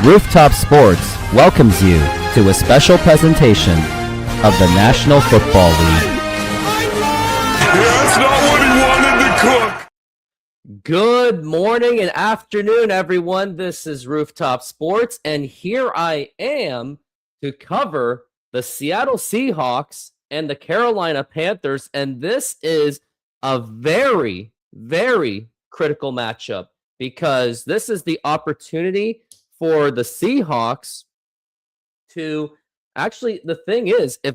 Rooftop Sports welcomes you to a special presentation of the National Football League. That's not what he wanted to cook. Good morning and afternoon, everyone. This is Rooftop Sports, and here I am to cover the Seattle Seahawks and the Carolina Panthers, and this is a very, very critical matchup because this is the opportunity for the Seahawks to actually, the thing is, I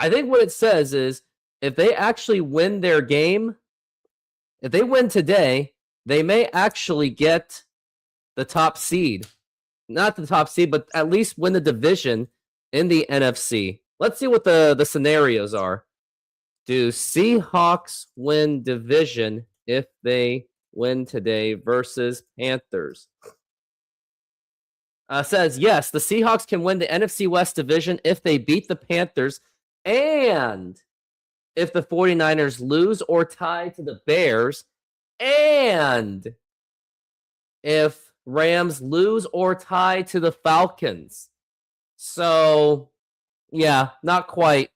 think what it says is if they actually win their game, if they win today, they may actually get the top seed. Not the top seed, but at least win the division in the NFC. Let's see what the scenarios are. Do Seahawks win division if they win today versus Panthers? Says, yes, the Seahawks can win the NFC West division if they beat the Panthers and if the 49ers lose or tie to the Bears, and if Rams lose or tie to the Falcons. So, yeah, not quite.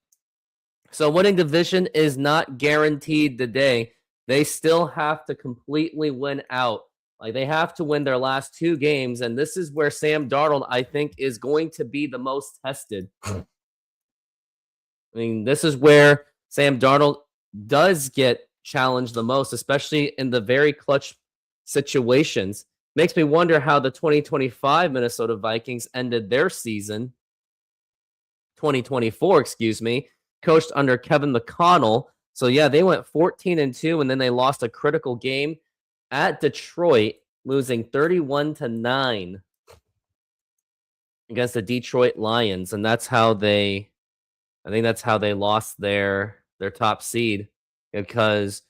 So winning division is not guaranteed today. They still have to completely win out. Like, they have to win their last two games, and this is where Sam Darnold, I think, is going to be the most tested. I mean, this is where Sam Darnold does get challenged the most, especially in the very clutch situations. Makes me wonder how the 2025 Minnesota Vikings ended their season. 2024, excuse me, coached under Kevin McConnell. So yeah, they went 14-2, and then they lost a critical game at Detroit, losing 31-9 against the Detroit Lions, and I think that's how they lost their top seed, because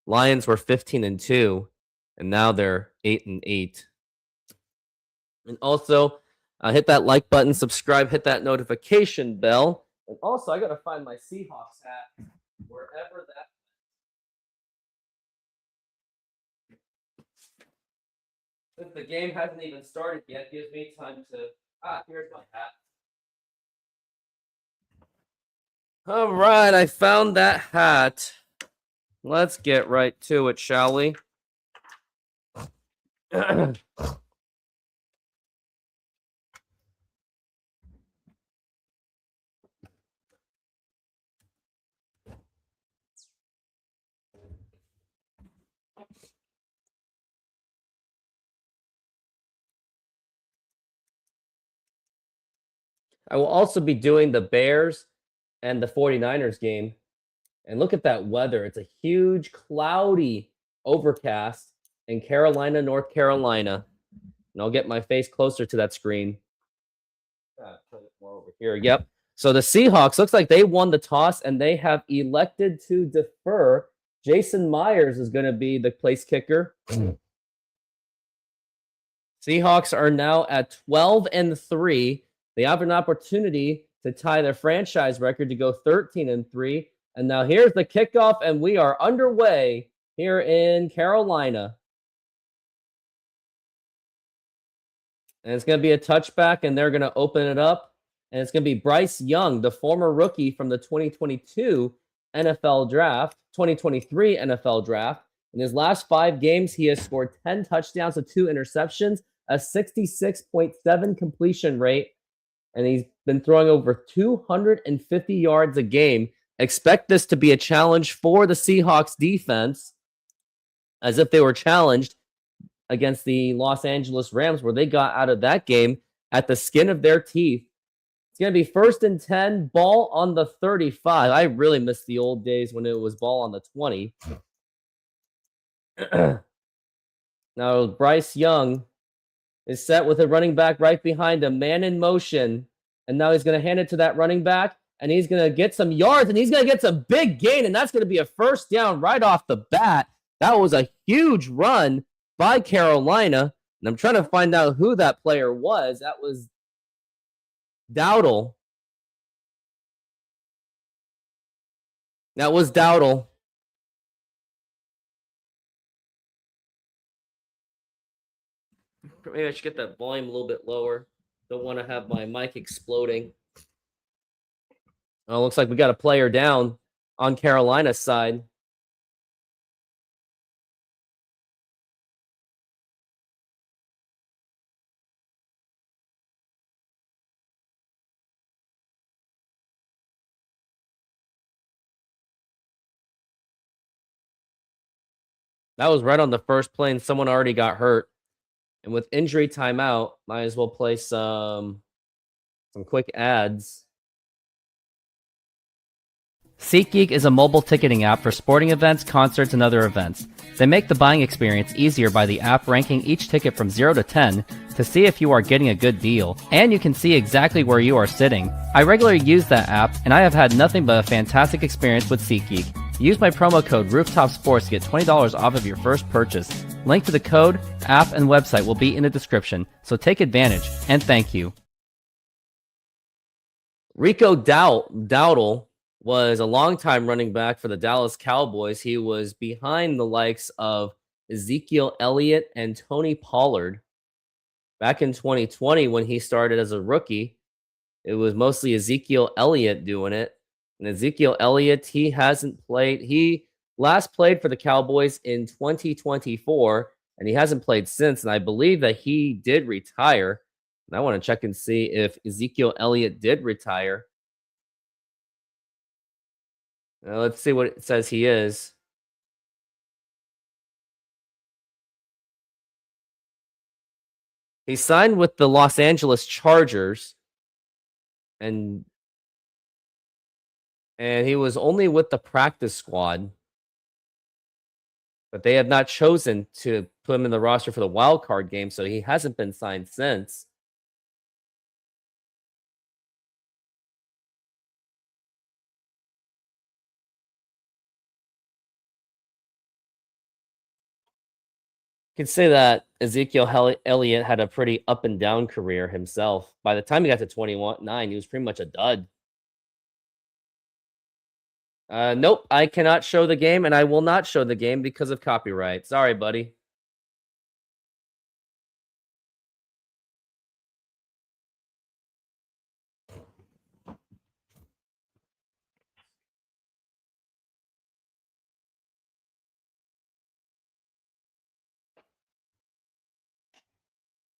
Lions were 15-2, and now they're 8-8. And also, hit that like button, subscribe, hit that notification bell, and also I gotta find my Seahawks hat wherever that. Since the game hasn't even started yet, gives me time to. Here's my hat. All right, I found that hat. Let's get right to it, shall we? I will also be doing the Bears and the 49ers game. And look at that weather. It's a huge, cloudy overcast in Carolina, North Carolina. And I'll get my face closer to that screen. Turn it more over here. Yep. So the Seahawks, looks like they won the toss, and they have elected to defer. Jason Myers is going to be the place kicker. Seahawks are now at 12-3. They have an opportunity to tie their franchise record to go 13-3. And now here's the kickoff, and we are underway here in Carolina. And it's going to be a touchback, and they're going to open it up. And it's going to be Bryce Young, the former rookie from the 2022 NFL draft, 2023 NFL draft. In his last 5 games, he has scored 10 touchdowns with 2 interceptions, a 66.7 completion rate, and he's been throwing over 250 yards a game. Expect this to be a challenge for the Seahawks defense, as if they were challenged against the Los Angeles Rams, where they got out of that game at the skin of their teeth. It's going to be 1st and 10, ball on the 35. I really miss the old days when it was ball on the 20. Now, Bryce Young is set with a running back right behind him, man in motion. And now he's going to hand it to that running back, and he's going to get some yards, and he's going to get some big gain, and that's going to be a first down right off the bat. That was a huge run by Carolina, and I'm trying to find out who that player was. That was Dowdle. That was Dowdle. Maybe I should get that volume a little bit lower. Don't want to have my mic exploding. Oh, looks like we got a player down on Carolina's side. That was right on the first play, and someone already got hurt. And with injury timeout, might as well play some quick ads. SeatGeek is a mobile ticketing app for sporting events, concerts, and other events. They make the buying experience easier by the app ranking each ticket from 0 to 10 to see if you are getting a good deal, and you can see exactly where you are sitting. I regularly use that app, and I have had nothing but a fantastic experience with SeatGeek. Use my promo code RoofTopSports to get $20 off of your first purchase. Link to the code, app, and website will be in the description, so take advantage, and thank you. Rico Dowdle was a longtime running back for the Dallas Cowboys. He was behind the likes of Ezekiel Elliott and Tony Pollard. Back in 2020, when he started as a rookie, it was mostly Ezekiel Elliott doing it. And Ezekiel Elliott, he hasn't played. He last played for the Cowboys in 2024, and he hasn't played since. And I believe that he did retire. And I want to check and see if Ezekiel Elliott did retire. Let's see what it says he is. He signed with the Los Angeles Chargers, and he was only with the practice squad, but they have not chosen to put him in the roster for the wild card game, so he hasn't been signed since. You can say that Ezekiel Elliott had a pretty up and down career himself. By the time he got to 29, he was pretty much a dud. Nope, I cannot show the game, and I will not show the game because of copyright. Sorry, buddy.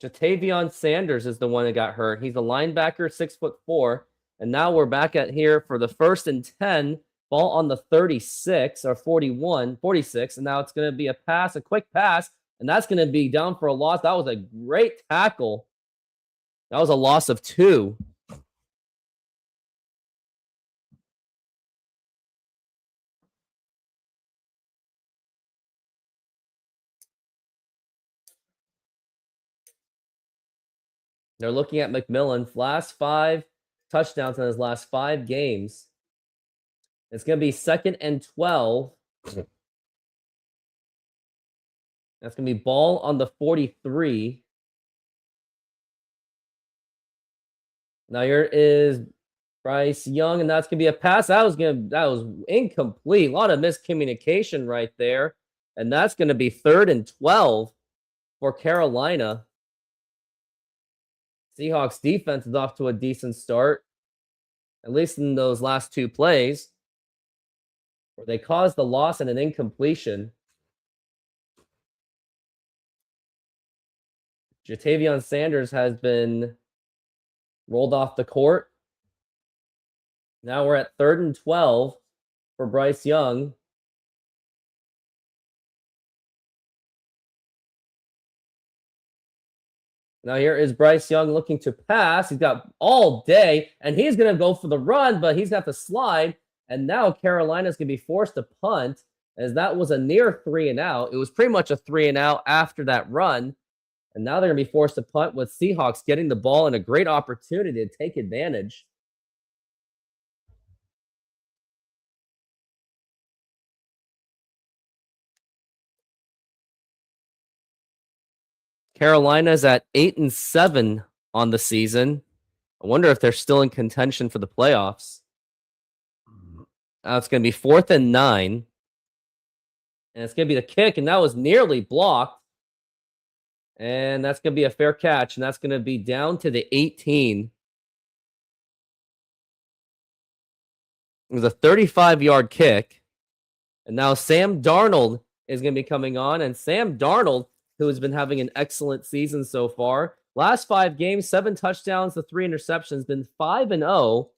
Jatavion Sanders is the one that got hurt. He's a linebacker, 6'4", and now we're back at here for the 1st and 10. Ball on the 36 or 46, and now it's going to be a quick pass, and that's going to be down for a loss. That was a great tackle. That was a loss of 2. They're looking at McMillan's last 5 touchdowns in his last 5 games. It's going to be 2nd and 12. That's going to be ball on the 43. Now here is Bryce Young, and that's going to be a pass. That was incomplete. A lot of miscommunication right there. And that's going to be 3rd and 12 for Carolina. Seahawks defense is off to a decent start, at least in those last 2 plays, where they caused the loss and an incompletion. Jatavion Sanders has been rolled off the court. Now we're at 3rd and 12 for Bryce Young. Now here is Bryce Young looking to pass. He's got all day, and he's going to go for the run, but he's got to slide. And now Carolina's going to be forced to punt, as that was a near 3-and-out. It was pretty much a 3-and-out after that run. And now they're going to be forced to punt with Seahawks getting the ball and a great opportunity to take advantage. Carolina's at 8-7 on the season. I wonder if they're still in contention for the playoffs. Now it's going to be 4th and 9. And it's going to be the kick, and that was nearly blocked. And that's going to be a fair catch, and that's going to be down to the 18. It was a 35-yard kick. And now Sam Darnold is going to be coming on, and Sam Darnold, who has been having an excellent season so far. Last 5 games, 7 touchdowns to 3 interceptions, been 5-0.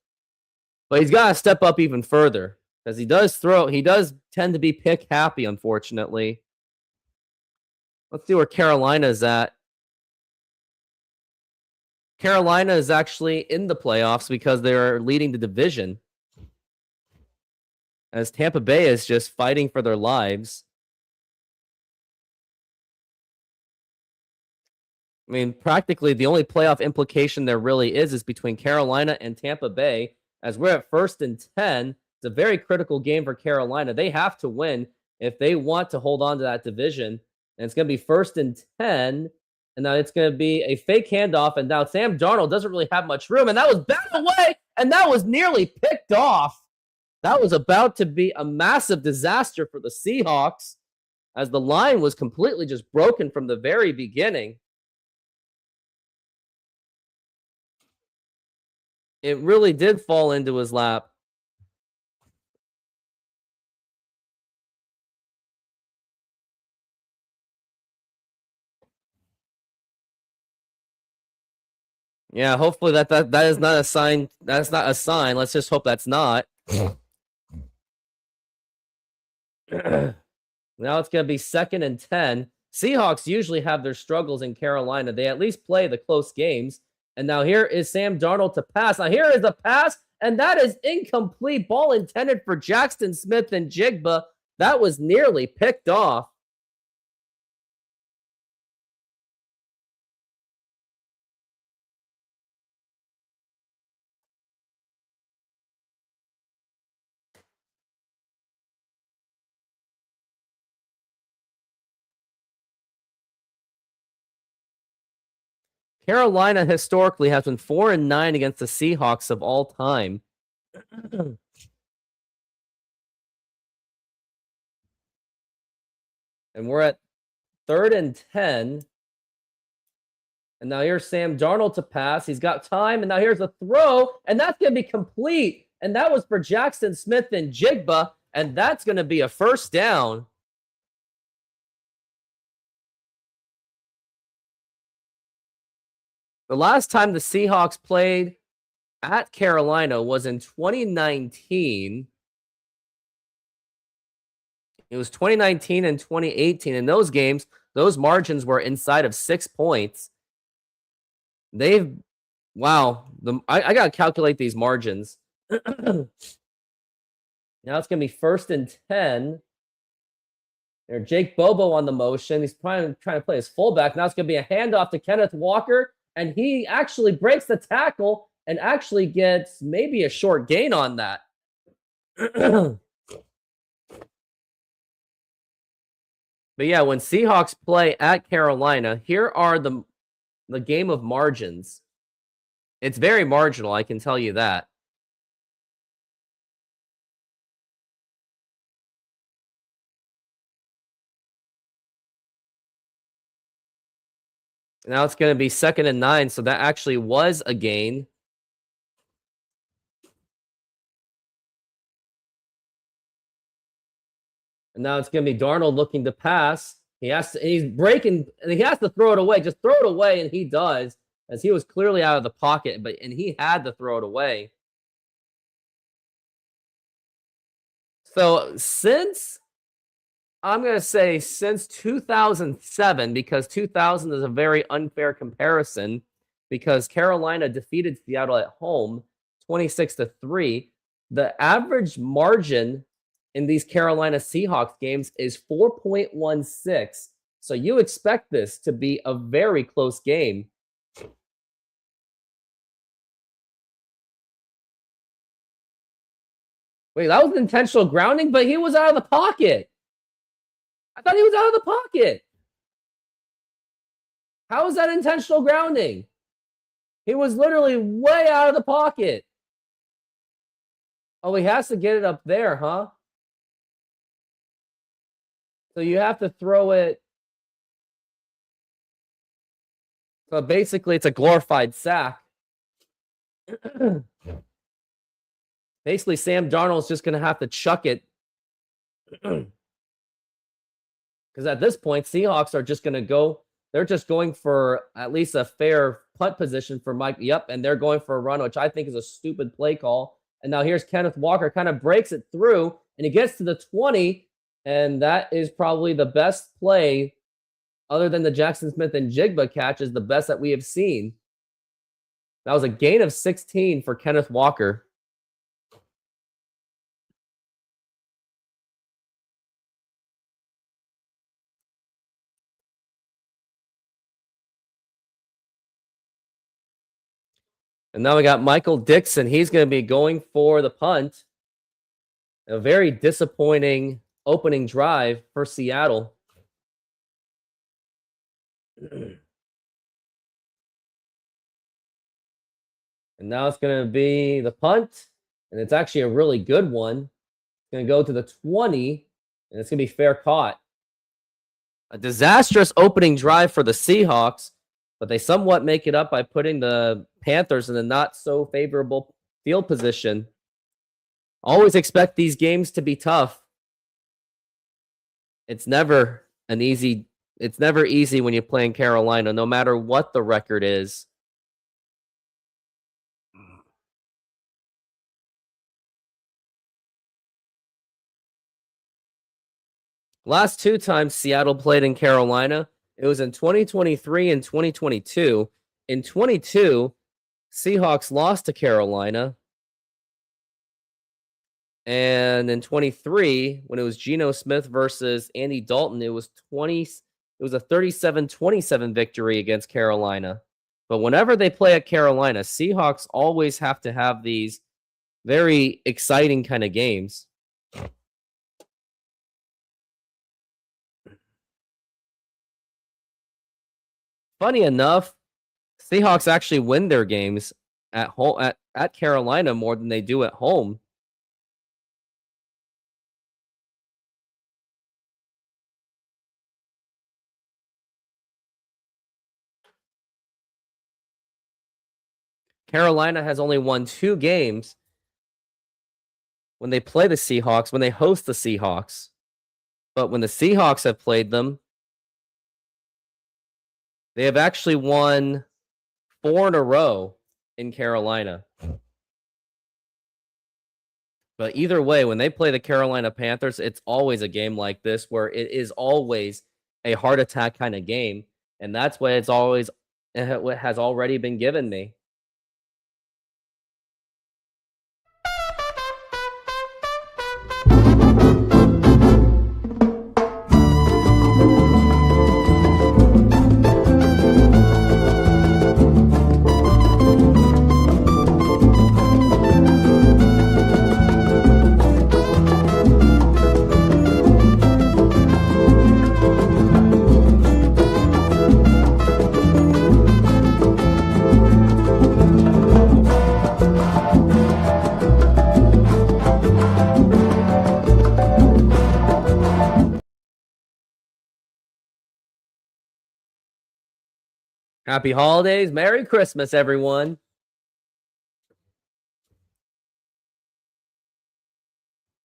But he's got to step up even further because he does tend to be pick happy, unfortunately. Let's see where Carolina is at. Carolina is actually in the playoffs because they're leading the division, as Tampa Bay is just fighting for their lives. I mean, practically the only playoff implication there really is between Carolina and Tampa Bay, as we're at 1st and 10. It's a very critical game for Carolina. They have to win if they want to hold on to that division. And it's going to be 1st and 10. And now it's going to be a fake handoff. And now Sam Darnold doesn't really have much room. And that was batted away. And that was nearly picked off. That was about to be a massive disaster for the Seahawks, as the line was completely just broken from the very beginning. It really did fall into his lap. Yeah, hopefully that is not a sign. That's not a sign. Let's just hope that's not. Now it's going to be 2nd and 10. Seahawks usually have their struggles in Carolina. They at least play the close games. And now here is Sam Darnold to pass. Now here is the pass, and that is incomplete. Ball intended for Jackson Smith and Jigba. That was nearly picked off. Carolina historically has been 4-9 against the Seahawks of all time. And we're at 3rd and 10. And now here's Sam Darnold to pass. He's got time. And now here's a throw. And that's going to be complete. And that was for Jackson Smith and Jigba. And that's going to be a 1st down. The last time the Seahawks played at Carolina was in 2019. It was 2019 and 2018. In those games, those margins were inside of 6 points. I got to calculate these margins. Now it's going to be 1st and 10. There's Jake Bobo on the motion. He's probably trying to play his fullback. Now it's going to be a handoff to Kenneth Walker. And he actually breaks the tackle and actually gets maybe a short gain on that. But yeah, when Seahawks play at Carolina, here are the game of margins. It's very marginal, I can tell you that. Now it's going to be 2nd and 9, so that actually was a gain. And now it's going to be Darnold looking to pass. He's breaking, and he has to throw it away. Just throw it away, and he does, as he was clearly out of the pocket, and he had to throw it away. So I'm going to say since 2007, because 2000 is a very unfair comparison, because Carolina defeated Seattle at home 26-3. The average margin in these Carolina Seahawks games is 4.16. So you expect this to be a very close game. Wait, that was an intentional grounding, but he was out of the pocket. I thought he was out of the pocket. How is that intentional grounding? He was literally way out of the pocket. Oh, he has to get it up there, huh? So you have to throw it. So basically, it's a glorified sack. Basically, Sam Darnold's just going to have to chuck it. Because at this point, Seahawks are just going to go. They're just going for at least a fair punt position for Mike. Yep, and they're going for a run, which I think is a stupid play call. And now here's Kenneth Walker, kind of breaks it through, and he gets to the 20, and that is probably the best play, other than the Jackson Smith and Jigba catch, is the best that we have seen. That was a gain of 16 for Kenneth Walker. And now we got Michael Dixon. He's going to be going for the punt. A very disappointing opening drive for Seattle. And now it's going to be the punt. And it's actually a really good one. It's going to go to the 20. And it's going to be fair caught. A disastrous opening drive for the Seahawks. But they somewhat make it up by putting the Panthers in a not so favorable field position. Always expect these games to be tough. It's never easy when you play in Carolina, no matter what the record is. Last two times Seattle played in Carolina, it was in 2023 and 2022. In 22, Seahawks lost to Carolina. And in 23, when it was Geno Smith versus Andy Dalton, it was a 37-27 victory against Carolina. But whenever they play at Carolina, Seahawks always have to have these very exciting kind of games. Funny enough, Seahawks actually win their games at home at Carolina more than they do at home. Carolina has only won 2 games when they play the Seahawks, when they host the Seahawks. But when the Seahawks have played them, they have actually won 4 in a row in Carolina. But either way, when they play the Carolina Panthers, it's always a game like this where it is always a heart attack kind of game. And that's what it has already been given me. Happy holidays. Merry Christmas, everyone.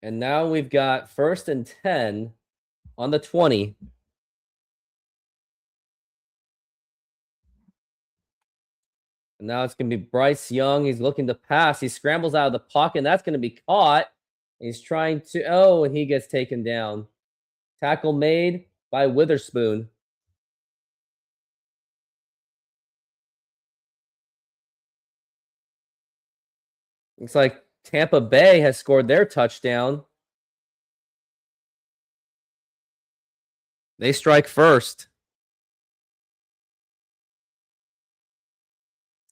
And now we've got 1st and 10 on the 20. And now it's going to be Bryce Young. He's looking to pass. He scrambles out of the pocket, and that's going to be caught. He's trying to, and he gets taken down. Tackle made by Witherspoon. Looks like Tampa Bay has scored their touchdown. They strike first.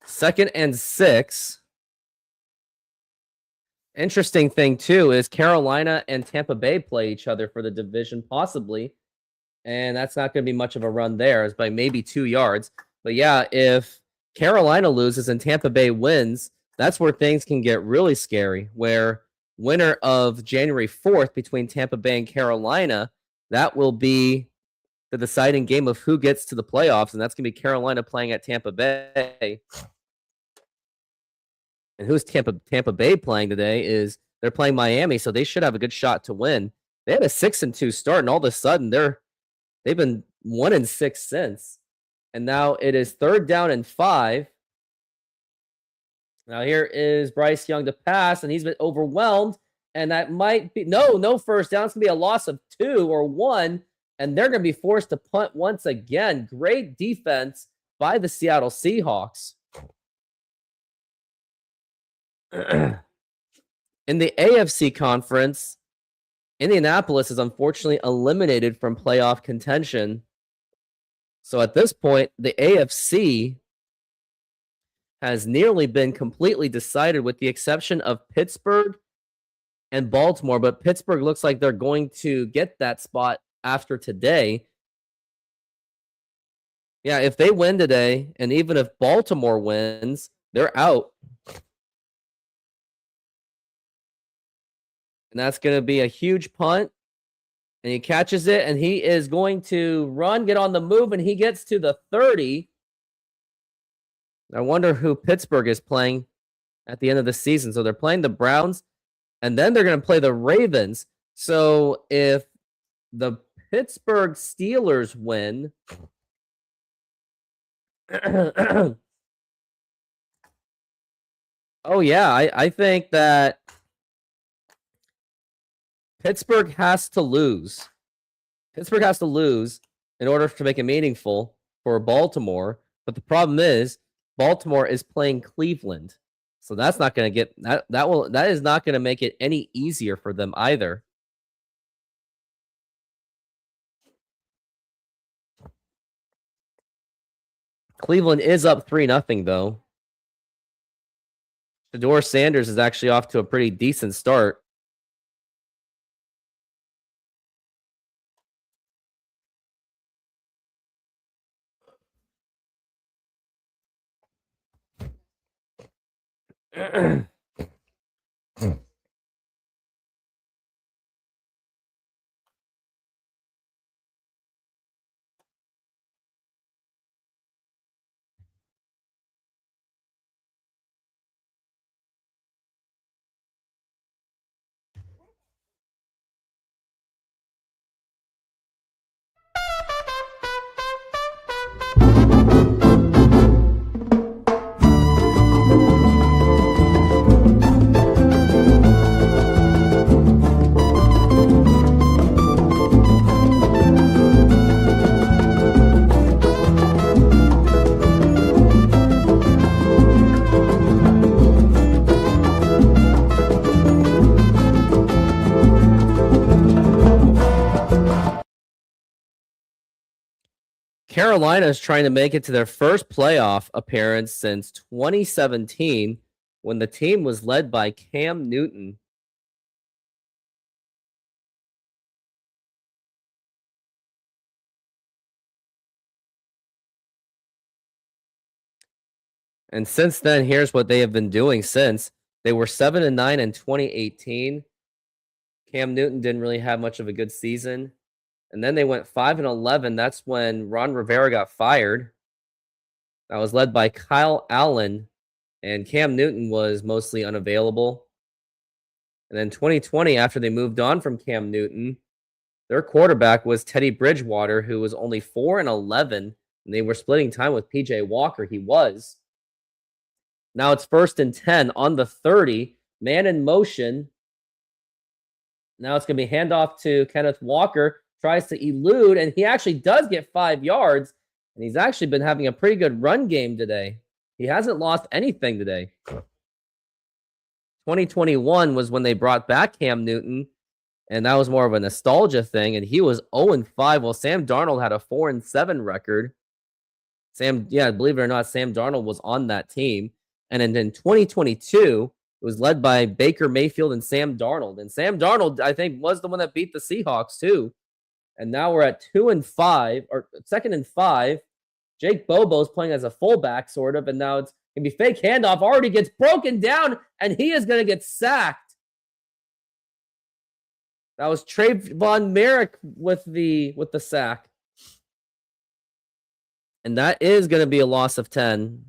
2nd and 6. Interesting thing, too, is Carolina and Tampa Bay play each other for the division, possibly. And that's not going to be much of a run there. It's by maybe 2 yards. But yeah, if Carolina loses and Tampa Bay wins, that's where things can get really scary, where winner of January 4th between Tampa Bay and Carolina, that will be the deciding game of who gets to the playoffs, and that's going to be Carolina playing at Tampa Bay. And who's Tampa Bay playing today is they're playing Miami, so they should have a good shot to win. They had a 6-2 start, and all of a sudden they've been 1-6 since. And now it is 3rd down and 5. Now here is Bryce Young to pass, and he's been overwhelmed. And that might be no first down. It's gonna be a loss of 2 or 1, and they're gonna be forced to punt once again. Great defense by the Seattle Seahawks. In the AFC conference, Indianapolis is unfortunately eliminated from playoff contention. So at this point, the AFC has nearly been completely decided with the exception of Pittsburgh and Baltimore. But Pittsburgh looks like they're going to get that spot after today. Yeah, if they win today, and even if Baltimore wins, they're out. And that's going to be a huge punt. And he catches it, and he is going to run, get on the move, and he gets to the 30. I wonder who Pittsburgh is playing at the end of the season. So they're playing the Browns, and then they're going to play the Ravens. So if the Pittsburgh Steelers win, oh yeah, I think that Pittsburgh has to lose. Pittsburgh has to lose in order to make it meaningful for Baltimore. But the problem is Baltimore is playing Cleveland. So that's not going to get that is not going to make it any easier for them either. Cleveland is up 3-0 though. Shedeur Sanders is actually off to a pretty decent start. Carolina is trying to make it to their first playoff appearance since 2017 when the team was led by Cam Newton. And since then, here's what they have been doing since. They were 7-9 in 2018. Cam Newton didn't really have much of a good season. And then they went 5-11. That's when Ron Rivera got fired. That was led by Kyle Allen, and Cam Newton was mostly unavailable. And then 2020, after they moved on from Cam Newton, their quarterback was Teddy Bridgewater, who was only 4-11, and they were splitting time with PJ Walker. He was. Now it's 1st and 10 on the 30. Man in motion. Now it's going to be handoff to Kenneth Walker. Tries to elude, and he actually does get 5 yards, and he's actually been having a pretty good run game today. He hasn't lost anything today. 2021 was when they brought back Cam Newton, and that was more of a nostalgia thing, and he was 0-5, while Sam Darnold had a 4-7 record. Believe it or not, Sam Darnold was on that team. And then in 2022, it was led by Baker Mayfield and Sam Darnold. And Sam Darnold, I think, was the one that beat the Seahawks, too. And now we're at 2-5, or 2nd and 5. Jake Bobo's playing as a fullback, sort of, and now it's going to be fake handoff. Already gets broken down, and he is going to get sacked. That was Trayvon Merrick with the sack. And that is going to be a loss of 10.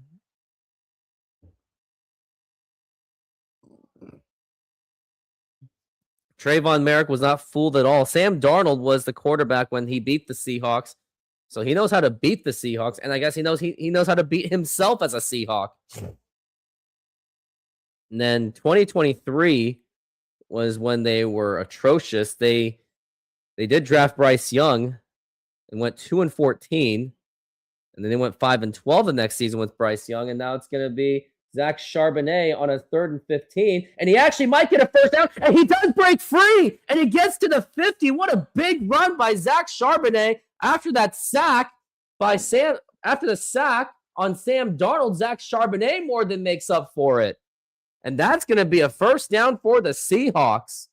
Trayvon Merrick was not fooled at all. Sam Darnold was the quarterback when he beat the Seahawks. So he knows how to beat the Seahawks. And I guess he knows how to beat himself as a Seahawk. And then 2023 was when they were atrocious. They did draft Bryce Young and went 2-14. And then they went 5-12 the next season with Bryce Young. And now it's going to be Zach Charbonnet on a 3rd and 15. And he actually might get a first down. And he does break free. And he gets to the 50. What a big run by Zach Charbonnet after that sack by Sam. After the sack on Sam Darnold, Zach Charbonnet more than makes up for it. And that's going to be a first down for the Seahawks.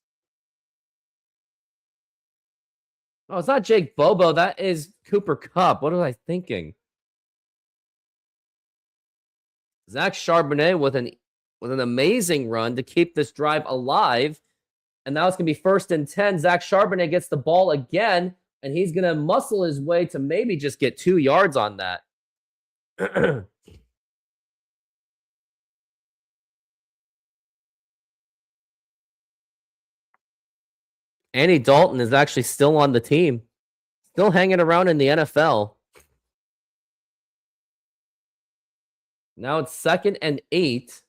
Oh, it's not Jake Bobo. That is Cooper Kupp. What was I thinking? Zach Charbonnet with an amazing run to keep this drive alive. And now it's going to be 1st and 10. Zach Charbonnet gets the ball again, and he's going to muscle his way to maybe just get 2 yards on that. Andy Dalton is actually still on the team, still hanging around in the NFL. Now it's 2nd and 8.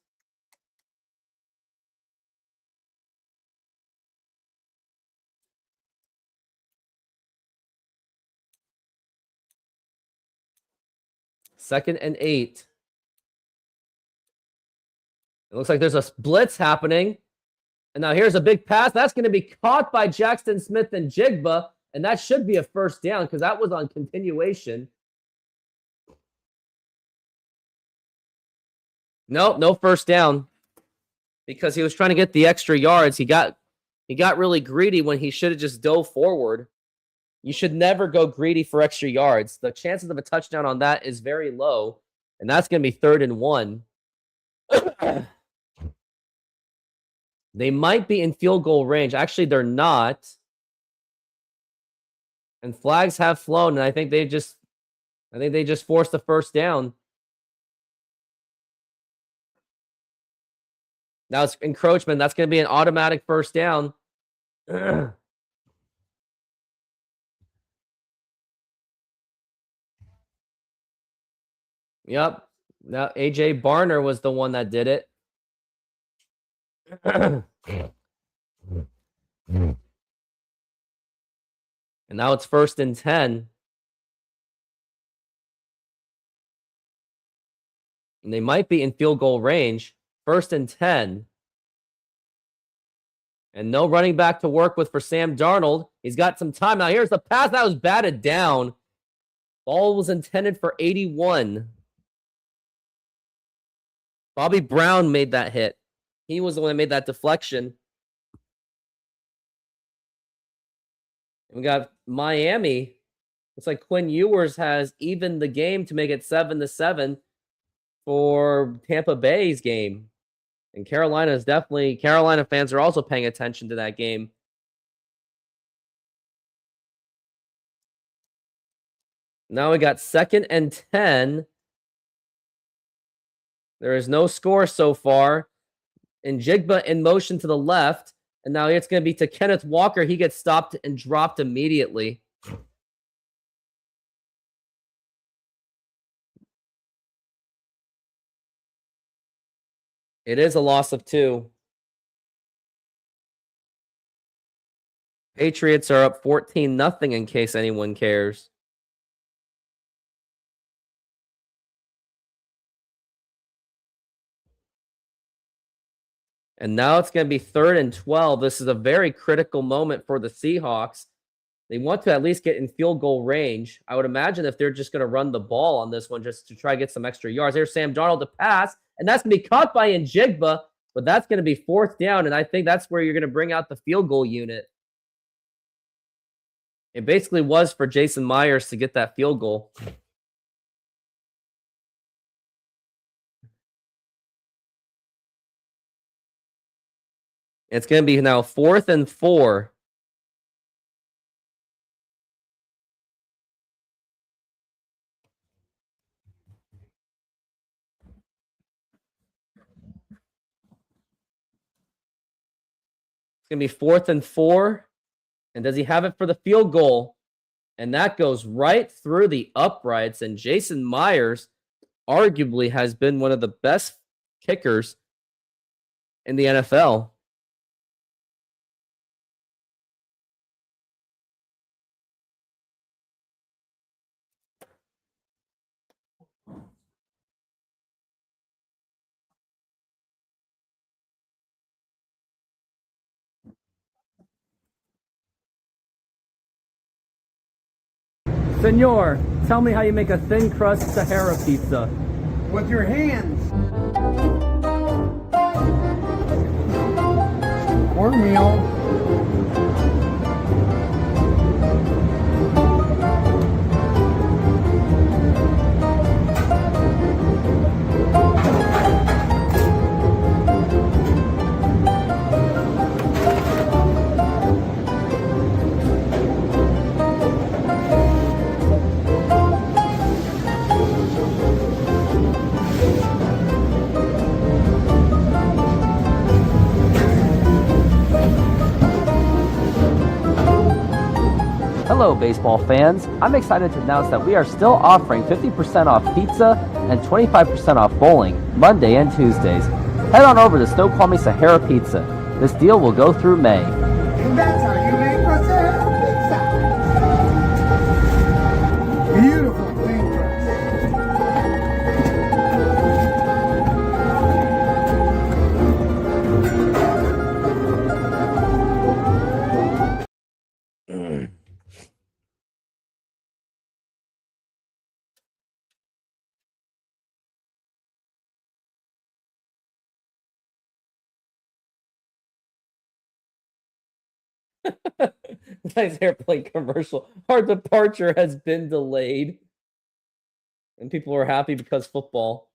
Second and 8. It looks like there's a blitz happening. And now here's a big pass. That's going to be caught by Jackson Smith and Jigba. And that should be a first down because that was on continuation. Nope, no first down. Because he was trying to get the extra yards. He got really greedy when he should have just dove forward. You should never go greedy for extra yards. The chances of a touchdown on that is very low. And that's going to be 3rd and 1. They might be in field goal range. Actually, they're not. And flags have flown, and I think they just forced the first down. Now it's encroachment. That's going to be an automatic first down. Yep. Now AJ Barner was the one that did it. And now it's 1st and 10. And they might be in field goal range. 1st and 10. And no running back to work with for Sam Darnold. He's got some time. Now here's the pass that was batted down. Ball was intended for 81. Bobby Brown made that hit. He was the one that made that deflection. And we got Miami. Looks like Quinn Ewers has evened the game to make it 7-7 for Tampa Bay's game. And Carolina fans are also paying attention to that game. Now we got 2nd and 10. There is no score so far. And Jigba in motion to the left. And now it's going to be to Kenneth Walker. He gets stopped and dropped immediately. It is a loss of 2. Patriots are up 14-0 in case anyone cares. And now it's going to be 3rd and 12. This is a very critical moment for the Seahawks. They want to at least get in field goal range. I would imagine if they're just going to run the ball on this one just to try to get some extra yards. Here's Sam Darnold to pass, and that's going to be caught by Njigba, but that's going to be 4th down, and I think that's where you're going to bring out the field goal unit. It basically was for Jason Myers to get that field goal. It's going to be now 4th and 4. going to be 4th and 4. And does he have it for the field goal? And that goes right through the uprights. And Jason Myers arguably has been one of the best kickers in the NFL. Senor, tell me how you make a thin crust Sahara pizza. With your hands. Cornmeal. Hello, baseball fans. I'm excited to announce that we are still offering 50% off pizza and 25% off bowling Monday and Tuesdays. Head on over to Snoqualmie Sahara Pizza. This deal will go through May. And that's how you make a Sahara pizza. Beautiful thin crust. Nice airplane commercial. Our departure has been delayed. And people are happy because football.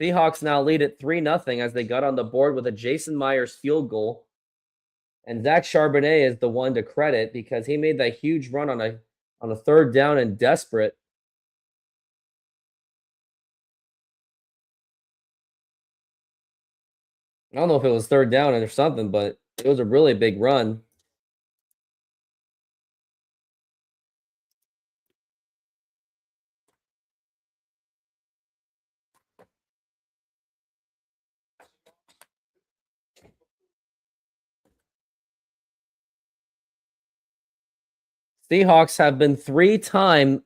Seahawks now lead at 3-0 as they got on the board with a Jason Myers field goal. And Zach Charbonnet is the one to credit because he made that huge run on a 3rd down and desperate. I don't know if it was 3rd down or something, but it was a really big run. Seahawks have been 3-time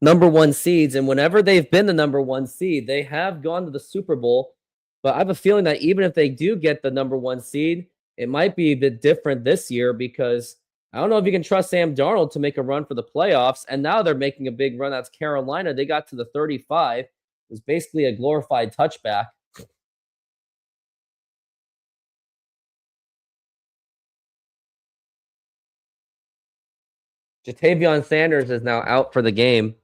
number 1 seeds, and whenever they've been the number 1 seed, they have gone to the Super Bowl. But I have a feeling that even if they do get the number 1 seed, it might be a bit different this year because I don't know if you can trust Sam Darnold to make a run for the playoffs. And now they're making a big run. That's Carolina. They got to the 35. It was basically a glorified touchback. Jatavion Sanders is now out for the game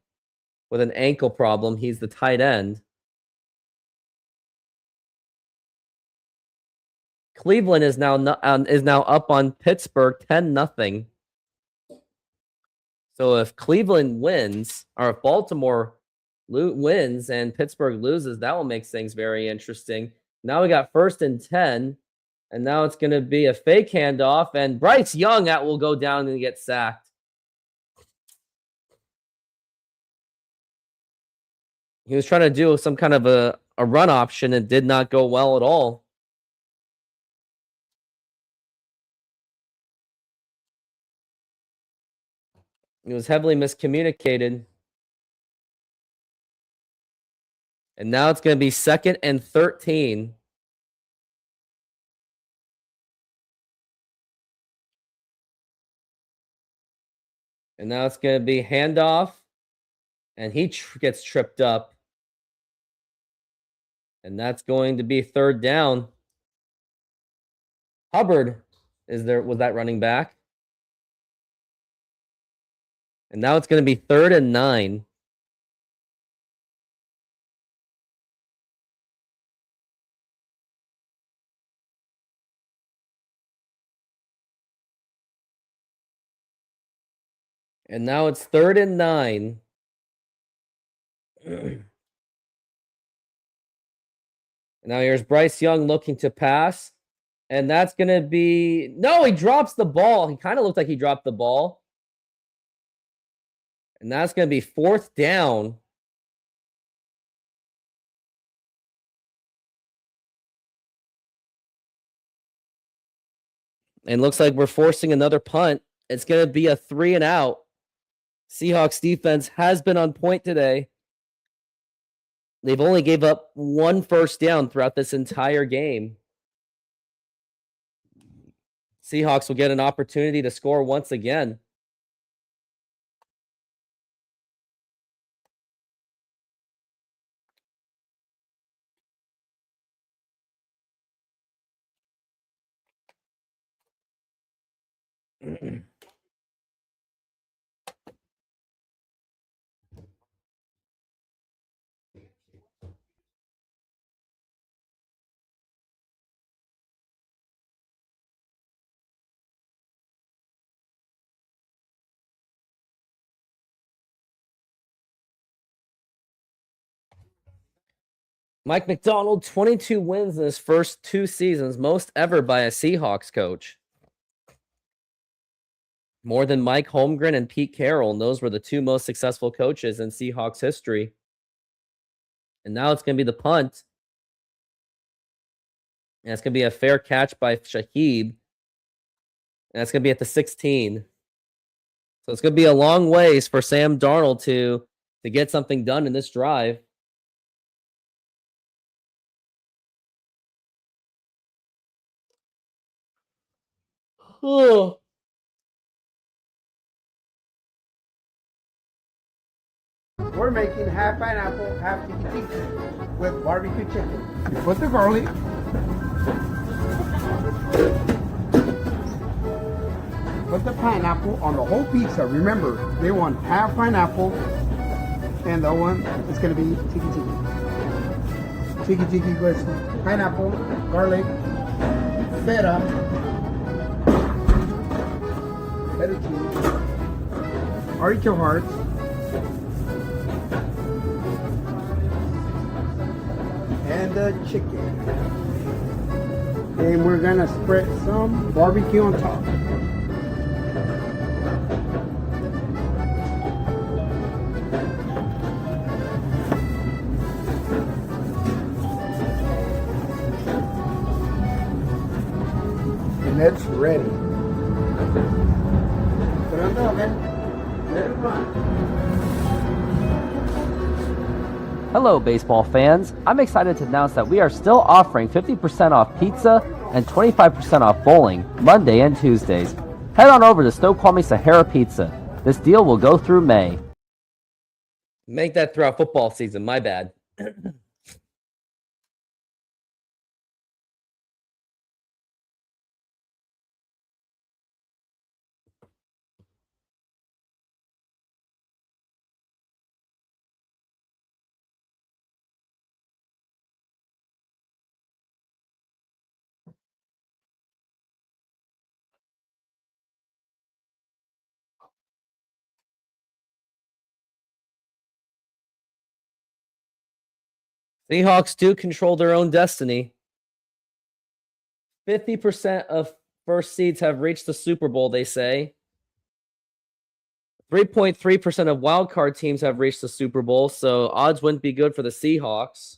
with an ankle problem. He's the tight end. Cleveland is now up on Pittsburgh 10-0. So if Cleveland wins, or if Baltimore wins and Pittsburgh loses, that will make things very interesting. Now we got 1st and 10, and now it's going to be a fake handoff, and Bryce Young will go down and get sacked. He was trying to do some kind of a run option and did not go well at all. It was heavily miscommunicated. And now it's going to be 2nd and 13. And now it's going to be handoff. And he gets tripped up. And that's going to be 3rd down. Hubbard was that running back. And now it's going to be 3rd and 9. And now it's 3rd and 9. And now here's Bryce Young looking to pass. And that's going to be... No, he drops the ball. He kind of looked like he dropped the ball. And that's going to be 4th down. And looks like we're forcing another punt. It's going to be a 3 and out. Seahawks defense has been on point today. They've only gave up 1 first down throughout this entire game. Seahawks will get an opportunity to score once again. Mike Macdonald, 22 wins in his first 2 seasons, most ever by a Seahawks coach. More than Mike Holmgren and Pete Carroll, and those were the 2 most successful coaches in Seahawks history. And now it's going to be the punt. And it's going to be a fair catch by Shaheed. And that's going to be at the 16. So it's going to be a long ways for Sam Darnold to get something done in this drive. Oh. We're making half pineapple, half tiki with barbecue chicken. You put the garlic. Put the pineapple on the whole pizza. Remember, they want half pineapple, and the one is going to be tiki. Tiki with pineapple, garlic, feta cheese, artichoke hearts, and the chicken. And we're gonna spread some barbecue on top. And it's ready. Put it on the oven. Let it run. Hello, baseball fans. I'm excited to announce that we are still offering 50% off pizza and 25% off bowling Monday and Tuesdays. Head on over to Snoqualmie Sahara Pizza. This deal will go through May. Make that throughout football season. My bad. Seahawks do control their own destiny. 50% of first seeds have reached the Super Bowl, they say. 3.3% of wildcard teams have reached the Super Bowl, so odds wouldn't be good for the Seahawks.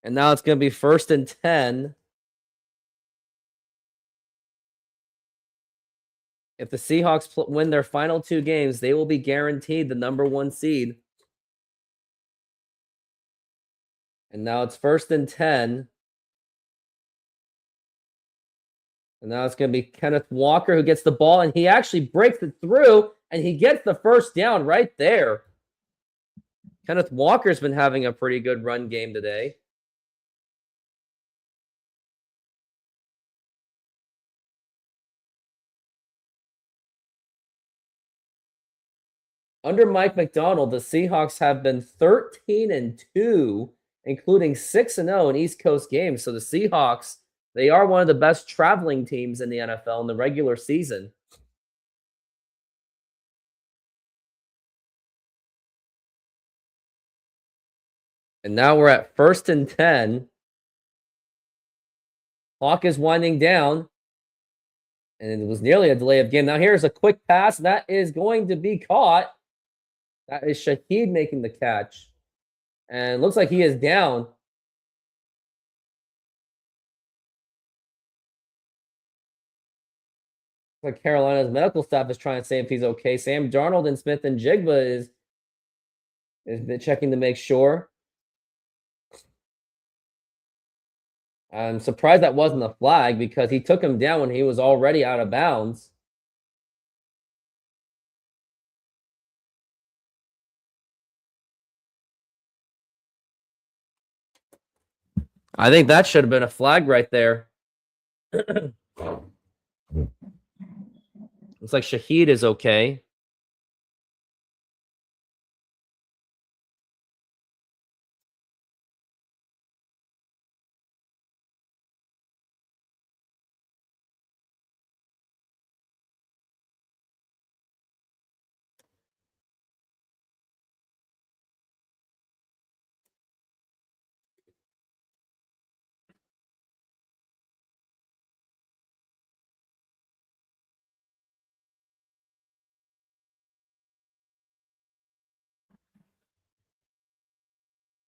And now it's going to be 1st and 10. If the Seahawks win their final 2 games, they will be guaranteed the number 1 seed. And now it's 1st and 10. And now it's going to be Kenneth Walker who gets the ball, and he actually breaks it through, and he gets the first down right there. Kenneth Walker's been having a pretty good run game today. Under Mike Macdonald, the Seahawks have been 13-2, including 6-0 in East Coast games. So the Seahawks, they are one of the best traveling teams in the NFL in the regular season. And now we're at 1st and 10. Clock is winding down. And it was nearly a delay of game. Now here's a quick pass. That is going to be caught. That is Shaheed making the catch. And looks like he is down. Like Carolina's medical staff is trying to say if he's okay. Sam Darnold and Smith and Jigba is checking to make sure. I'm surprised that wasn't a flag because he took him down when he was already out of bounds. I think that should have been a flag right there. Looks like Shaheed is okay.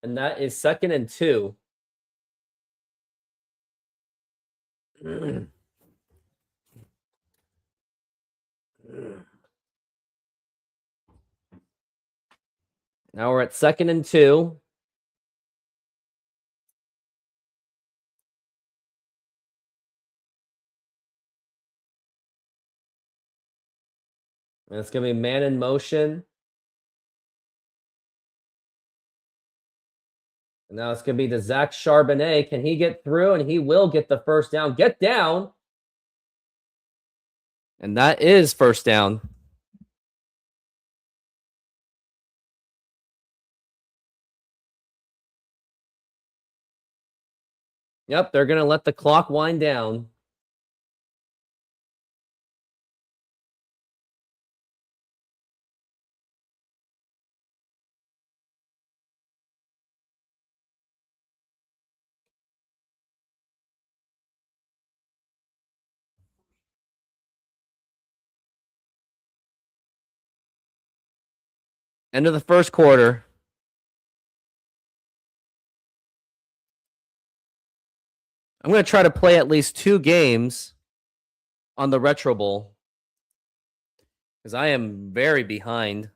And that is 2nd and 2. Now we're at 2nd and 2. And it's going to be man in motion. And now it's going to be to Zach Charbonnet. Can he get through? And he will get the first down. Get down. And that is first down. Yep, they're going to let the clock wind down. End of the first quarter. I'm going to try to play at least 2 games on the Retro Bowl because I am very behind.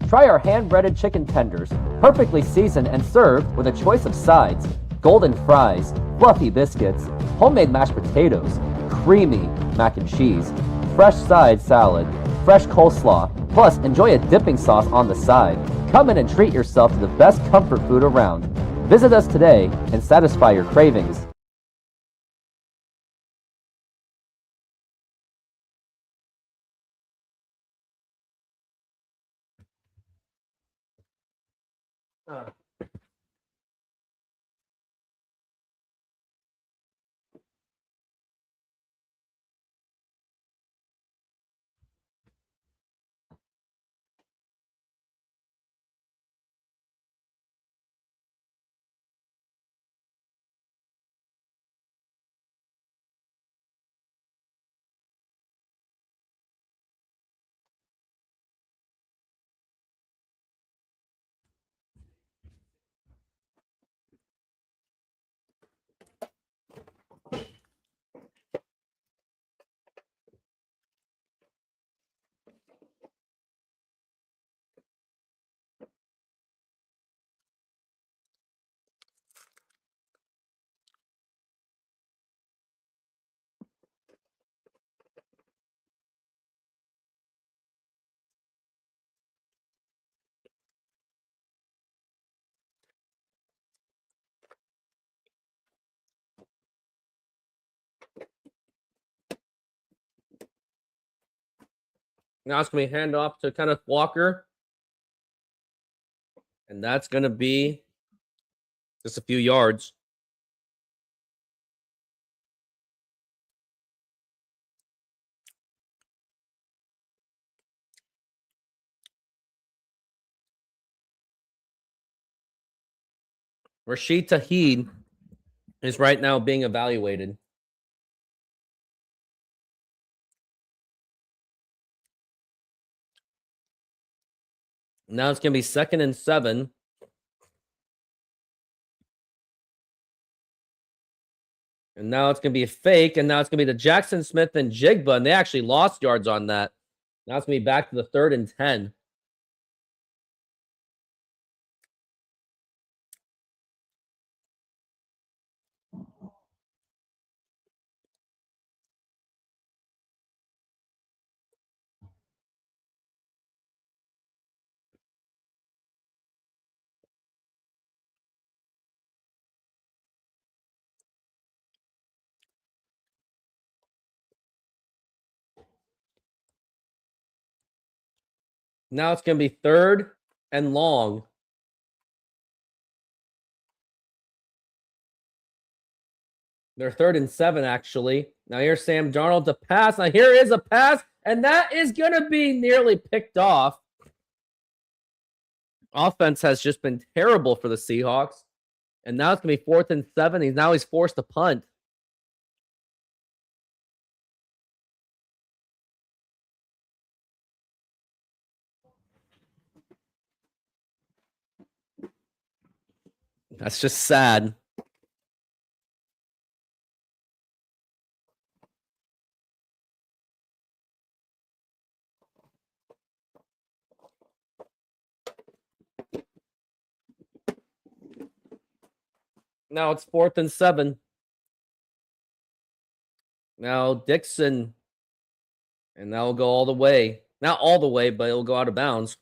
Try our hand-breaded chicken tenders, perfectly seasoned and served with a choice of sides, golden fries, fluffy biscuits, homemade mashed potatoes, creamy mac and cheese, fresh side salad, fresh coleslaw, plus enjoy a dipping sauce on the side. Come in and treat yourself to the best comfort food around. Visit us today and satisfy your cravings. Now it's going to be handoff to Kenneth Walker. And that's going to be just a few yards. Rashid Taheed is right now being evaluated. Now it's going to be 2nd and 7. And now it's going to be a fake. And now it's going to be the Jackson Smith and Jigba. And they actually lost yards on that. Now it's going to be back to the 3rd and 10. Now it's going to be 3rd and long. They're 3rd and 7, actually. Now here's Sam Darnold to pass. Now here is a pass, and that is going to be nearly picked off. Offense has just been terrible for the Seahawks. And now it's going to be 4th and 7. He's forced to punt. That's just sad. Now it's 4th and 7. Now Dixon. And that will go all the way. Not all the way, but it'll go out of bounds.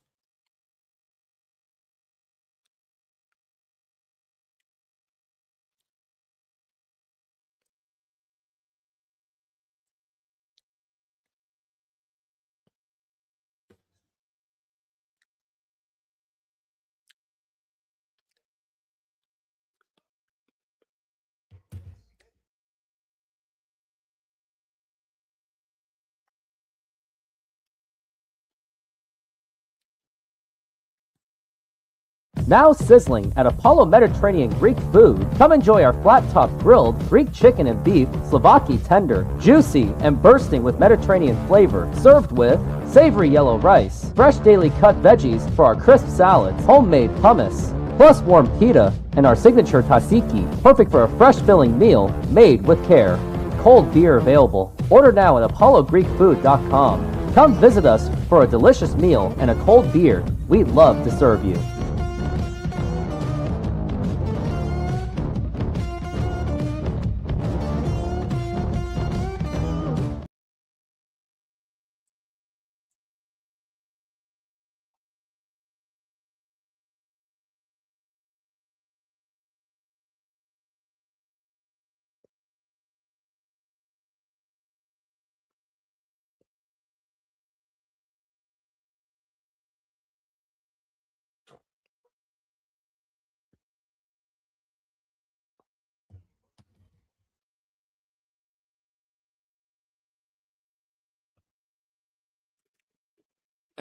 Now sizzling at Apollo Mediterranean Greek Food. Come enjoy our flat-top grilled Greek chicken and beef, Slovaki tender, juicy and bursting with Mediterranean flavor, served with savory yellow rice, fresh daily cut veggies for our crisp salads, homemade hummus, plus warm pita, and our signature tzatziki, perfect for a fresh filling meal made with care. Cold beer available. Order now at apollogreekfood.com. Come visit us for a delicious meal and a cold beer. We'd love to serve you.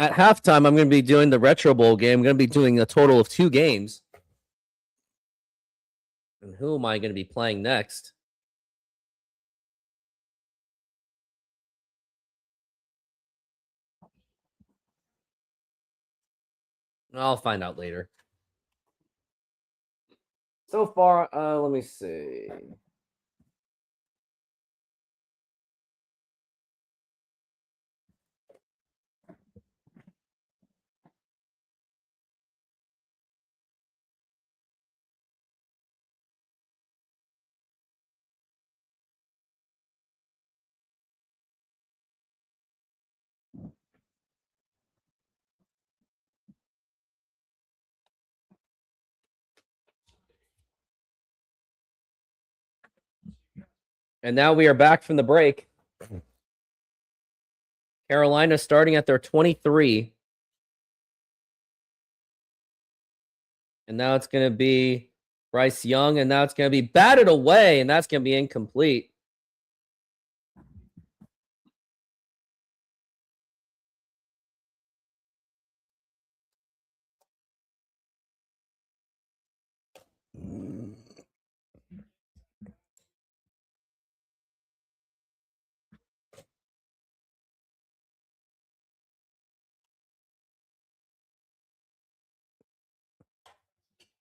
At halftime, I'm going to be doing the Retro Bowl game. I'm going to be doing a total of 2 games. And who am I going to be playing next? I'll find out later. So far, let me see. And now we are back from the break. Carolina starting at their 23. And now it's going to be Bryce Young, and now it's going to be batted away, and that's going to be incomplete.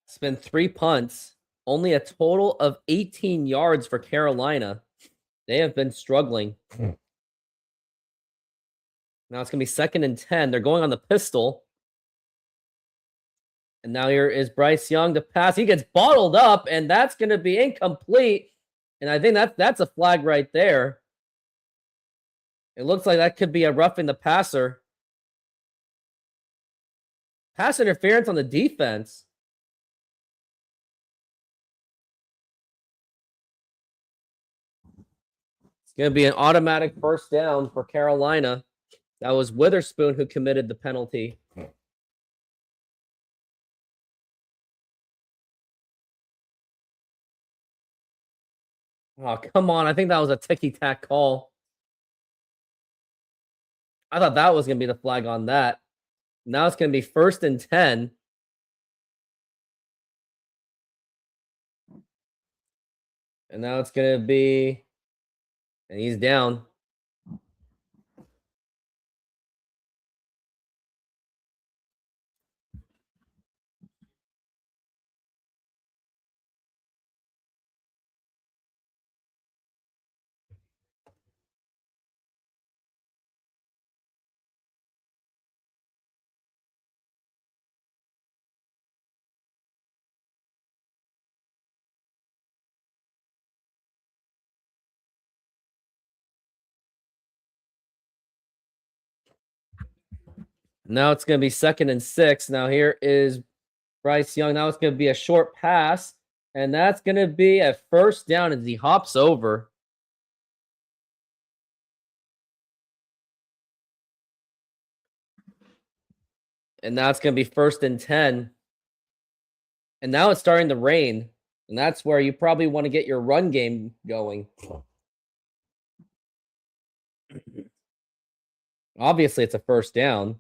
It's been 3 punts, only a total of 18 yards for Carolina. They have been struggling. Now it's going to be 2nd and 10. They're going on the pistol. And now here is Bryce Young to pass. He gets bottled up, and that's going to be incomplete. And I think that's a flag right there. It looks like that could be a roughing the passer. Pass interference on the defense. It's going to be an automatic first down for Carolina. That was Witherspoon who committed the penalty. Oh, come on. I think that was a ticky-tack call. I thought that was going to be the flag on that. Now it's going to be 1st and 10. And now it's going to be... And he's down. Now it's going to be 2nd and 6. Now here is Bryce Young. Now it's going to be a short pass. And that's going to be a first down as he hops over. And now it's going to be 1st and 10. And now it's starting to rain. And that's where you probably want to get your run game going. Obviously, it's a first down.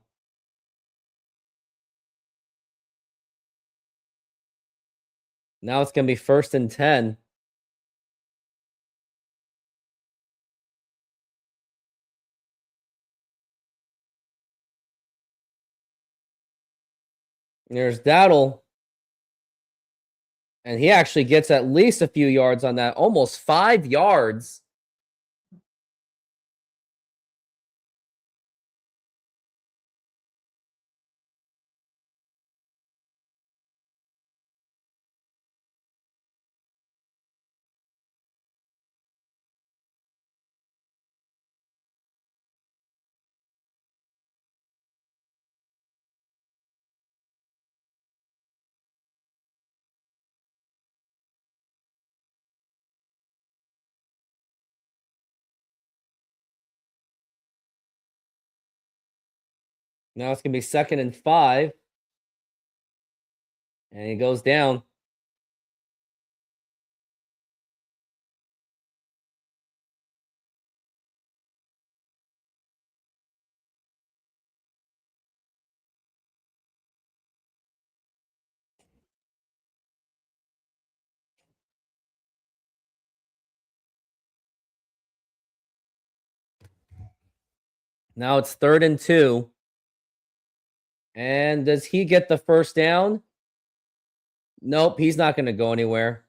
Now it's going to be 1st and 10. There's Dowdle. And he actually gets at least a few yards on that. Almost 5 yards. Now it's going to be 2nd and 5. And he goes down. Now it's 3rd and 2. And does he get the first down? Nope, he's not going to go anywhere.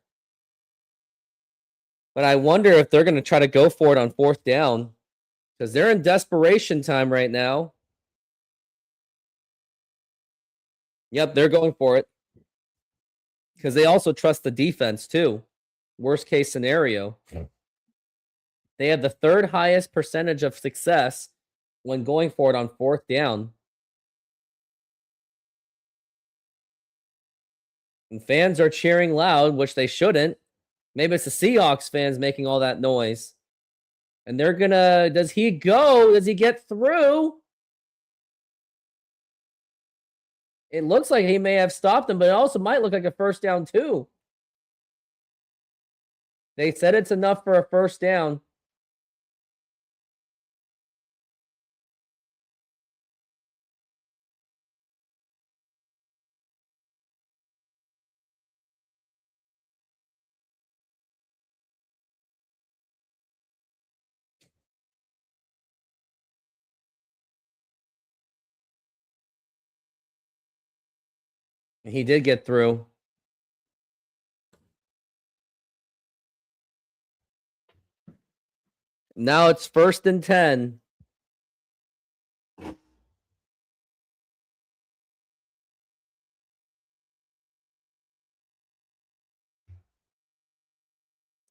But I wonder if they're going to try to go for it on 4th down. Because they're in desperation time right now. Yep, they're going for it. Because they also trust the defense, too. Worst case scenario. They have the 3rd highest percentage of success when going for it on 4th down. And fans are cheering loud, which they shouldn't. Maybe it's the Seahawks fans making all that noise. And they're gonna, does he go? Does he get through? It looks like he may have stopped him, but it also might look like a first down too. They said it's enough for a first down. He did get through. Now it's 1st and 10. It's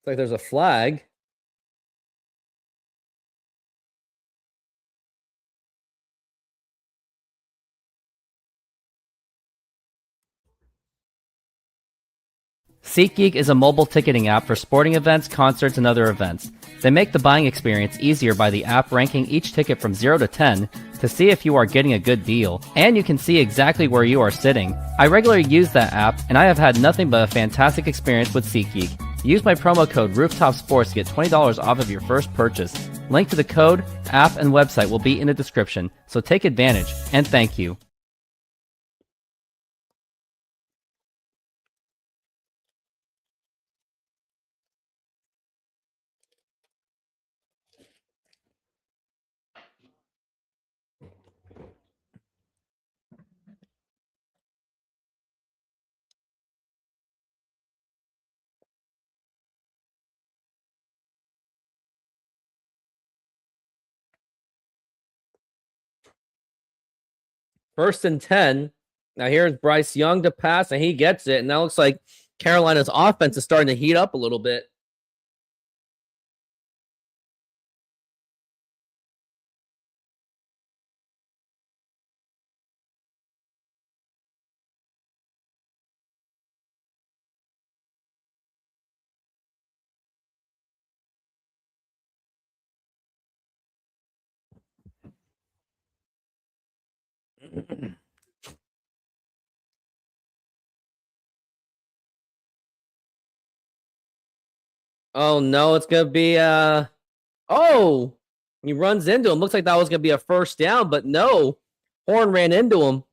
like there's a flag. SeatGeek is a mobile ticketing app for sporting events, concerts, and other events. They make the buying experience easier by the app ranking each ticket from 0 to 10 to see if you are getting a good deal, and you can see exactly where you are sitting. I regularly use that app, and I have had nothing but a fantastic experience with SeatGeek. Use my promo code RoofTopSports to get $20 off of your first purchase. Link to the code, app, and website will be in the description, so take advantage, and thank you. First and 10. Now here's Bryce Young to pass, and he gets it. And that looks like Carolina's offense is starting to heat up a little bit. Oh no, it's gonna be oh, he runs into him. Looks like that was gonna be a first down, but no. Horn ran into him.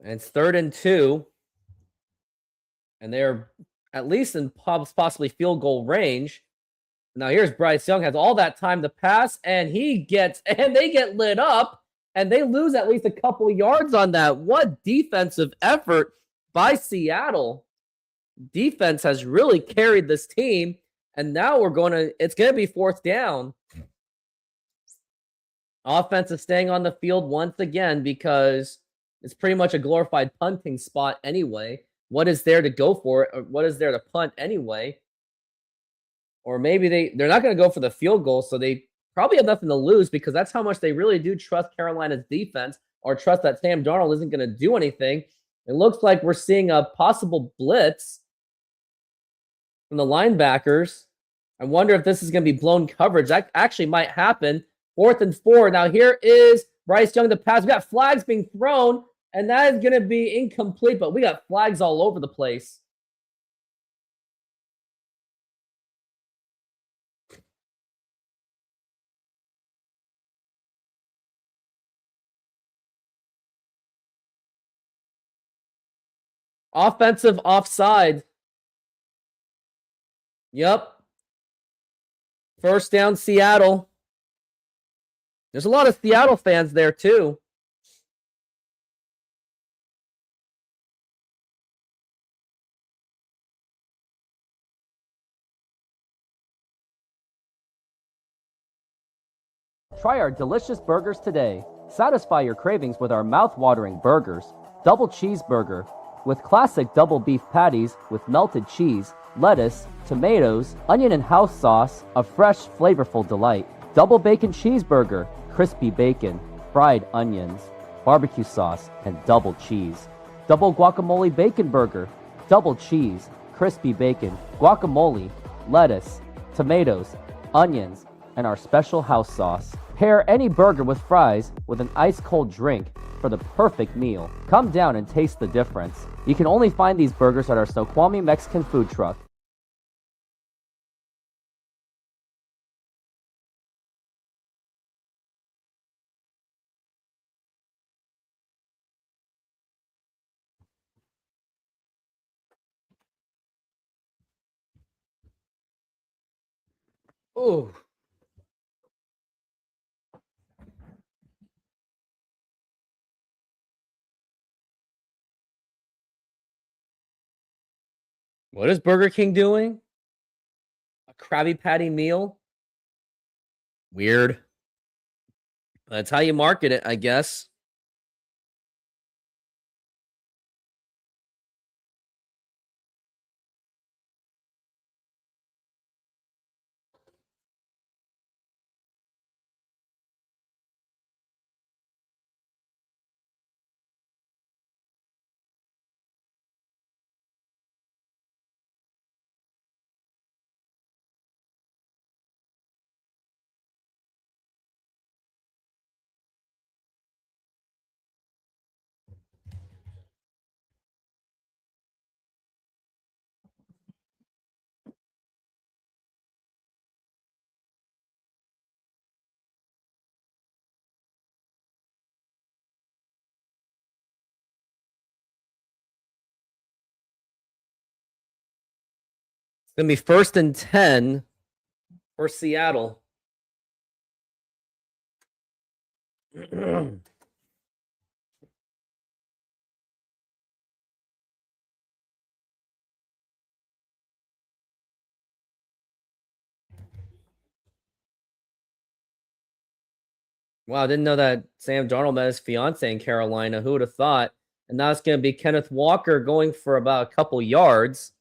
And it's 3rd and 2. And they're at least in possibly field goal range. Now here's Bryce Young, has all that time to pass, and they get lit up, and they lose at least a couple of yards on that. What defensive effort by Seattle. Defense has really carried this team, and now it's going to be 4th down. Offense is staying on the field once again because it's pretty much a glorified punting spot anyway. What is there to go for it? Or what is there to punt anyway? Or maybe they're not going to go for the field goal, so they probably have nothing to lose because that's how much they really do trust Carolina's defense or trust that Sam Darnold isn't going to do anything. It looks like we're seeing a possible blitz from the linebackers. I wonder if this is going to be blown coverage. That actually might happen. 4th and 4. Now here is Bryce Young to pass. We got flags being thrown, and that is going to be incomplete, but we got flags all over the place. Offensive offside. Yep. First down, Seattle. There's a lot of Seattle fans there, too. Try our delicious burgers today. Satisfy your cravings with our mouth-watering burgers. Double cheeseburger with classic double beef patties with melted cheese, lettuce, tomatoes, onion and house sauce, a fresh, flavorful delight. Double bacon cheeseburger, crispy bacon, fried onions, barbecue sauce, and double cheese. Double guacamole bacon burger, double cheese, crispy bacon, guacamole, lettuce, tomatoes, onions, and our special house sauce. Pair any burger with fries with an ice-cold drink for the perfect meal. Come down and taste the difference. You can only find these burgers at our Snoqualmie Mexican food truck. Ooh. What is Burger King doing? A Krabby Patty meal? Weird. That's how you market it, I guess. It's going to be 1st and 10 for Seattle. Wow, I didn't know that Sam Darnold met his fiance in Carolina. Who would have thought? And now it's going to be Kenneth Walker going for about a couple yards.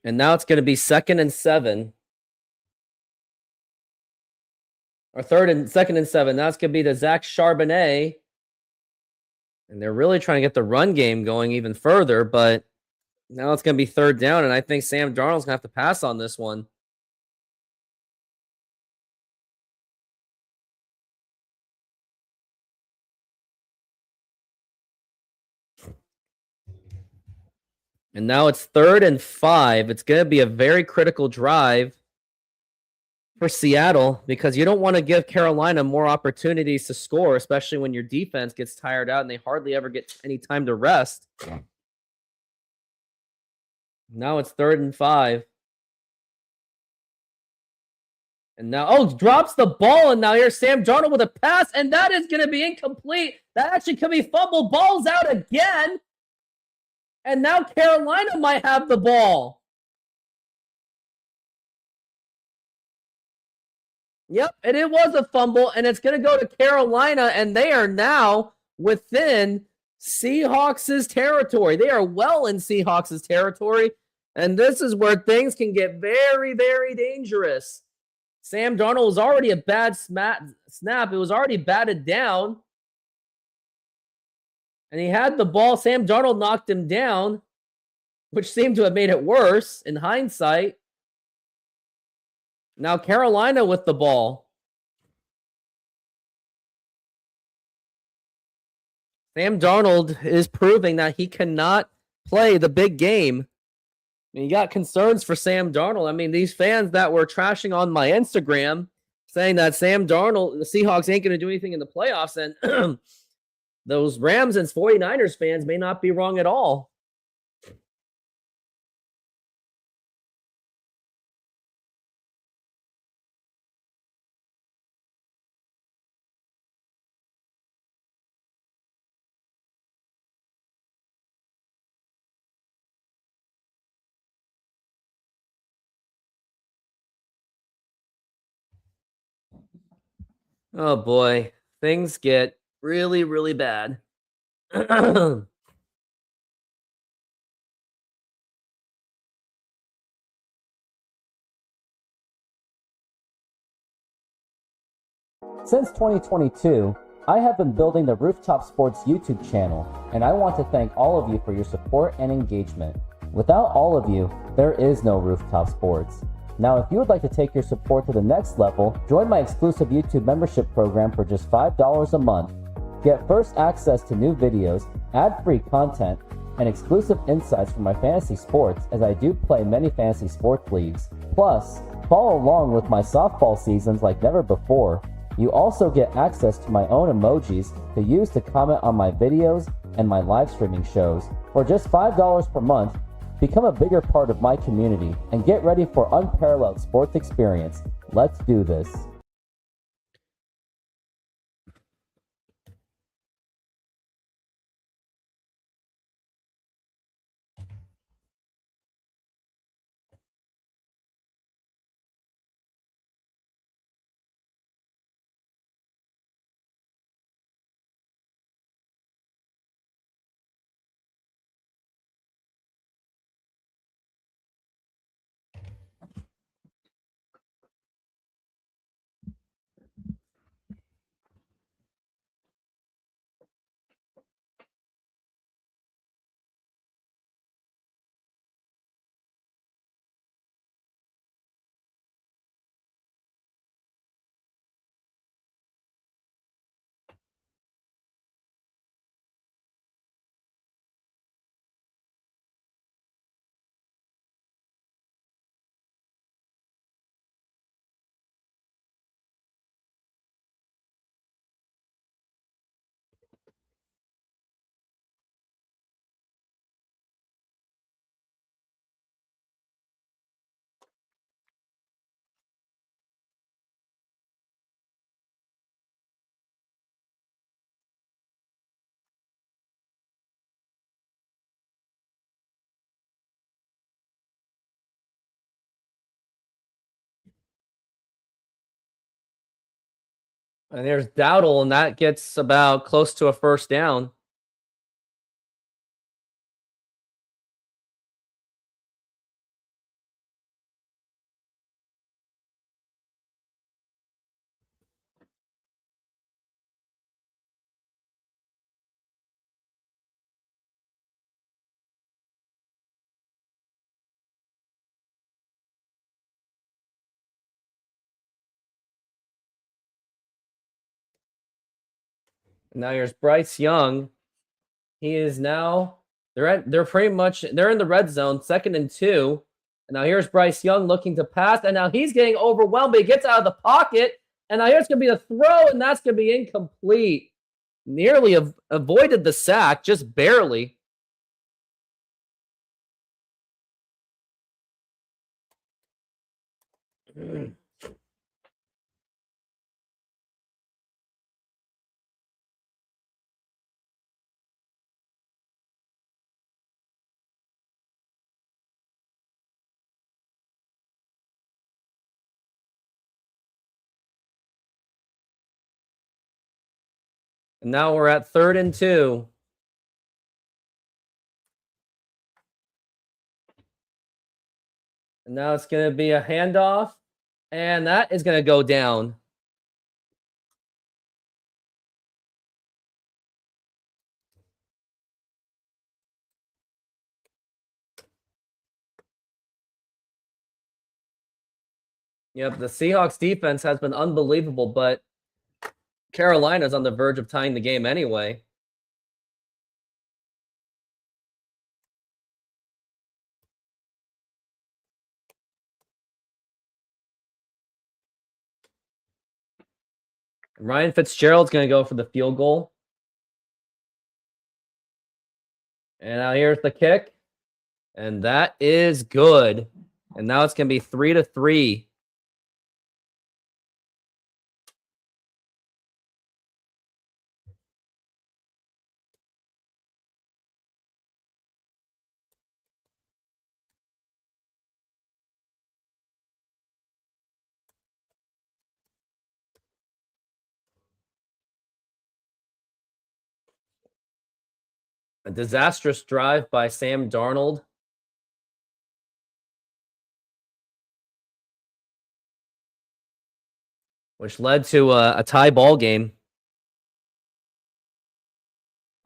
And now it's going to be 2nd and 7. Or 2nd and 7. Now it's going to be the Zach Charbonnet. And they're really trying to get the run game going even further. But now it's going to be 3rd down. And I think Sam Darnold's going to have to pass on this one. And now it's 3rd and 5. It's going to be a very critical drive for Seattle because you don't want to give Carolina more opportunities to score, especially when your defense gets tired out and they hardly ever get any time to rest. Now it's 3rd and 5. And now, drops the ball, and now here's Sam Darnold with a pass, and that is going to be incomplete. That actually could be fumbled. Ball's out again. And now Carolina might have the ball. Yep, and it was a fumble, and it's going to go to Carolina, and they are now within Seahawks' territory. They are well in Seahawks' territory, and this is where things can get very, very dangerous. Sam Darnold was already a bad snap. It was already batted down. And he had the ball. Sam Darnold knocked him down, which seemed to have made it worse in hindsight. Now Carolina with the ball. Sam Darnold is proving that he cannot play the big game. And you got concerns for Sam Darnold. I mean, these fans that were trashing on my Instagram saying that Sam Darnold, the Seahawks ain't going to do anything in the playoffs. And those Rams and 49ers fans may not be wrong at all. Oh boy, things get really, really bad. Since 2022, I have been building the Rooftop Sports YouTube channel, and I want to thank all of you for your support and engagement. Without all of you, there is no Rooftop Sports. Now, if you would like to take your support to the next level, join my exclusive YouTube membership program for just $5 a month. Get first access to new videos, ad-free content, and exclusive insights from my fantasy sports, as I do play many fantasy sports leagues. Plus, follow along with my softball seasons like never before. You also get access to my own emojis to use to comment on my videos and my live streaming shows. For just $5 per month, become a bigger part of my community and get ready for unparalleled sports experience. Let's do this. And there's Dowdle, and that gets about close to a first down. And now here's Bryce Young. He is now they're pretty much they're in the red zone, 2nd and 2. And now here's Bryce Young looking to pass, and now he's getting overwhelmed, but he gets out of the pocket. And now here's gonna be a throw, and that's gonna be incomplete. Nearly avoided the sack, just barely. And now we're at 3rd and 2. And now it's going to be a handoff, and that is going to go down. Yep, the Seahawks defense has been unbelievable, but Carolina's on the verge of tying the game anyway. Ryan Fitzgerald's going to go for the field goal. And now here's the kick. And that is good. And now it's going to be 3-3. A disastrous drive by Sam Darnold. Which led to a tie ball game.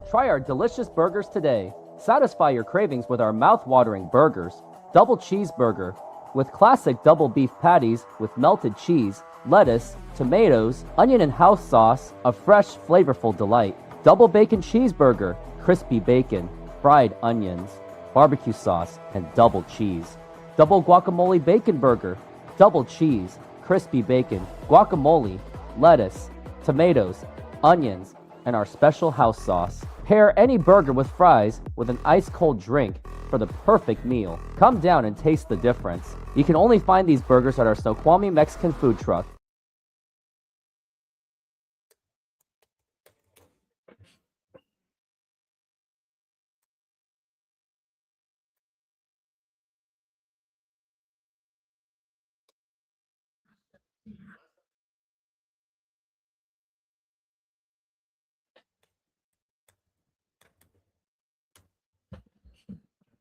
Try our delicious burgers today. Satisfy your cravings with our mouth-watering burgers. Double cheeseburger with classic double beef patties with melted cheese, lettuce, tomatoes, onion and house sauce, a fresh, flavorful delight. Double bacon cheeseburger, crispy bacon, fried onions, barbecue sauce, and double cheese. Double guacamole bacon burger, double cheese, crispy bacon, guacamole, lettuce, tomatoes, onions, and our special house sauce. Pair any burger with fries with an ice-cold drink for the perfect meal. Come down and taste the difference. You can only find these burgers at our Snoqualmie Mexican food truck.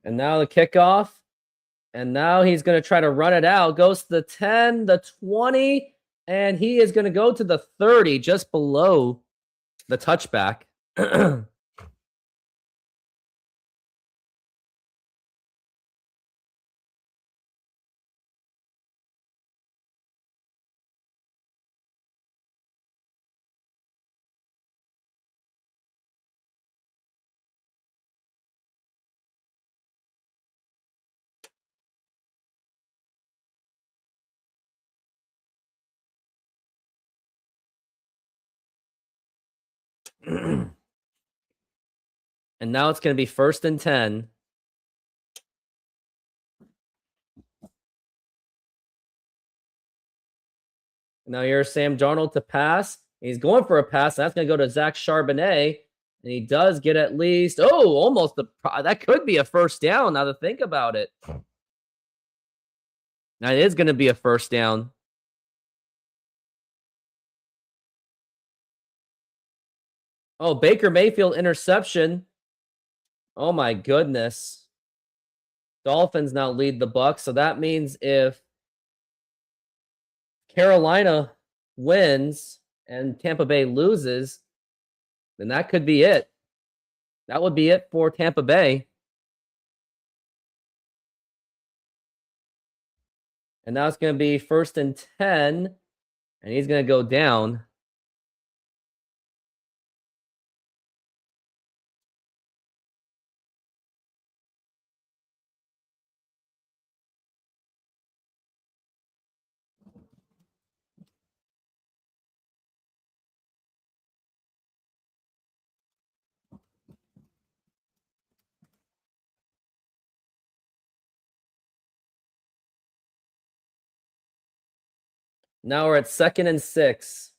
And now the kickoff. And now he's going to try to run it out. Goes to the 10, the 20, and he is going to go to the 30, just below the touchback. And now it's going to be 1st and 10. Now here's Sam Darnold to pass. He's going for a pass. That's going to go to Zach Charbonnet. And he does get at least, almost that could be a first down now to think about it. Now it is going to be a first down. Oh, Baker Mayfield interception. Oh my goodness. Dolphins now lead the Bucs, so that means if Carolina wins and Tampa Bay loses, then that could be it. That would be it for Tampa Bay. And now it's going to be 1st and 10, and he's going to go down. Now we're at 2nd and 6.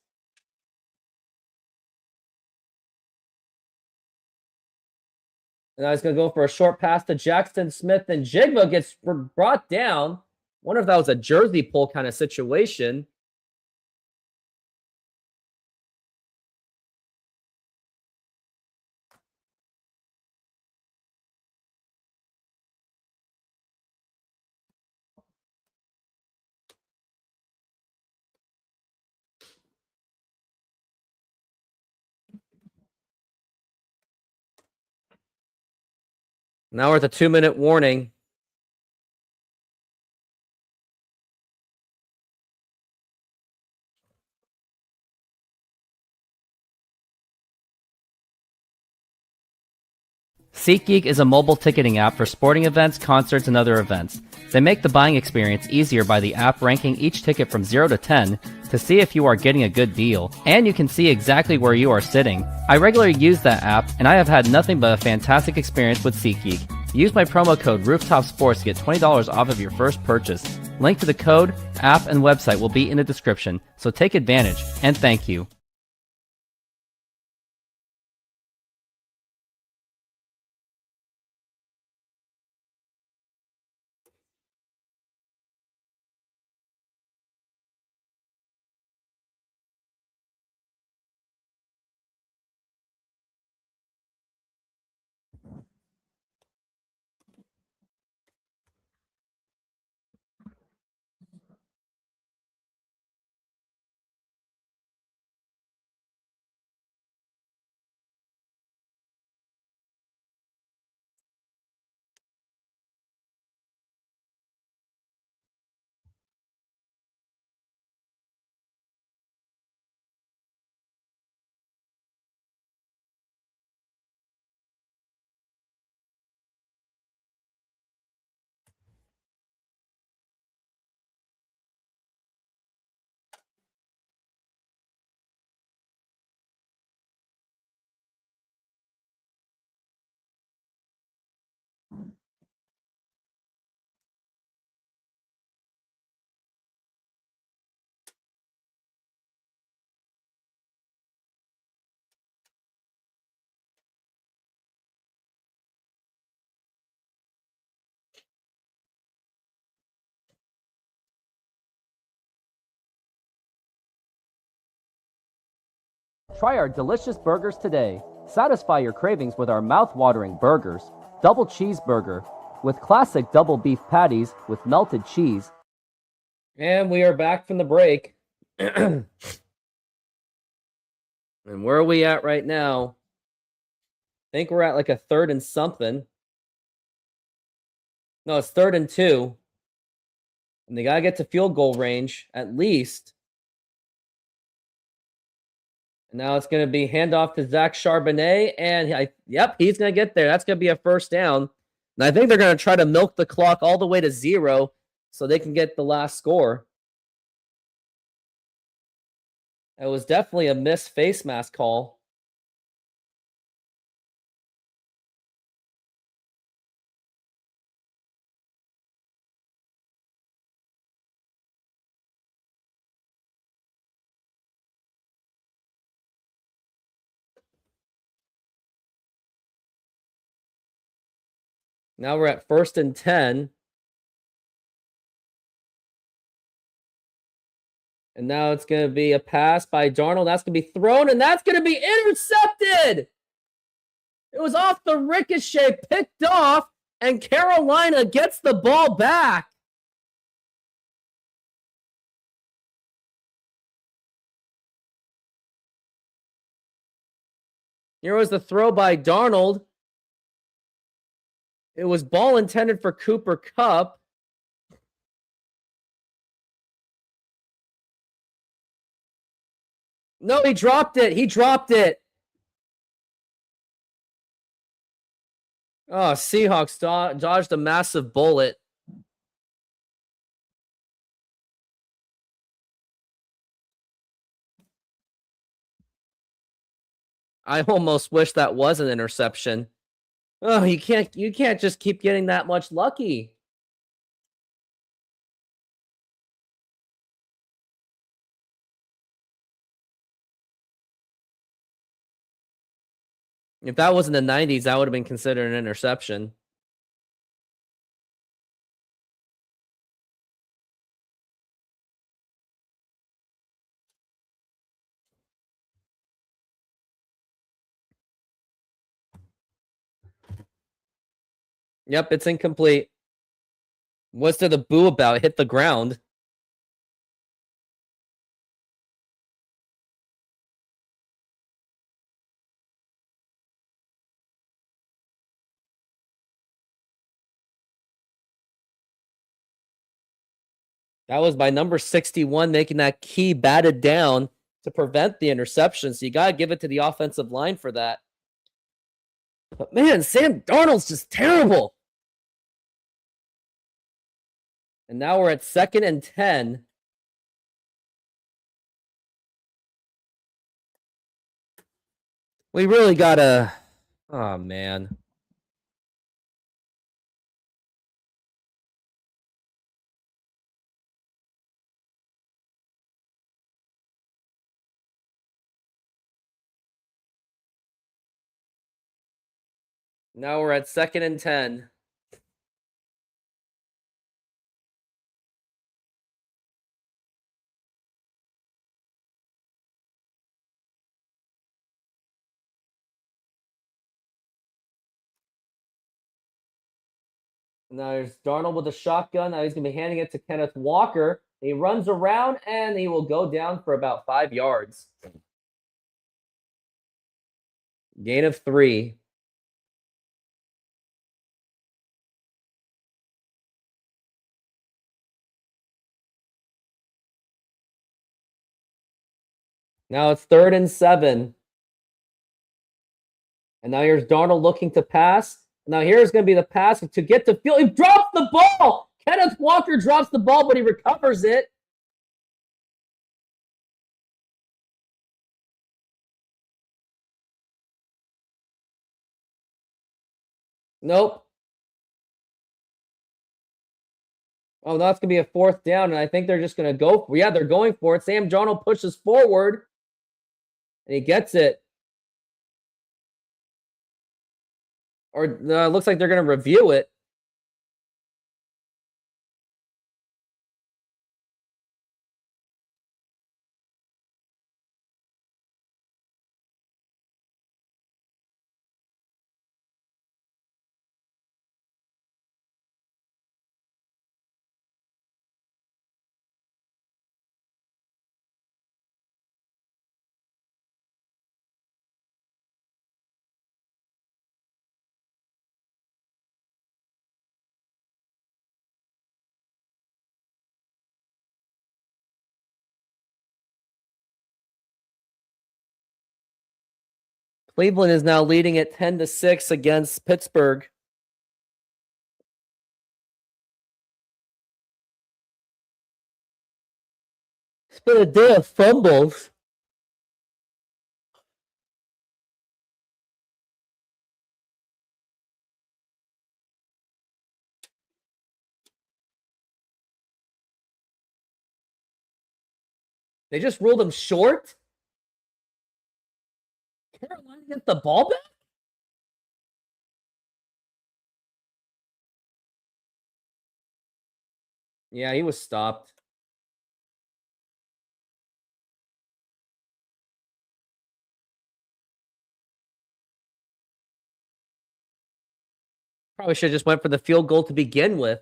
And now he's going to go for a short pass to Jackson Smith, and Jigba gets brought down. I wonder if that was a jersey pull kind of situation. Now we're at the 2-minute warning. SeatGeek is a mobile ticketing app for sporting events, concerts, and other events. They make the buying experience easier by the app ranking each ticket from 0 to 10 to see if you are getting a good deal, and you can see exactly where you are sitting. I regularly use that app, and I have had nothing but a fantastic experience with SeatGeek. Use my promo code RoofTopSports to get $20 off of your first purchase. Link to the code, app, and website will be in the description, so take advantage, and thank you. Try our delicious burgers today. Satisfy your cravings with our mouth-watering burgers. Double cheeseburger with classic double beef patties with melted cheese. And we are back from the break. And where are we at right now? I think we're at like a 3rd and something. No, it's 3rd and 2. And they got to get to field goal range at least. And now it's going to be handoff to Zach Charbonnet. And yep, he's going to get there. That's going to be a first down. And I think they're going to try to milk the clock all the way to 0 so they can get the last score. It was definitely a missed face mask call. Now we're at 1st and 10. And now it's going to be a pass by Darnold. That's going to be thrown, and that's going to be intercepted. It was off the ricochet, picked off, and Carolina gets the ball back. Here was the throw by Darnold. It was ball intended for Cooper Kupp. No, he dropped it. He dropped it. Oh, Seahawks dodged a massive bullet. I almost wish that was an interception. Oh, you can't just keep getting that much lucky. If that was in the 90s, that would have been considered an interception. Yep, it's incomplete. What's there to boo about? It hit the ground. That was by number 61 making that key batted down to prevent the interception. So you got to give it to the offensive line for that. But man, Sam Darnold's just terrible. And now we're at 2nd and 10. We really gotta. Oh, man. Now we're at 2nd and 10. Now there's Darnold with a shotgun. Now he's going to be handing it to Kenneth Walker. He runs around and he will go down for about 5 yards. Gain of 3. Now it's 3rd and 7. And now here's Darnold looking to pass. Now here's going to be the pass to get to field. He drops the ball. Kenneth Walker drops the ball, but he recovers it. Nope. Oh, that's going to be a 4th down, and I think they're just going to go. Yeah, they're going for it. Sam Darnold pushes forward, and he gets it. Or it looks like they're going to review it. Cleveland is now leading at 10-6 against Pittsburgh. It's been a day of fumbles. They just ruled him short. Carolina gets the ball back? Yeah, he was stopped. Probably should have just went for the field goal to begin with.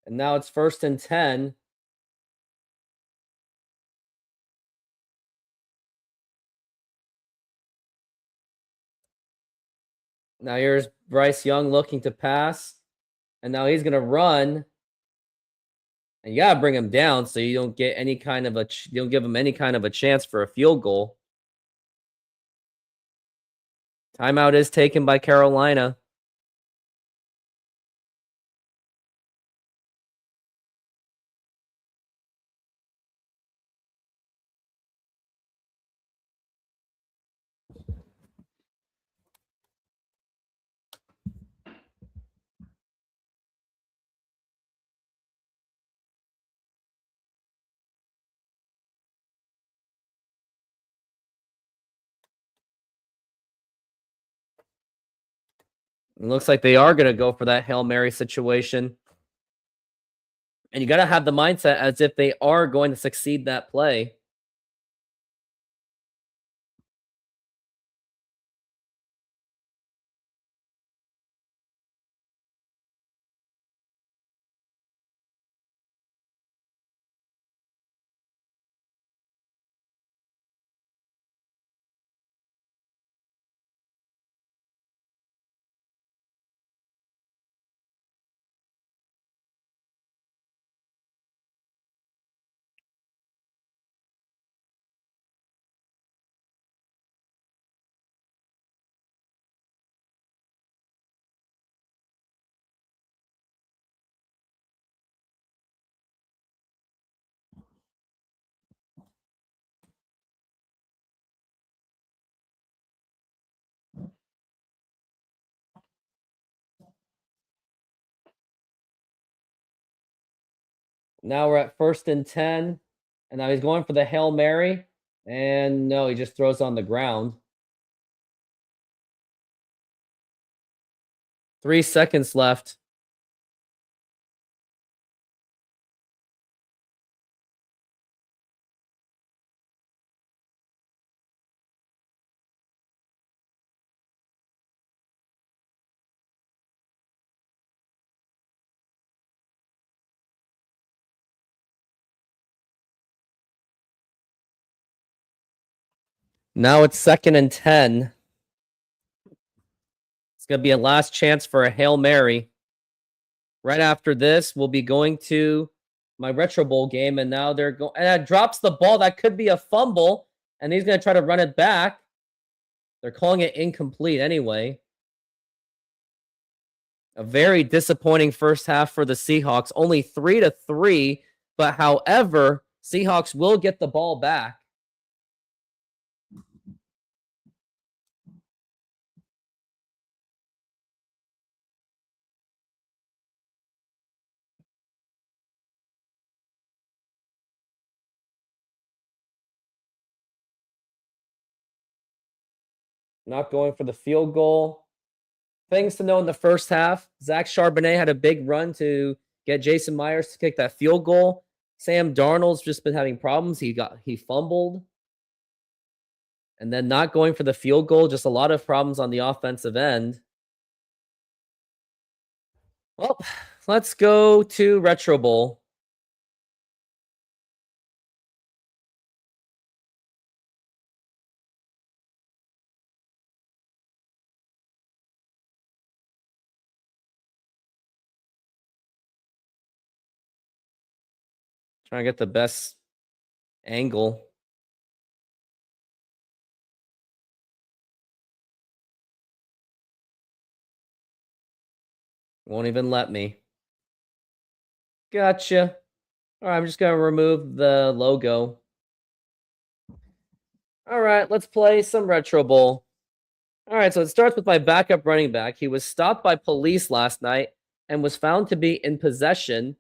And now it's 1st and 10. Now here's Bryce Young looking to pass. And now he's going to run. And you got to bring him down so you don't get any kind of you don't give him any kind of a chance for a field goal. Timeout is taken by Carolina. It looks like they are going to go for that Hail Mary situation. And you got to have the mindset as if they are going to succeed that play. Now we're at 1st and 10. And now he's going for the Hail Mary. And no, he just throws on the ground. 3 seconds left. Now it's 2nd and 10. It's going to be a last chance for a Hail Mary. Right after this, we'll be going to my Retro Bowl game, and now they're going, and that drops the ball. That could be a fumble, and he's going to try to run it back. They're calling it incomplete anyway. A very disappointing first half for the Seahawks. Only 3-3, but however, Seahawks will get the ball back. Not going for the field goal. Things to know in the first half. Zach Charbonnet had a big run to get Jason Myers to kick that field goal. Sam Darnold's just been having problems. He fumbled. And then not going for the field goal. Just a lot of problems on the offensive end. Well, let's go to Retro Bowl. Trying to get the best angle. Won't even let me. Gotcha. All right, I'm just going to remove the logo. All right, let's play some Retro Bowl. All right, so it starts with my backup running back. He was stopped by police last night and was found to be in possession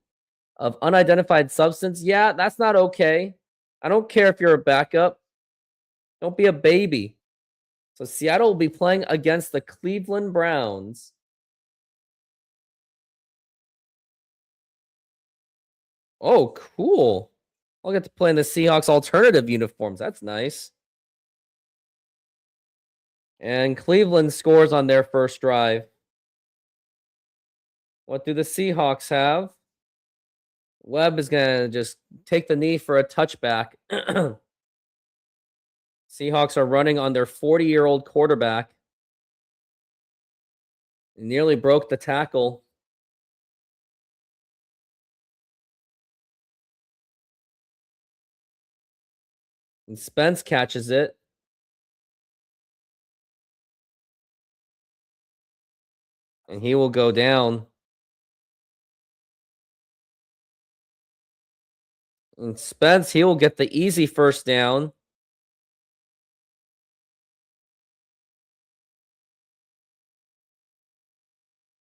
of unidentified substance. Yeah, that's not okay. I don't care if you're a backup. Don't be a baby. So Seattle will be playing against the Cleveland Browns. Oh, cool. I'll get to play in the Seahawks alternative uniforms. That's nice. And Cleveland scores on their first drive. What do the Seahawks have? Webb is going to just take the knee for a touchback. Seahawks are running on their 40-year-old quarterback. He nearly broke the tackle. And Spence catches it. And he will go down. And Spence, he will get the easy first down.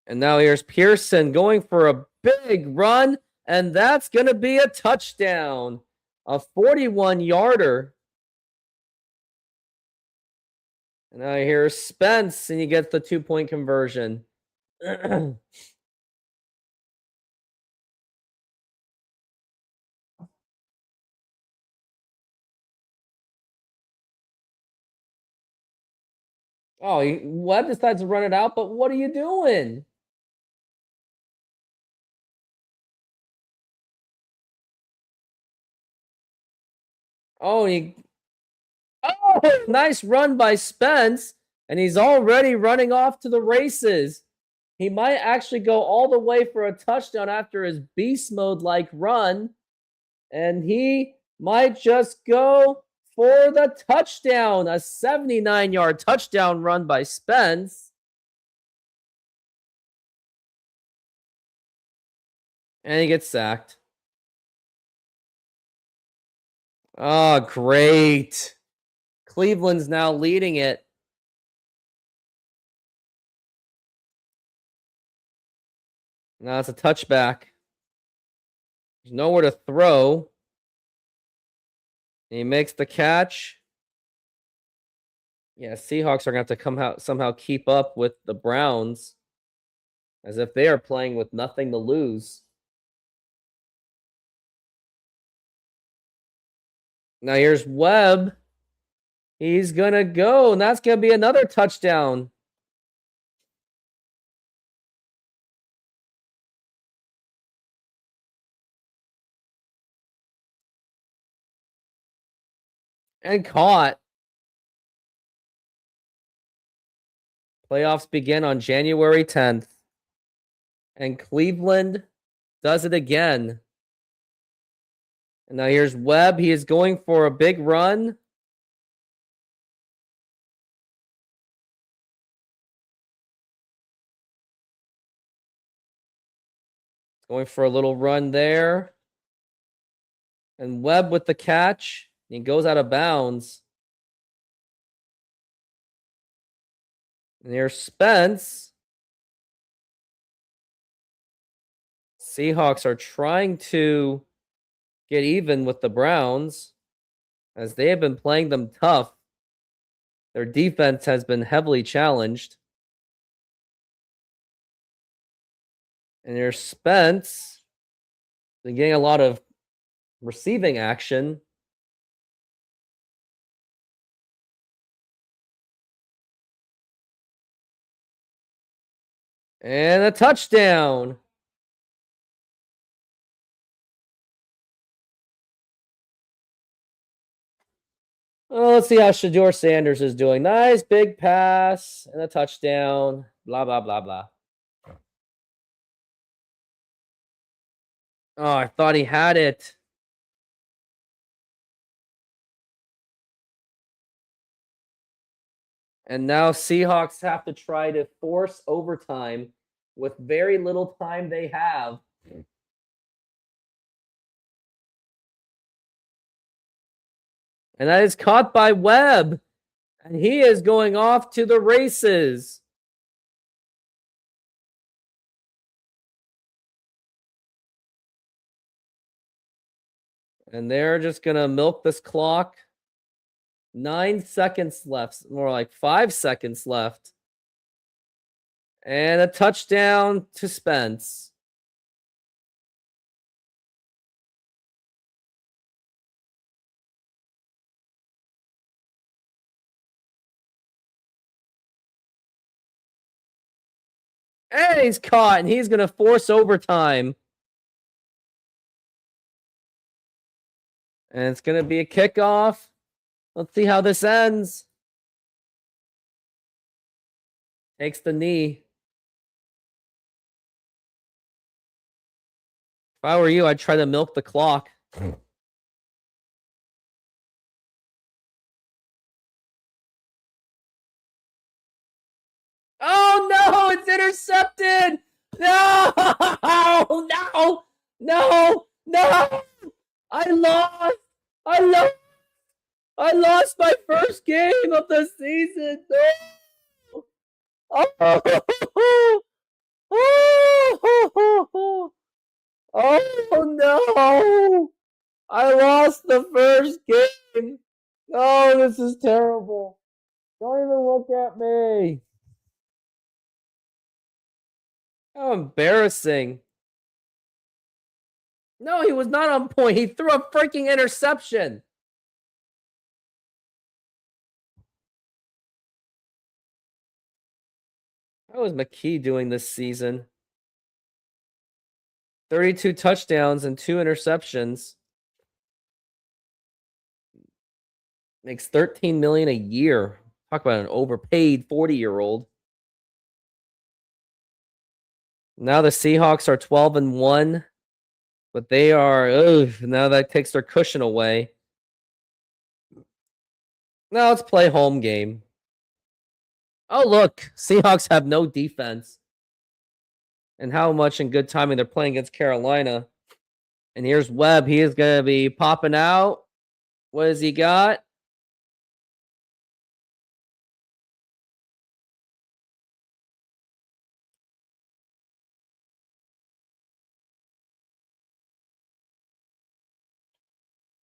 And now here's Pearson going for a big run. And that's going to be a touchdown. A 41-yarder. And now here's Spence, and you get the 2-point conversion. Oh, Webb decides to run it out, but what are you doing? Oh, nice run by Spence, and he's already running off to the races. He might actually go all the way for a touchdown after his beast mode-like run, and he might just go for the touchdown. A 79-yard touchdown run by Spence. And he gets sacked. Oh, great. Cleveland's now leading it. Now it's a touchback. There's nowhere to throw. He makes the catch. Yeah, Seahawks are going to have to come out somehow keep up with the Browns as if they are playing with nothing to lose. Now here's Webb. He's going to go, and that's going to be another touchdown. And caught. Playoffs begin on January 10th. And Cleveland does it again. And now here's Webb. He is going for a big run. Going for a little run there. And Webb with the catch. He goes out of bounds. And here's Spence. Seahawks are trying to get even with the Browns as they have been playing them tough. Their defense has been heavily challenged. And here's Spence. Been getting a lot of receiving action. And a touchdown. Well, let's see how Shador Sanders is doing. Nice big pass and a touchdown. Blah, blah, blah, blah. Oh, I thought he had it. And now Seahawks have to try to force overtime with very little time they have. And that is caught by Webb. And he is going off to the races. And they're just going to milk this clock. 9 seconds left. More like 5 seconds left. And a touchdown to Spence. And he's caught, and he's going to force overtime. And it's going to be a kickoff. Let's see how this ends. Takes the knee. If I were you, I'd try to milk the clock. Oh, no, it's intercepted. No, no, no, no. I lost. I lost my first game of the season. No. Oh, oh no. I lost the first game. Oh, this is terrible. Don't even look at me. How embarrassing. No, he was not on point. He threw a freaking interception. How is McKee doing this season? 32 touchdowns and 2 interceptions. Makes $13 million a year. Talk about an overpaid 40-year-old. Now the Seahawks are 12-1, but they are now that takes their cushion away. Now let's play home game. Oh, look, Seahawks have no defense. And how much in good timing they're playing against Carolina. And here's Webb. He is going to be popping out. What has he got?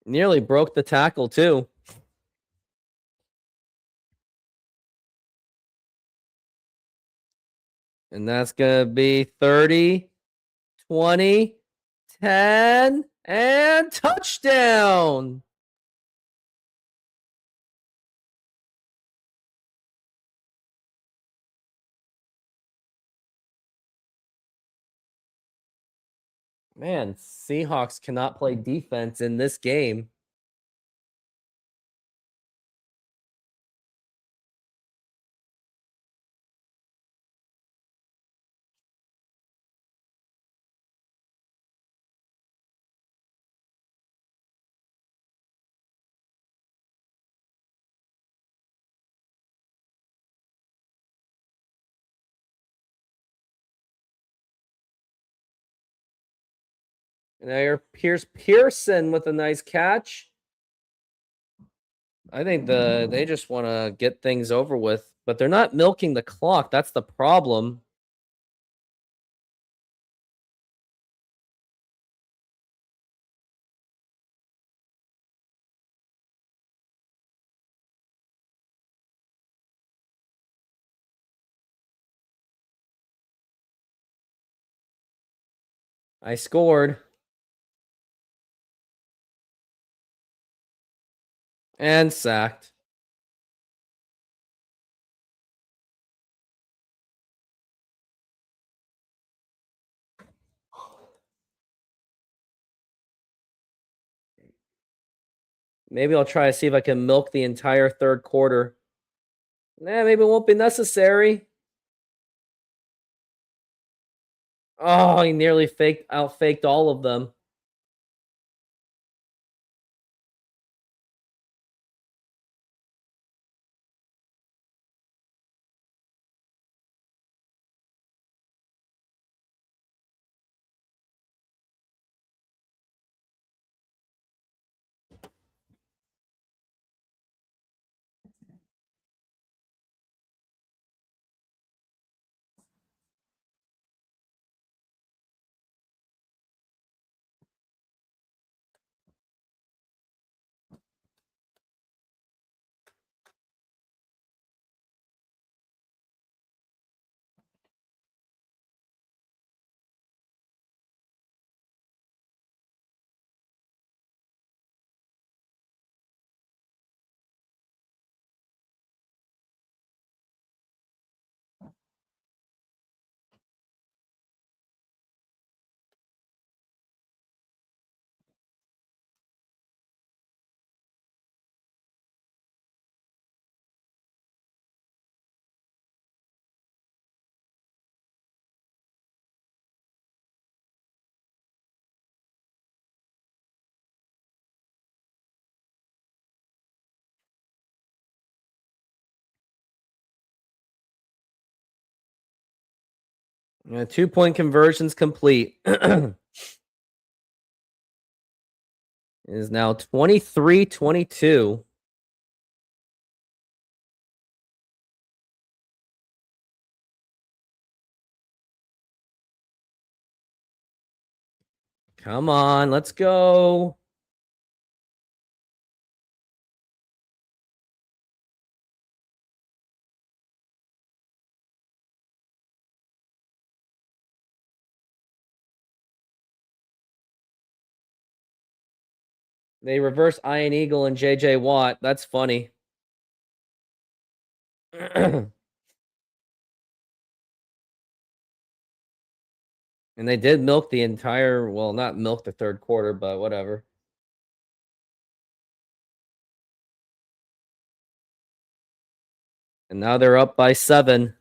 Nearly broke the tackle, too. And that's going to be 30, 20, 10, and touchdown. Man, Seahawks cannot play defense in this game. And there, Pearson with a nice catch. I think they just want to get things over with, but they're not milking the clock. That's the problem. I scored. And sacked. Maybe I'll try to see if I can milk the entire third quarter. Nah, maybe it won't be necessary. Oh, he nearly out-faked all of them. Yeah, 2-point conversions complete. It is now 23-22. Come on, let's go. They reverse Iron Eagle and JJ Watt. That's funny. And they did milk the entire, well, not milk the third quarter, but whatever. And now they're up by 7.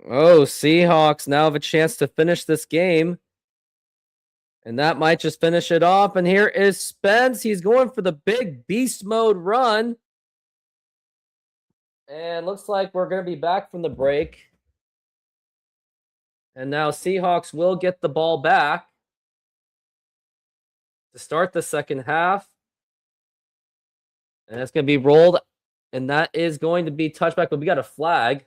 Oh, Seahawks now have a chance to finish this game. And that might just finish it off. And here is Spence. He's going for the big beast mode run. And looks like we're going to be back from the break. And now Seahawks will get the ball back to start the second half. And it's going to be rolled. And that is going to be touchback, but we got a flag.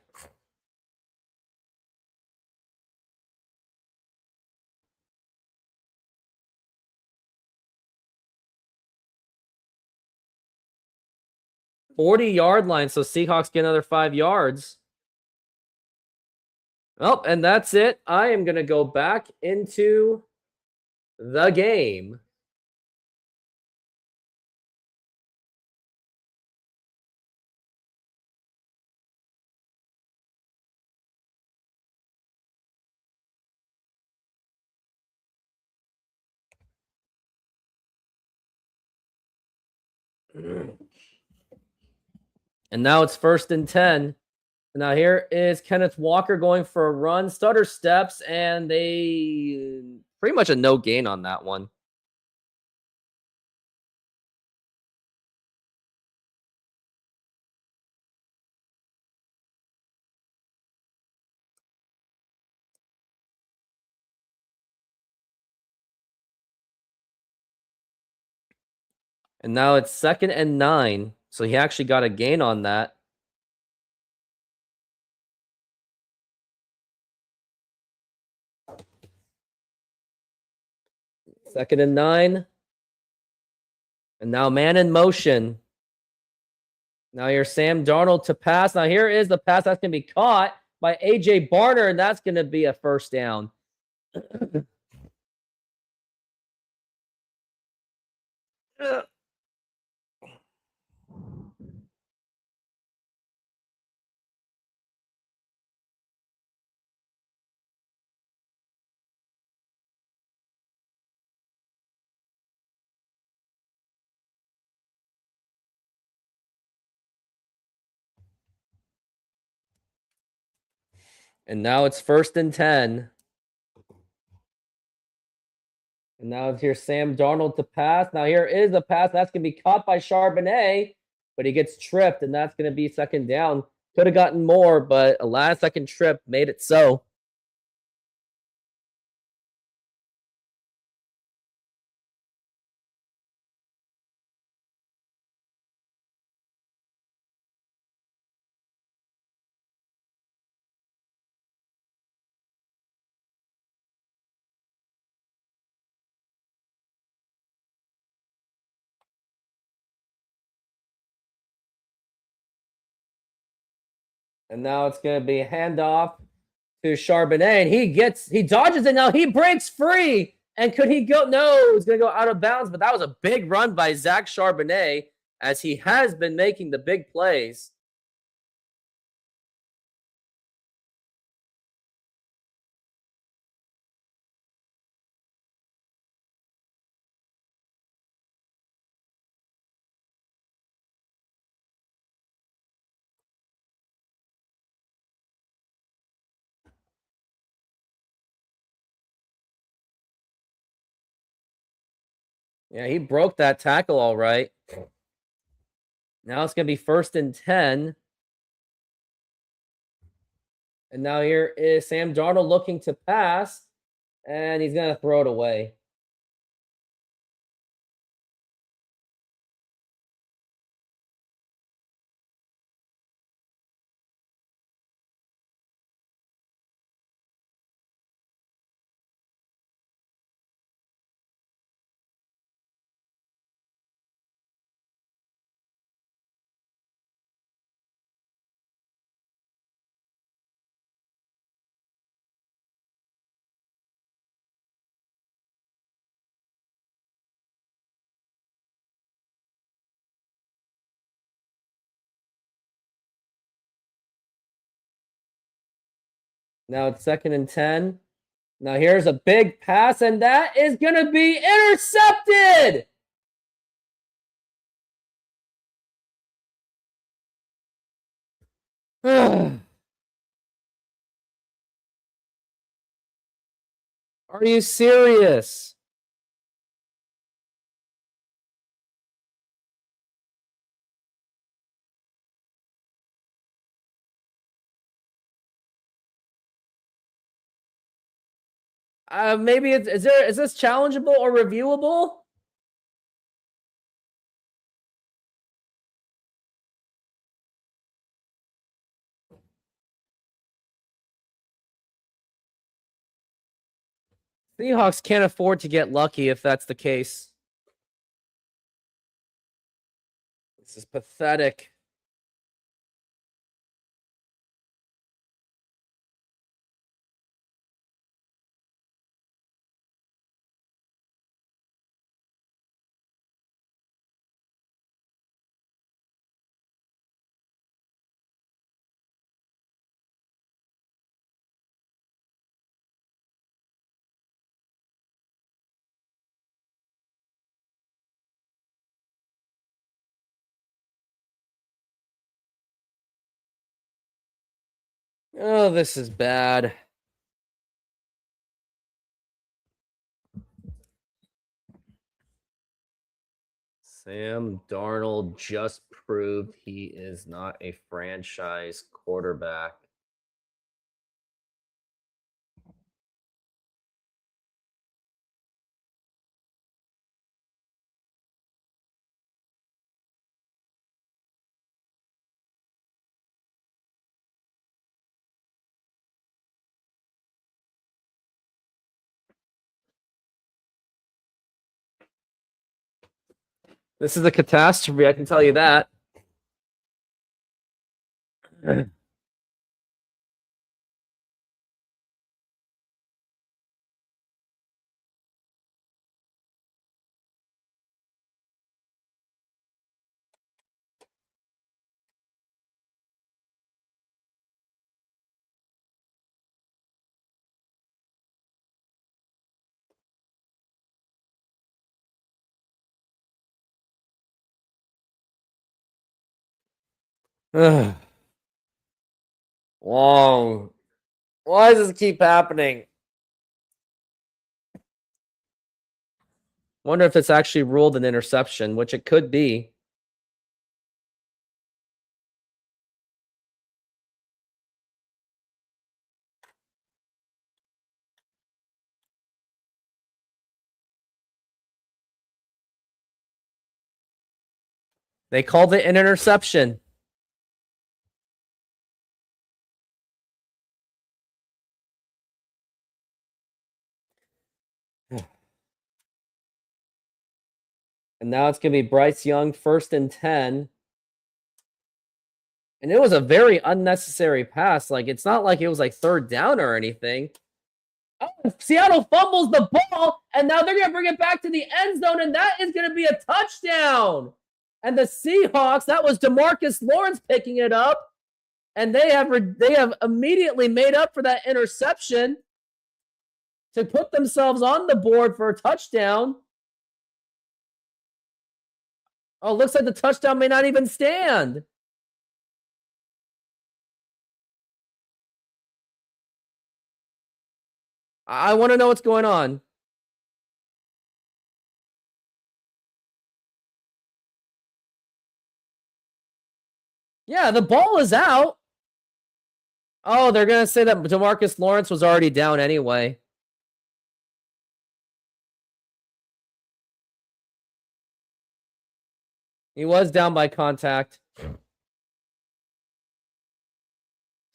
40-yard line, so Seahawks get another 5 yards. Oh, and that's it. I am going to go back into the game. And now it's 1st and 10. Now here is Kenneth Walker going for a run. Stutter steps, and they pretty much a no gain on that one. And now it's 2nd and 9. So he actually got a gain on that. Second and 9. And now man in motion. Now here's Sam Darnold to pass. Now here is the pass that's going to be caught by A.J. Barner, and that's going to be a 1st down. And now it's 1st and 10. And now it's here Sam Darnold to pass. Now here is the pass. That's going to be caught by Charbonnet, but he gets tripped, and that's going to be 2nd down. Could have gotten more, but a last-second trip made it so. And now it's going to be a handoff to Charbonnet, and he dodges it. Now he breaks free. And could he go? No, he's going to go out of bounds, but that was a big run by Zach Charbonnet, as he has been making the big plays. Yeah, he broke that tackle all right. Now it's going to be 1st and 10. And now here is Sam Darnold looking to pass, and he's going to throw it away. Now it's 2nd and 10. Now here's a big pass, and that is going to be intercepted. Are you serious? Maybe is this challengeable or reviewable? Seahawks can't afford to get lucky if that's the case. This is pathetic. Oh, this is bad. Sam Darnold just proved he is not a franchise quarterback. This is a catastrophe, I can tell you that. Long. Why does this keep happening? Wonder if it's actually ruled an interception, which it could be. They called it an interception. And now it's going to be Bryce Young, 1st and 10. And it was a very unnecessary pass. Like, it's not like it was like 3rd down or anything. Oh, Seattle fumbles the ball, and now they're going to bring it back to the end zone, and that is going to be a touchdown. And the Seahawks, that was DeMarcus Lawrence picking it up, and they have immediately made up for that interception to put themselves on the board for a touchdown. Oh, looks like the touchdown may not even stand. I want to know what's going on. Yeah, the ball is out. Oh, they're going to say that DeMarcus Lawrence was already down anyway. He was down by contact.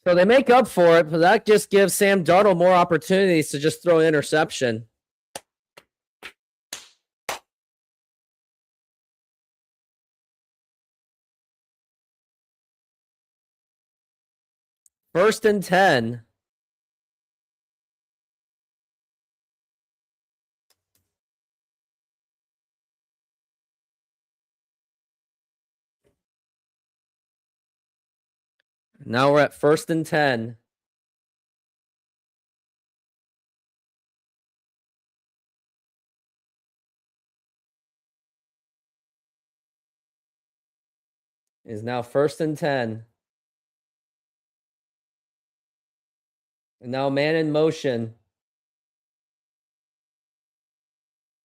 So they make up for it, but that just gives Sam Darnold more opportunities to just throw an interception. First and 10. Now we're at 1st and 10. Is now 1st and 10. And now man in motion.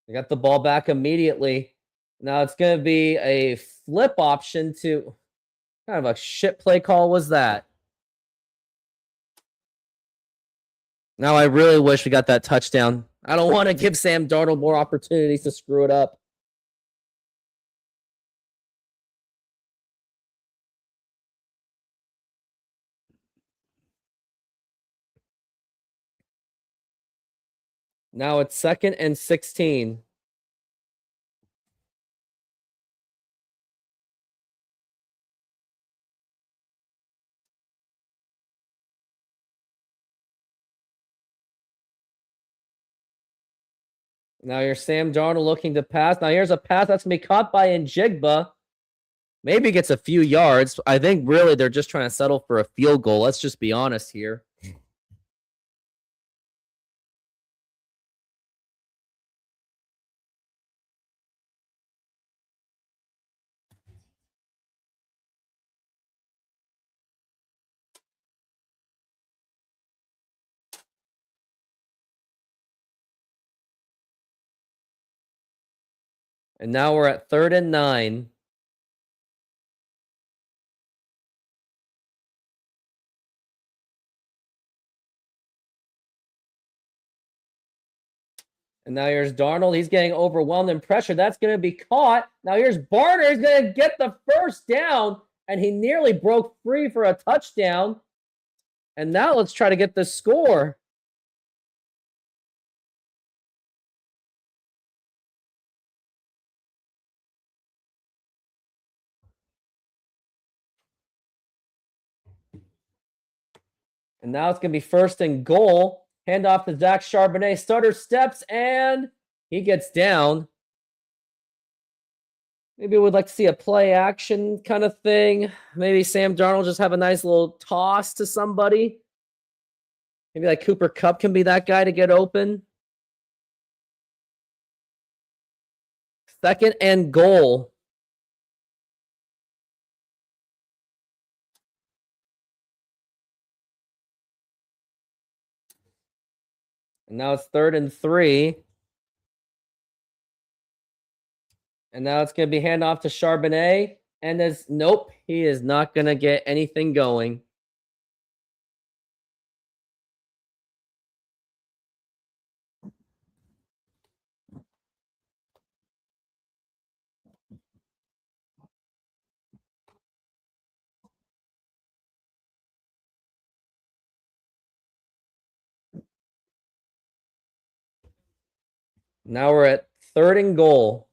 They got the ball back immediately. Now it's going to be a flip option to... Kind of a shit play call was that? Now I really wish we got that touchdown. I don't want to give Sam Darnold more opportunities to screw it up. Now it's 2nd and 16. Now here's Sam Darnold looking to pass. Now here's a pass that's going to be caught by Njigba. Maybe gets a few yards. I think really they're just trying to settle for a field goal. Let's just be honest here. And now we're at 3rd and 9. And now here's Darnold. He's getting overwhelmed and pressure. That's going to be caught. Now here's Barner. He's going to get the first down. And he nearly broke free for a touchdown. And now let's try to get the score. And now it's going to be 1st and goal. Hand off to Zach Charbonnet. Starter steps, and he gets down. Maybe we'd like to see a play action kind of thing. Maybe Sam Darnold just have a nice little toss to somebody. Maybe like Cooper Kupp can be that guy to get open. 2nd and goal. And now it's 3rd and 3. And now it's going to be handoff to Charbonnet. And there's nope, he is not going to get anything going. Now we're at 3rd and goal.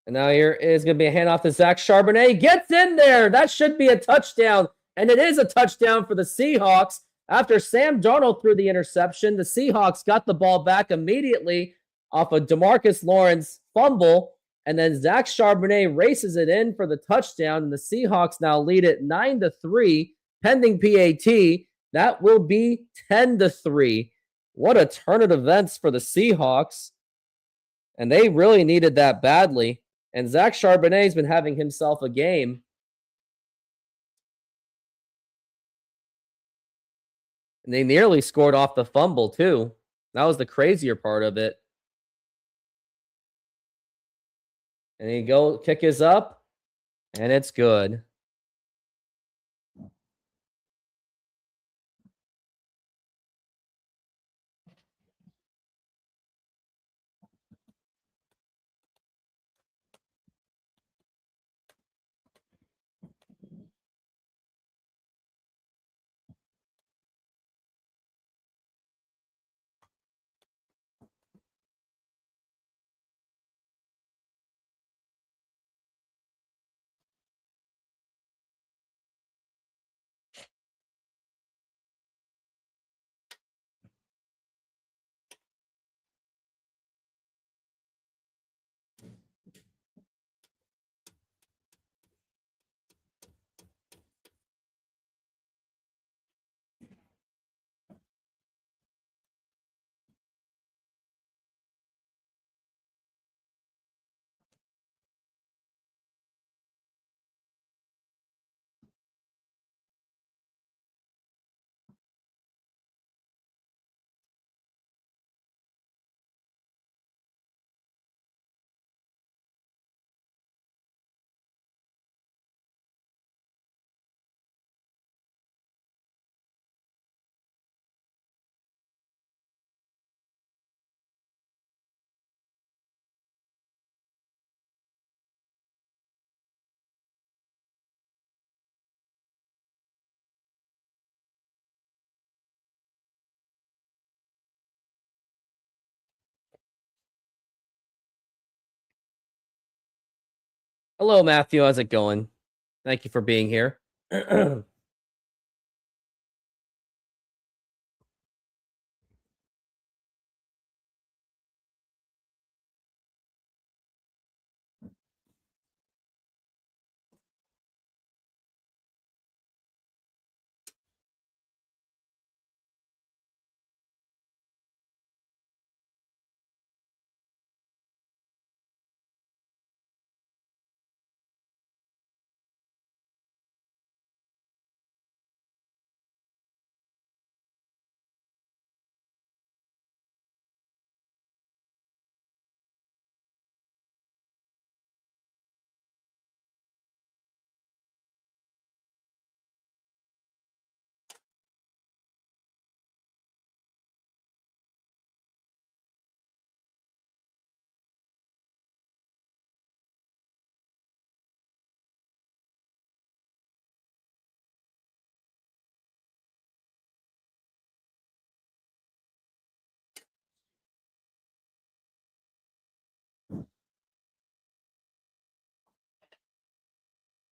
And now here is going to be a handoff to Zach Charbonnet. He gets in there. That should be a touchdown. And it is a touchdown for the Seahawks. After Sam Darnold threw the interception, the Seahawks got the ball back immediately off a DeMarcus Lawrence fumble. And then Zach Charbonnet races it in for the touchdown. And the Seahawks now lead it 9-3, pending PAT. That will be 10-3. What a turn of events for the Seahawks. And they really needed that badly. And Zach Charbonnet's been having himself a game. And they nearly scored off the fumble, too. That was the crazier part of it. And he kick is up, and it's good. Hello, Matthew. How's it going? Thank you for being here.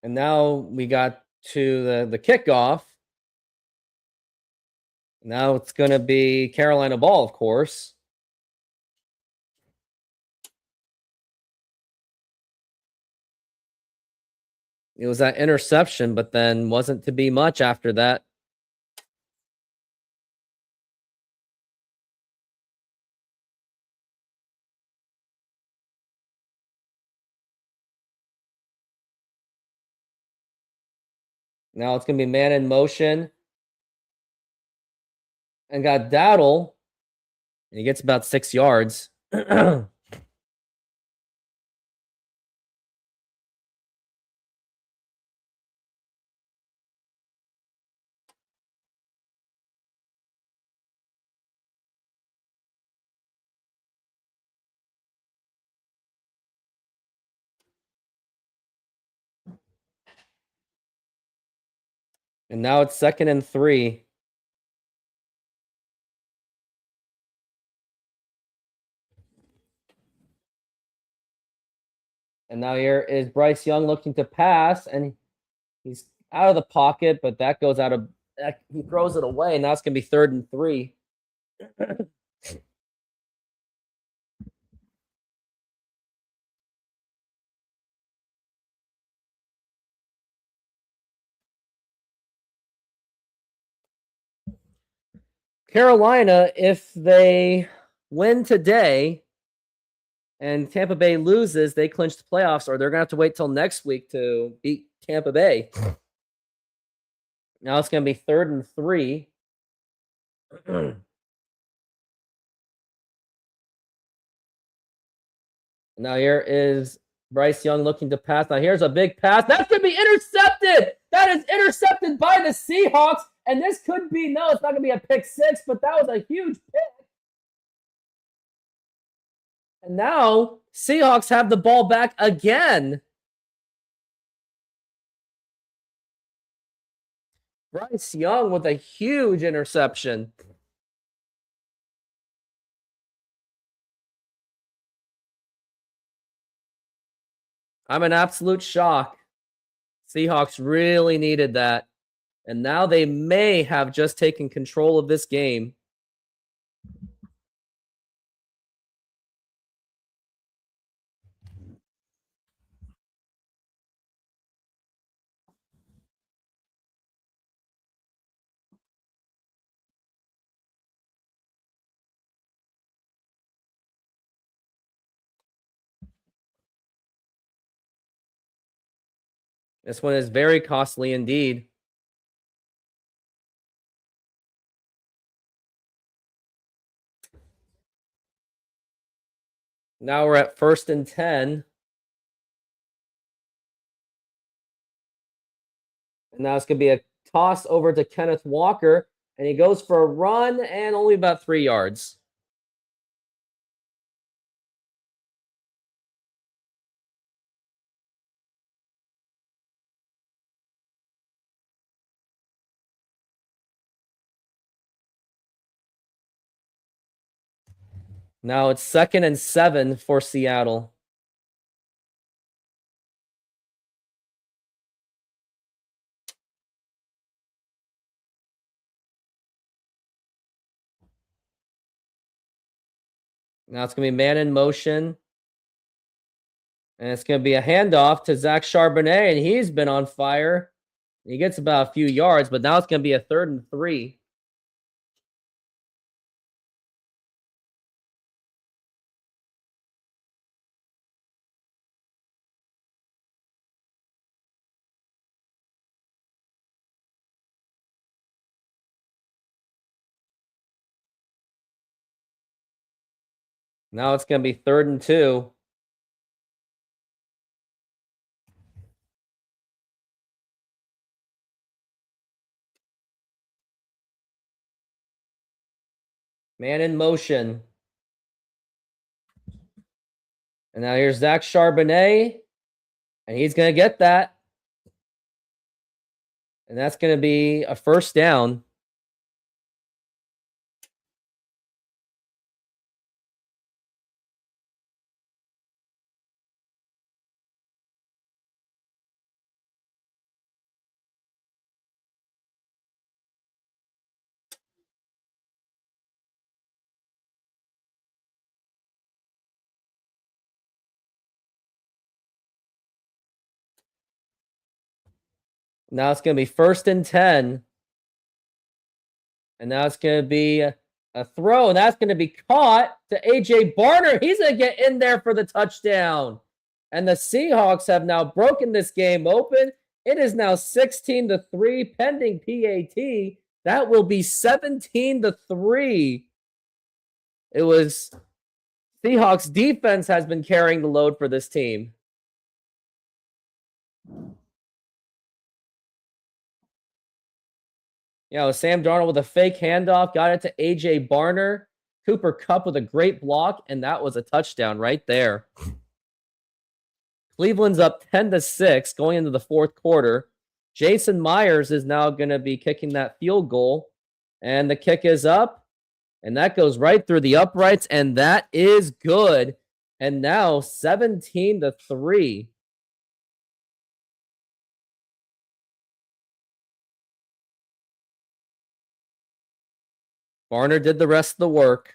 And now we got to the kickoff. Now it's going to be Carolina ball, of course. It was that interception, but then wasn't to be much after that. Now it's going to be man in motion. And got Dowdle. He gets about 6 yards. And now it's 2nd and 3. And now here is Bryce Young looking to pass, and he's out of the pocket, but that goes out of he throws it away. Now it's going to be 3rd and 3. Carolina, if they win today and Tampa Bay loses, they clinch the playoffs, or they're going to have to wait till next week to beat Tampa Bay. Now it's going to be 3rd and 3. Now here is Bryce Young looking to pass. Now here's a big pass. That's going to be intercepted. That is intercepted by the Seahawks. And this could be, no, it's not going to be a pick 6, but that was a huge pick. And now Seahawks have the ball back again. Bryce Young with a huge interception. I'm in absolute shock. Seahawks really needed that. And now they may have just taken control of this game. This one is very costly indeed. Now we're at 1st and 10. And now it's going to be a toss over to Kenneth Walker. And he goes for a run and only about 3 yards. Now it's 2nd and 7 for Seattle. Now it's going to be man in motion. And it's going to be a handoff to Zach Charbonnet, and he's been on fire. He gets about a few yards, but now it's going to be a 3rd and 3. Now it's going to be 3rd and 2. Man in motion. And now here's Zach Charbonnet. And he's going to get that. And that's going to be a 1st down. Now it's going to be 1st and 10. And now it's going to be a throw, and that's going to be caught to A.J. Barner. He's going to get in there for the touchdown. And the Seahawks have now broken this game open. It is now 16-3 pending PAT. That will be 17-3. It was Seahawks defense has been carrying the load for this team. Sam Darnold with a fake handoff, got it to A.J. Barner. Cooper Kupp with a great block, and that was a touchdown right there. Cleveland's up 10-6 going into the fourth quarter. Jason Myers is now going to be kicking that field goal, and the kick is up, and that goes right through the uprights, and that is good. And now 17-3. Barner did the rest of the work.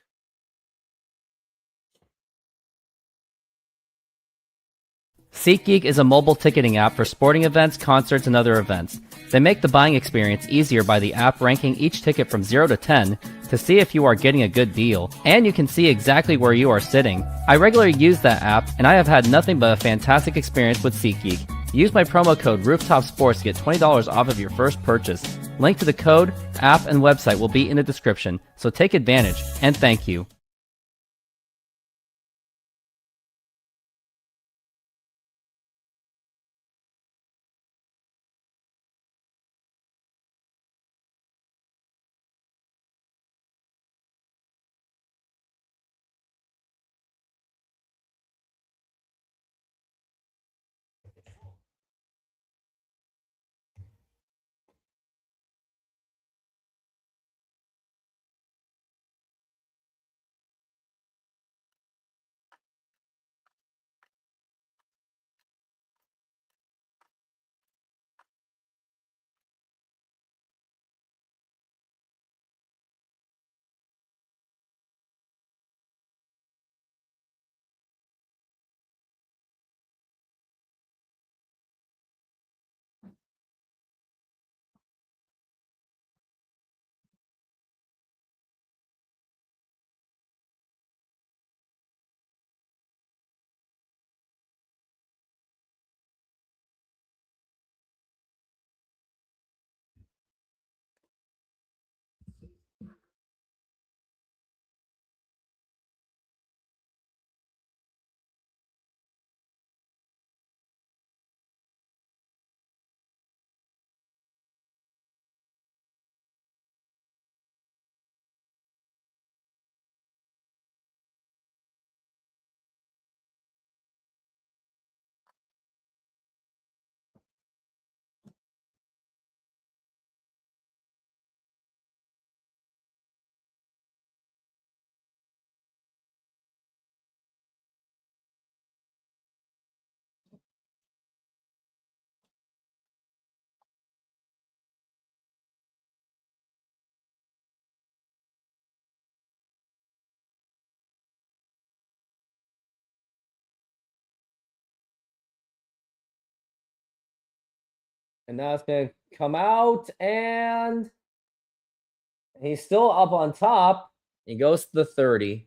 SeatGeek is a mobile ticketing app for sporting events, concerts, and other events. They make the buying experience easier by the app ranking each ticket from 0 to 10 to see if you are getting a good deal, and you can see exactly where you are sitting. I regularly use that app, and I have had nothing but a fantastic experience with SeatGeek. Use my promo code RoofTopSports to get $20 off of your first purchase. Link to the code, app, and website will be in the description, so take advantage, and thank you. And now it's going to come out, and he's still up on top. He goes to the 30.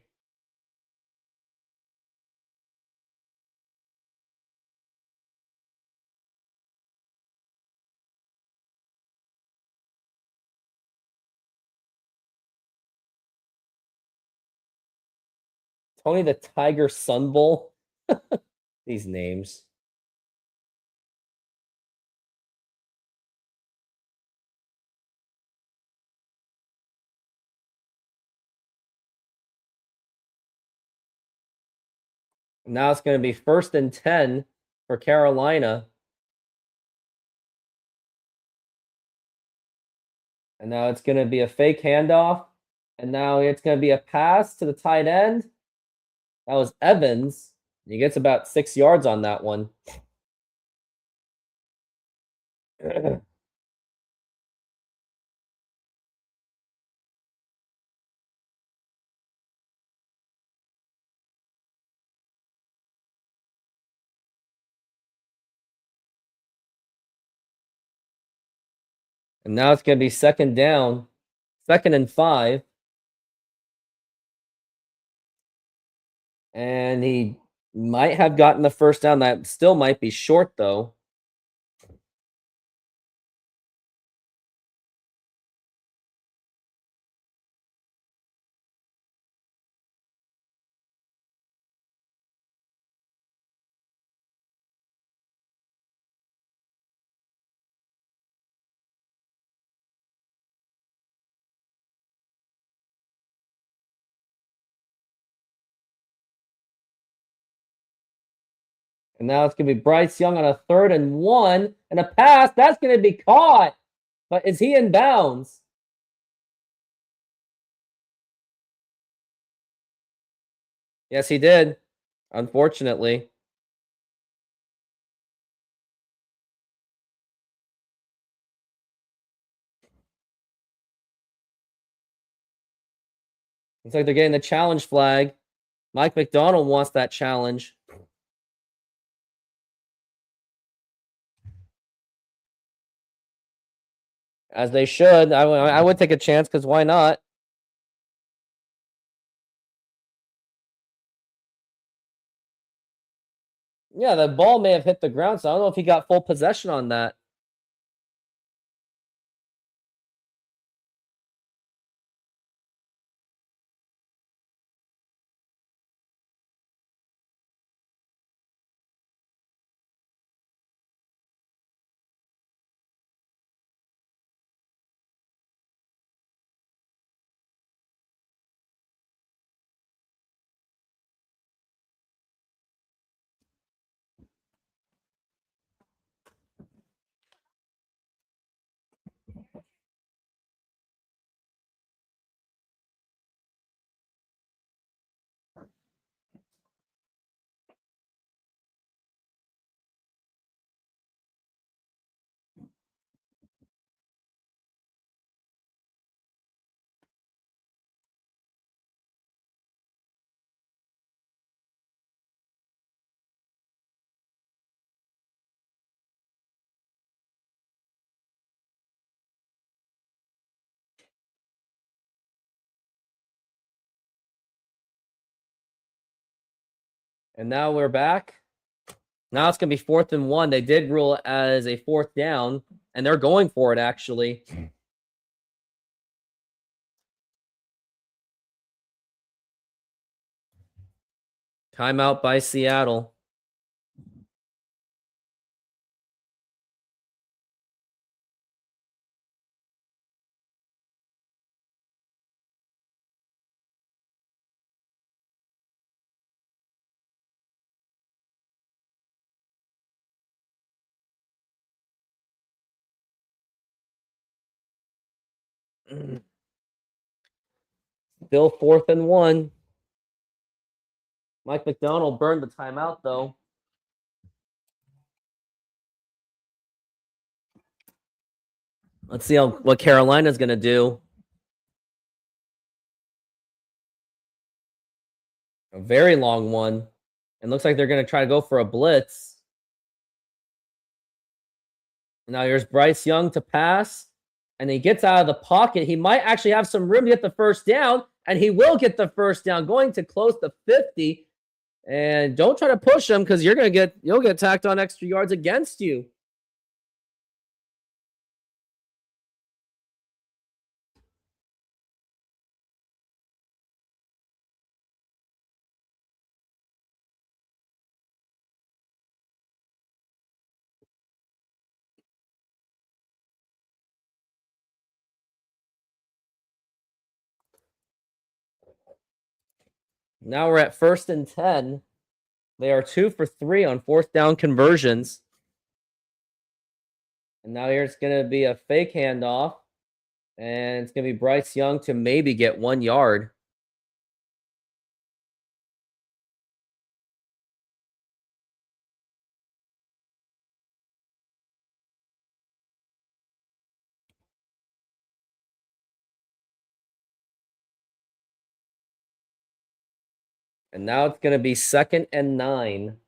Tony the Tiger Sun Bowl. These names. Now it's going to be 1st and 10 for Carolina. And now it's going to be a fake handoff. And now it's going to be a pass to the tight end. That was Evans. He gets about 6 yards on that one. And now it's going to be second down, 2nd and 5. And he might have gotten the first down. That still might be short, though. And now it's going to be Bryce Young on a 3rd and 1. And a pass. That's going to be caught. But is he in bounds? Yes, he did. Unfortunately. Looks like they're getting the challenge flag. Mike McDonald wants that challenge. As they should. I would take a chance because why not? Yeah, the ball may have hit the ground, so I don't know if he got full possession on that. And now we're back. Now it's going to be 4th and 1. They did rule it as a 4th down, and they're going for it, actually. Timeout by Seattle. Still 4th and 1. Mike McDonald burned the timeout, though. Let's see what Carolina's going to do. A very long one. And looks like they're going to try to go for a blitz. Now here's Bryce Young to pass. And he gets out of the pocket. He might actually have some room to get the first down. And he will get the first down, going to close to 50. And don't try to push him because you'll get tacked on extra yards against you. Now we're at 1st and 10. They are 2 for 3 on 4th down conversions. And now here's going to be a fake handoff. And it's going to be Bryce Young to maybe get 1 yard. And now it's going to be 2nd and 9.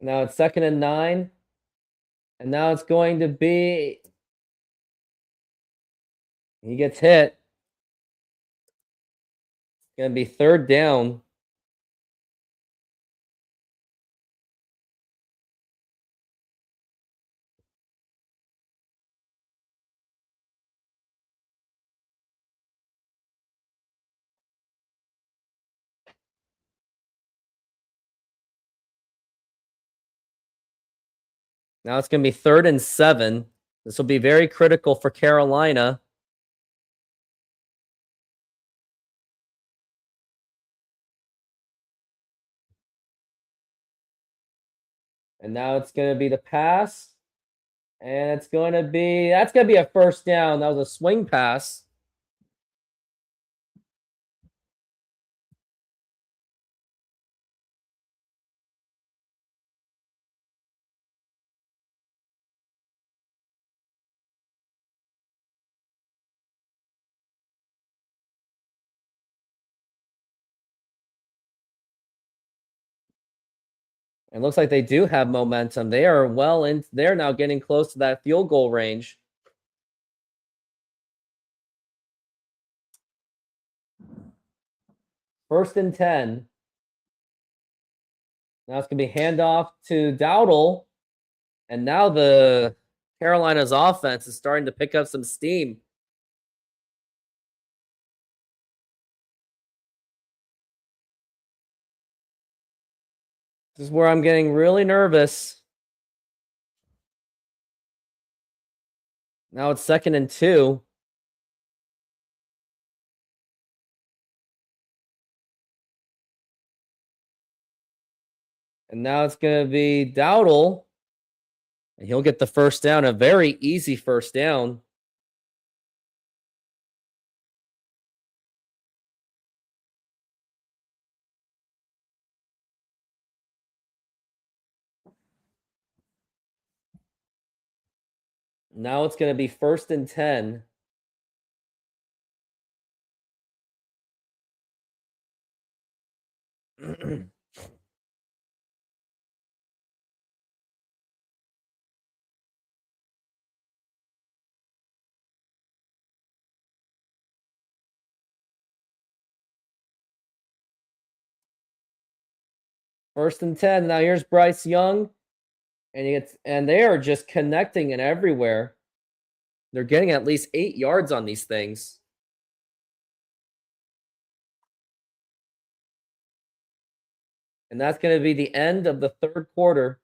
Now it's 2nd and 9. And now it's going to be... He gets hit. It's going to be 3rd down. Now it's going to be 3rd and 7. This will be very critical for Carolina. And now it's going to be the pass. And it's going to be... That's going to be a 1st down. That was a swing pass. It looks like they do have momentum. They are well in. They're now getting close to that field goal range. First and 10. Now it's going to be handoff to Dowdle. And now the Carolina's offense is starting to pick up some steam. This is where I'm getting really nervous. Now it's 2nd and 2. And now it's going to be Dowdle. And he'll get the 1st down, a very easy 1st down. Now it's going to be 1st and 10. First and 10. Now here's Bryce Young. And they are just connecting it everywhere. They're getting at least 8 yards on these things. And that's going to be the end of the 3rd quarter.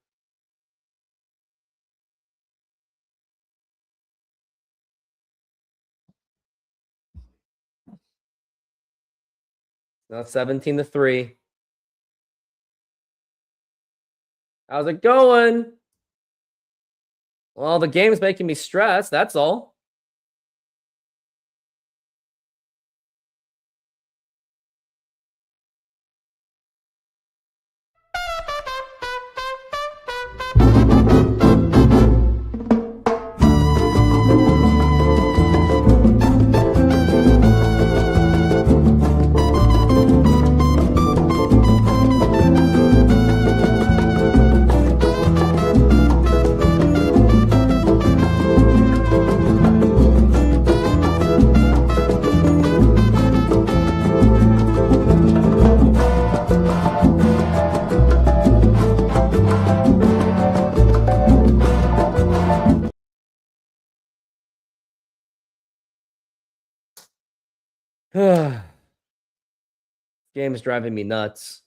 Now 17-3. How's it going? Well, the game's making me stressed, that's all. Game is driving me nuts.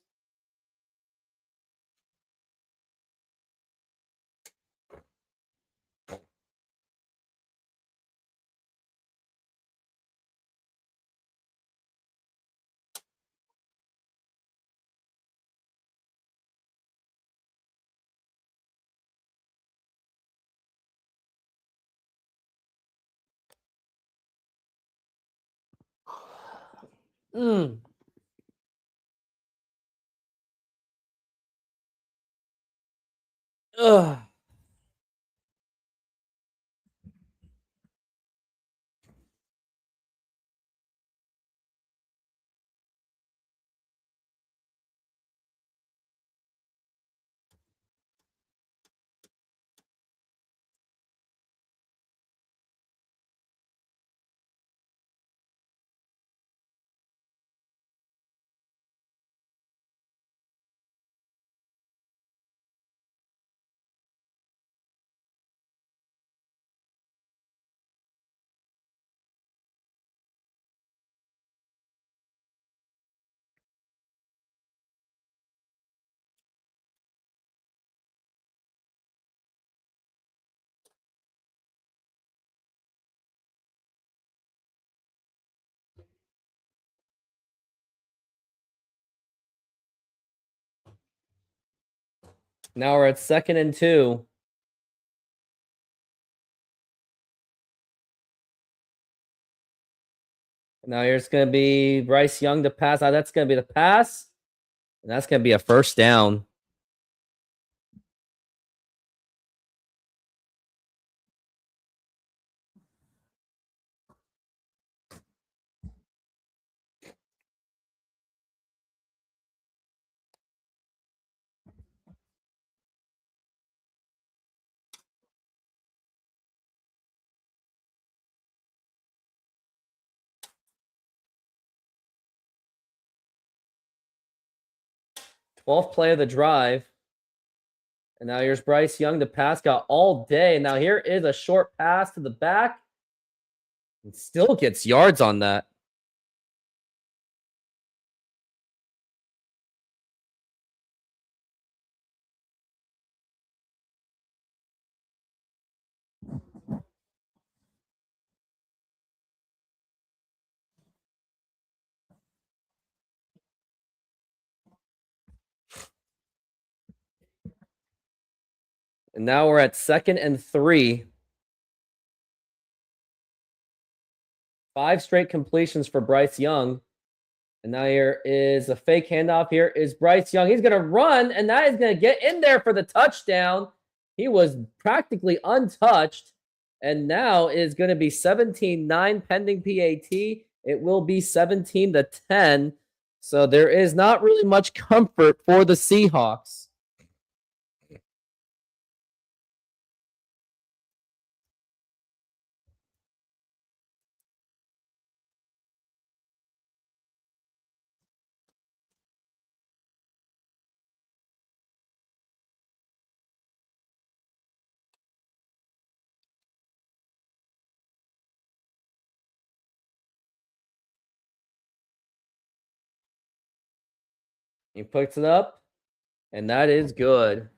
Mm. Ugh. Now we're at 2nd and 2. Now here's going to be Bryce Young to pass. Now that's going to be the pass. And that's going to be a first down. Twelfth play of the drive. And now here's Bryce Young to pass. Got all day. Now here is a short pass to the back. And still gets yards on that. And now we're at 2nd and 3. 5 straight completions for Bryce Young. And now here is a fake handoff. Here is Bryce Young. He's going to run, and that is going to get in there for the touchdown. He was practically untouched. And now is going to be 17-9 pending PAT. It will be 17-10. So there is not really much comfort for the Seahawks. He puts it up, and that is good.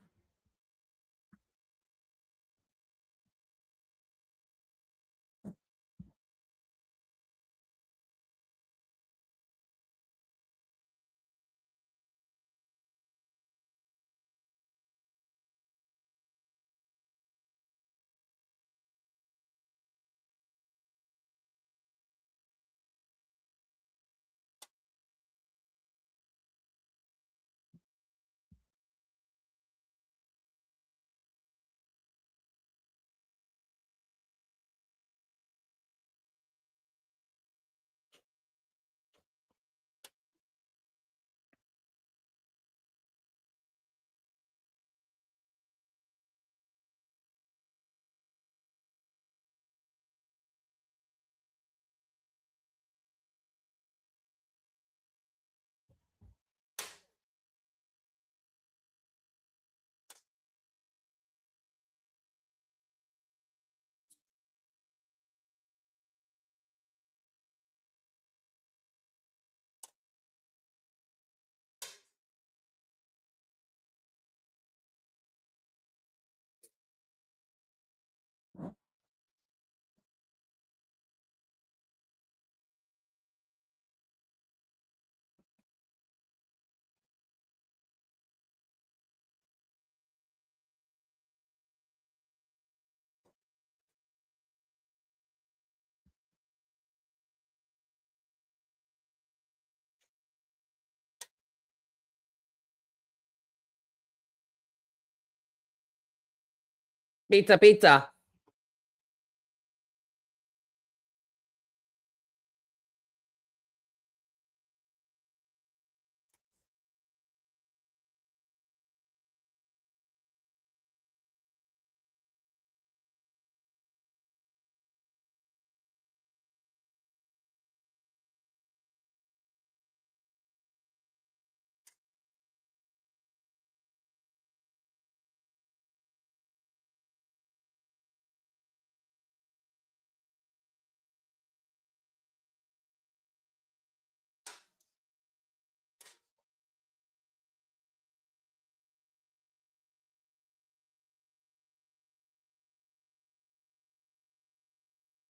Pizza, pizza.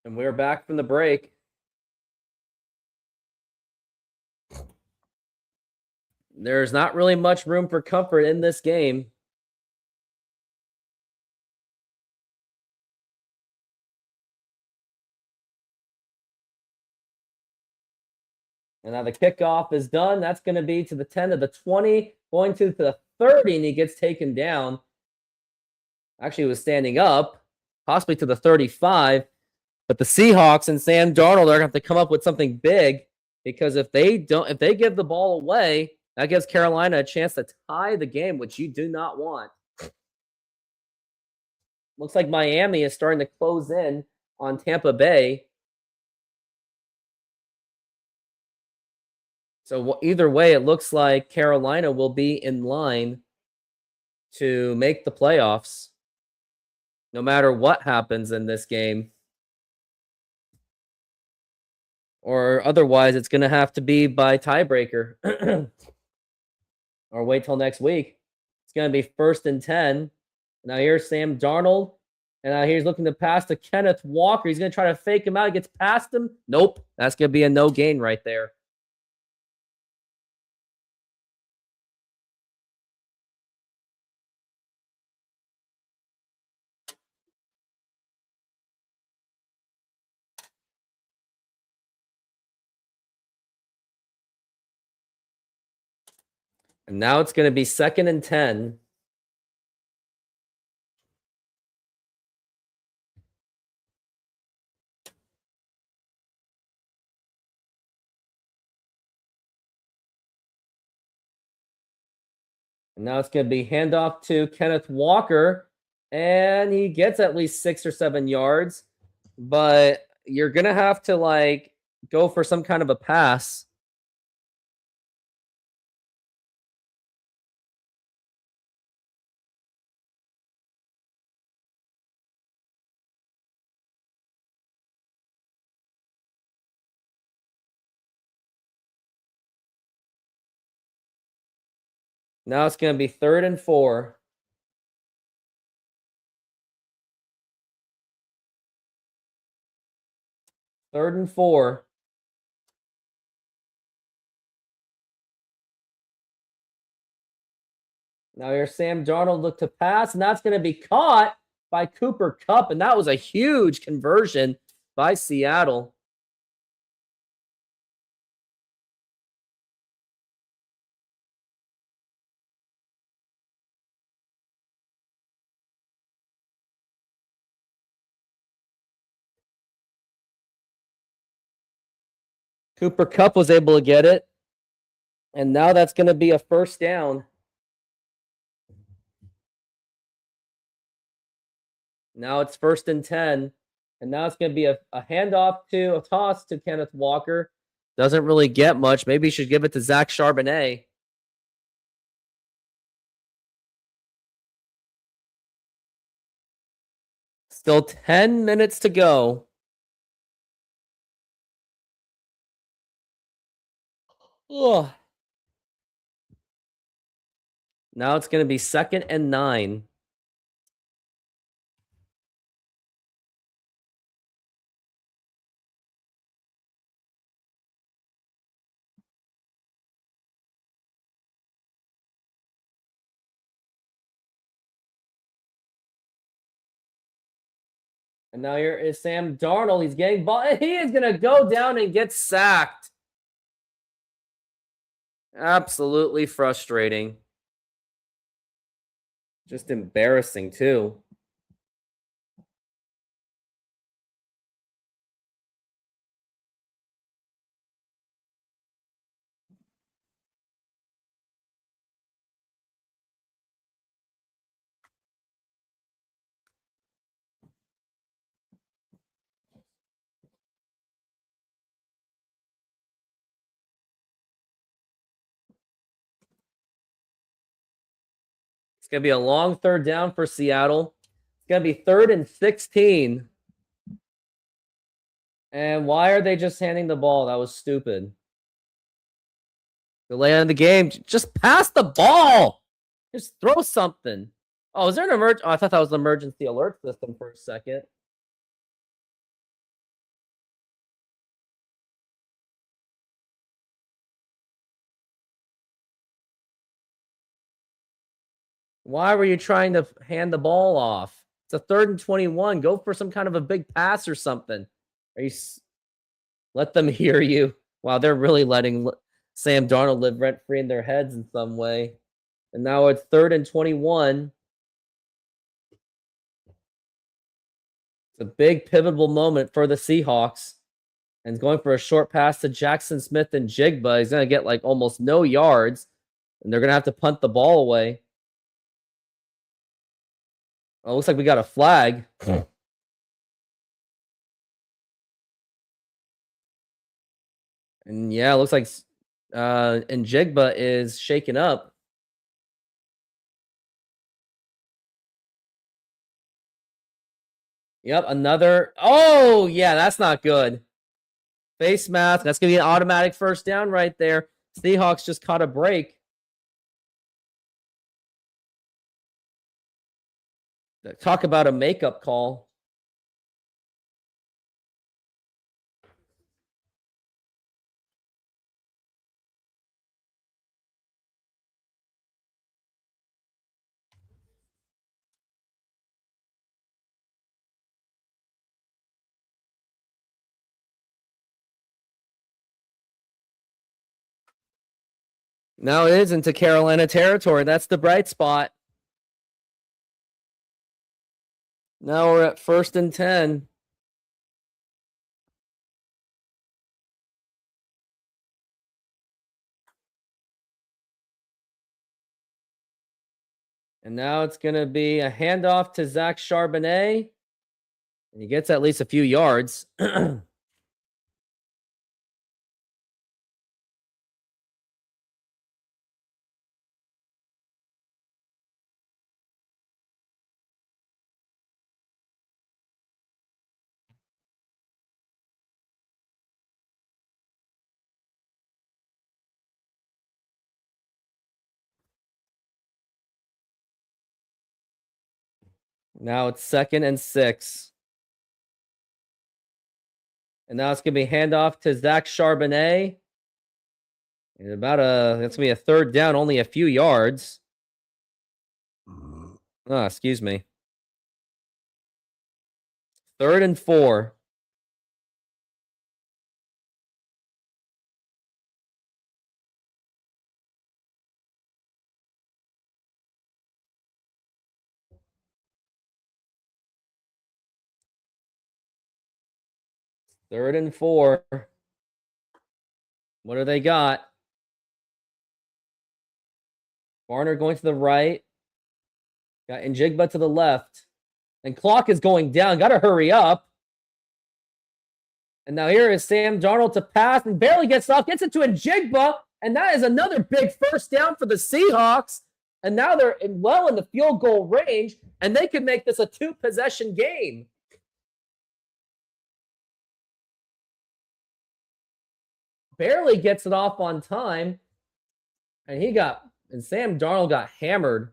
And we're back from the break. There's not really much room for comfort in this game. And now the kickoff is done. That's going to be to the 10 to the 20, going to the 30, and he gets taken down. Actually, he was standing up, possibly to the 35. But the Seahawks and Sam Darnold are going to have to come up with something big, because if they give the ball away, that gives Carolina a chance to tie the game, which you do not want. Looks like Miami is starting to close in on Tampa Bay. So either way, it looks like Carolina will be in line to make the playoffs, no matter what happens in this game. Or otherwise, it's going to have to be by tiebreaker. Or wait till next week. It's going to be 1st and 10. Now here's Sam Darnold. And now he's looking to pass to Kenneth Walker. He's going to try to fake him out. He gets past him. Nope. That's going to be a no gain right there. And now it's going to be 2nd and 10. And now it's going to be handoff to Kenneth Walker. And he gets at least 6 or 7 yards. But you're going to have to, go for some kind of a pass. Now it's going to be 3rd and 4. Third and 4. Now here's Sam Darnold, look to pass, and that's going to be caught by Cooper Kupp, and that was a huge conversion by Seattle. Cooper Kupp was able to get it, and now that's going to be a 1st down. Now it's 1st and 10, and now it's going to be a handoff to a toss to Kenneth Walker. Doesn't really get much. Maybe you should give it to Zach Charbonnet. Still 10 minutes to go. Ugh. Now it's going to be 2nd and 9. And now here is Sam Darnold. He's getting ball. He is going to go down and get sacked. Absolutely frustrating. Just embarrassing, too. It's going to be a long 3rd down for Seattle. It's going to be 3rd and 16. And why are they just handing the ball? That was stupid. Delay on the game. Just pass the ball. Just throw something. Oh, is there an emergency? Oh, I thought that was an emergency alert system for a second. Why were you trying to hand the ball off? It's a 3rd and 21. Go for some kind of a big pass or something. Let them hear you. Wow, they're really letting Sam Darnold live rent-free in their heads in some way. And now it's 3rd and 21. It's a big pivotal moment for the Seahawks. And he's going for a short pass to Jackson Smith and Jigba. He's going to get like almost no yards. And they're going to have to punt the ball away. Oh, looks like we got a flag. And yeah, it looks like and Jigba is shaken up. Yep, another. Oh, yeah, that's not good. Face mask. That's going to be an automatic first down right there. Seahawks just caught a break. Talk about a makeup call. Now it is into Carolina territory. That's the bright spot. Now we're at 1st and 10. And now it's going to be a handoff to Zach Charbonnet. And he gets at least a few yards. Now it's 2nd and 6. And now it's going to be handoff to Zach Charbonnet. And that's going to be a 3rd down, only a few yards. Oh, excuse me. 3rd and 4. Third and 4. What do they got? Varner going to the right. Got Njigba to the left. And clock is going down. Got to hurry up. And now here is Sam Darnold to pass and barely gets off. Gets it to Njigba. And that is another big first down for the Seahawks. And now they're well in the field goal range. And they could make this a 2-possession game. Barely gets it off on time. And Sam Darnold got hammered.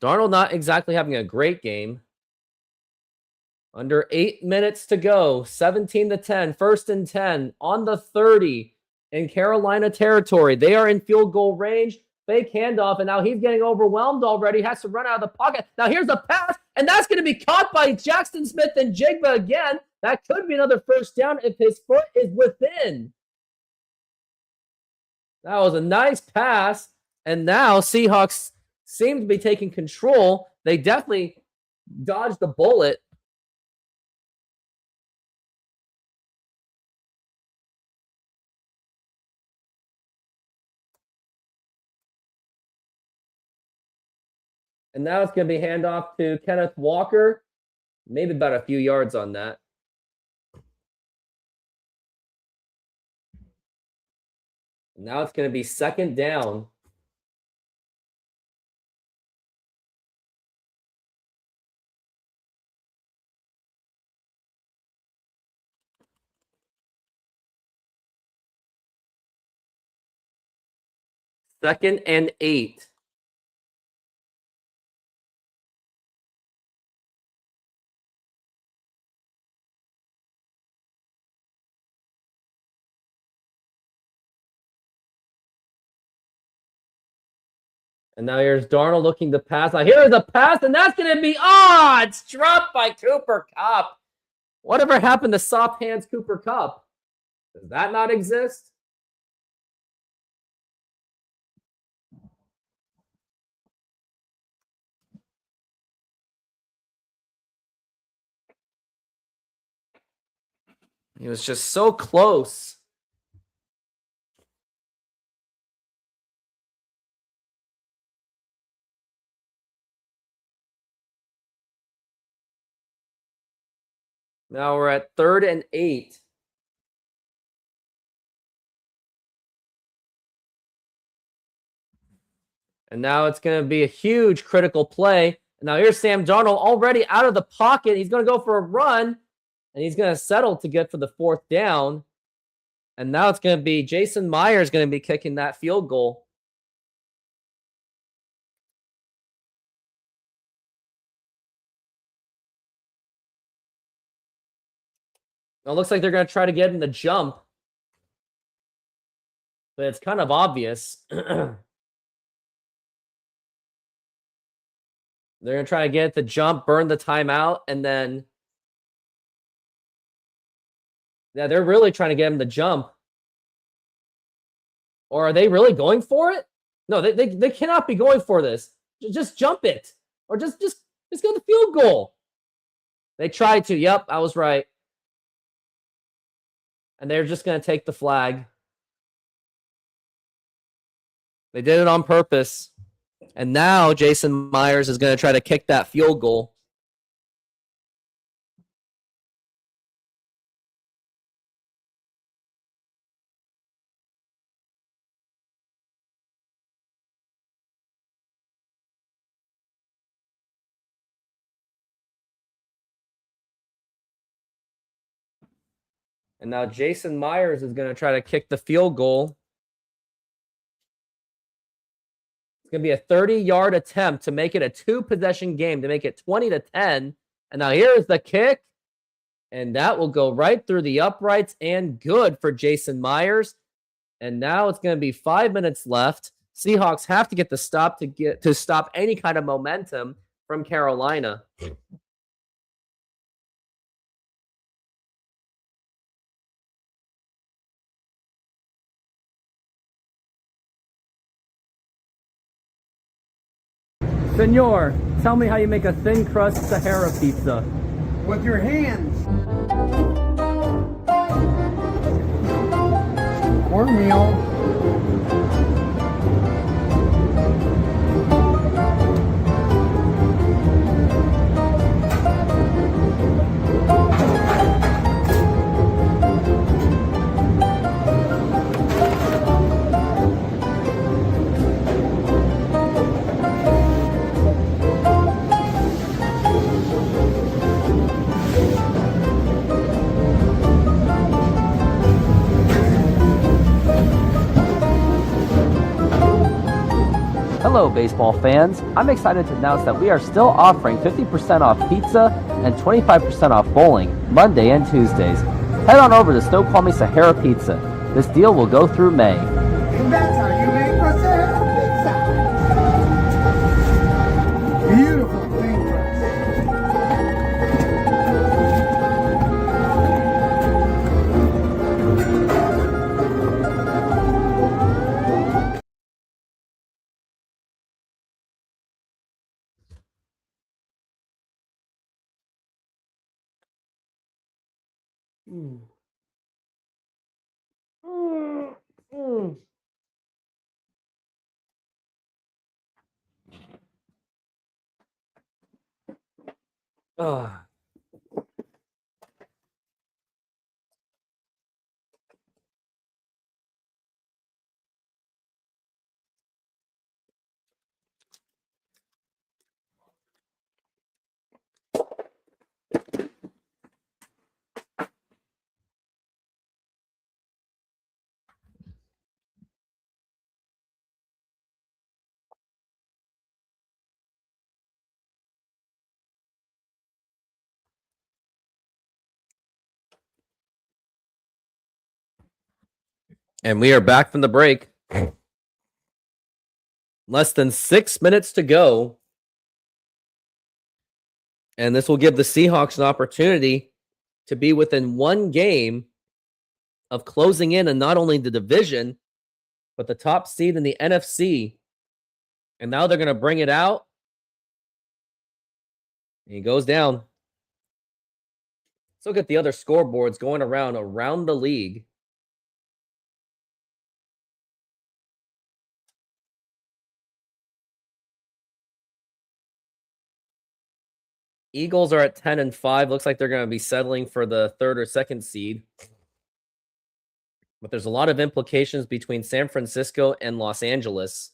Darnold not exactly having a great game. Under 8 minutes to go. 17-10. 1st and 10 on the 30 in Carolina territory. They are in field goal range. Fake handoff, and now he's getting overwhelmed already. Has to run out of the pocket. Now here's the pass, and that's going to be caught by Jackson Smith and Jigba again. That could be another first down if his foot is within. That was a nice pass, and now Seahawks seem to be taking control. They definitely dodged the bullet. And now it's going to be handoff to Kenneth Walker. Maybe about a few yards on that. Now it's going to be 2nd down. Second and 8. And now here's Darnold looking to pass. Now here's a pass, and that's going to be, it's dropped by Cooper Kupp. Whatever happened to soft hands Cooper Kupp? Does that not exist? He was just so close. Now we're at 3rd and 8. And now it's going to be a huge critical play. And now here's Sam Darnold already out of the pocket. He's going to go for a run, and he's going to settle to get for the 4th down. And now it's going to be Jason Myers going to be kicking that field goal. It looks like they're going to try to get him to jump. But it's kind of obvious. They're going to try to get it to jump, burn the timeout, and then... Yeah, they're really trying to get him to jump. Or are they really going for it? No, they cannot be going for this. Just jump it. Or just go the field goal. They tried to. Yep, I was right. And they're just going to take the flag. They did it on purpose. And now Jason Myers is going to try to kick that field goal. And now Jason Myers is going to try to kick the field goal. It's going to be a 30-yard attempt to make it a 2-possession game, to make it 20-10. And now here's the kick. And that will go right through the uprights and good for Jason Myers. And now it's going to be 5 minutes left. Seahawks have to get the stop to stop any kind of momentum from Carolina. Senor, tell me how you make a thin crust Sahara pizza. With your hands. Cornmeal. Hello, baseball fans. I'm excited to announce that we are still offering 50% off pizza and 25% off bowling Monday and Tuesdays. Head on over to Snoqualmie Sahara Pizza. This deal will go through May. And that's how you make a Sahara pizza. Beautiful thing. Ah. And we are back from the break. Less than 6 minutes to go. And this will give the Seahawks an opportunity to be within one game of closing in on not only the division, but the top seed in the NFC. And now they're going to bring it out. And he goes down. Let's look at the other scoreboards going around the league. Eagles are at 10-5. Looks like they're going to be settling for the 3rd or 2nd seed. But there's a lot of implications between San Francisco and Los Angeles.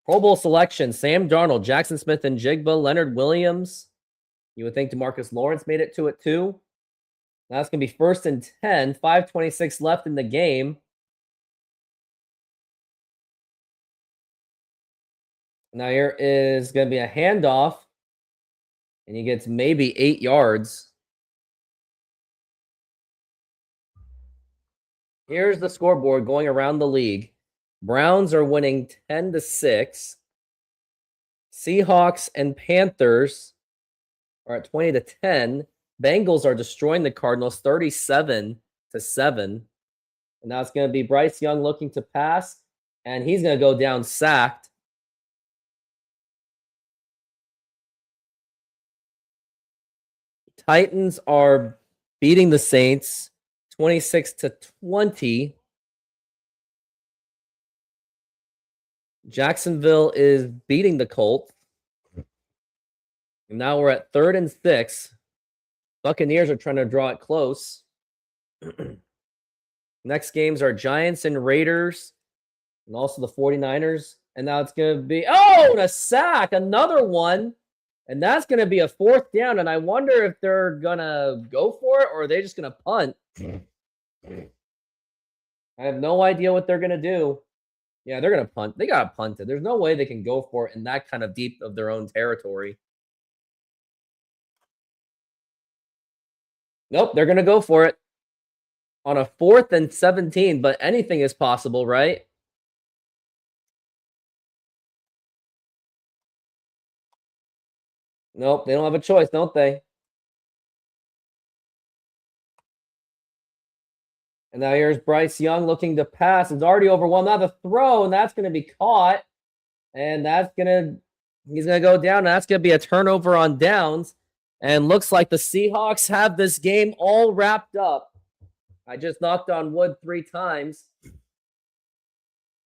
Pro Bowl selection: Sam Darnold, Jackson Smith and Jigba, Leonard Williams. You would think DeMarcus Lawrence made it to it too. Now it's going to be 1st and 10, 5:26 left in the game. Now here is going to be a handoff, and he gets maybe 8 yards. Here's the scoreboard going around the league. Browns are winning 10-6. Seahawks and Panthers are at 20-10. Bengals are destroying the Cardinals 37-7. And now it's going to be Bryce Young looking to pass, and he's going to go down sacked. Titans are beating the Saints 26-20. Jacksonville is beating the Colts. And now we're at 3rd and 6. Buccaneers are trying to draw it close. Next games are Giants and Raiders, and also the 49ers. And now it's going to be, and a sack, another one. And that's going to be a 4th down. And I wonder if they're going to go for it or are they just going to punt? I have no idea what they're going to do. Yeah, they're going to punt. They got to punt it. There's no way they can go for it in that kind of deep of their own territory. Nope, they're going to go for it on a 4th and 17, but anything is possible, right? Nope, they don't have a choice, don't they? And now here's Bryce Young looking to pass. It's already overwhelmed. Now the throw, and that's going to be caught. And he's going to go down. And that's going to be a turnover on downs. And looks like the Seahawks have this game all wrapped up. I just knocked on wood 3 times.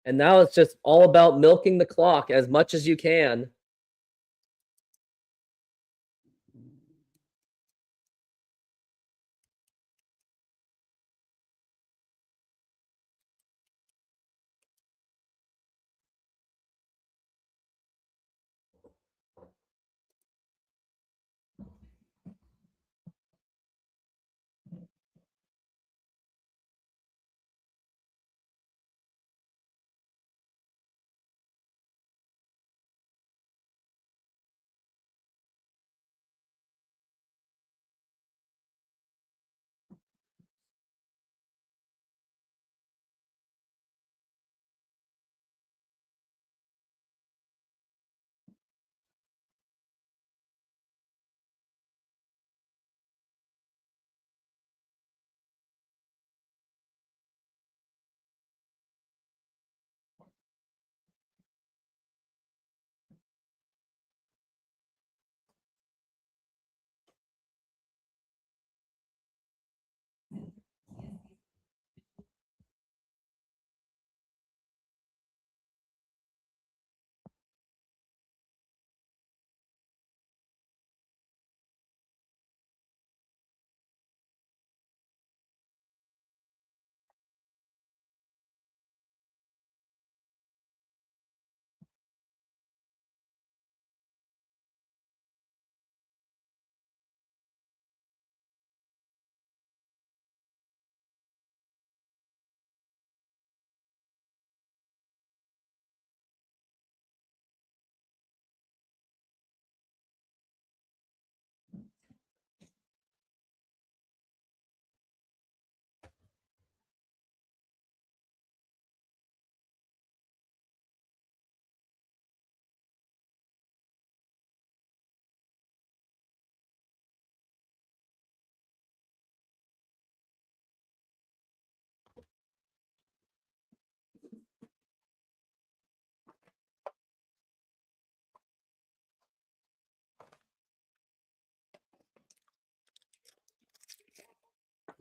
And now it's just all about milking the clock as much as you can.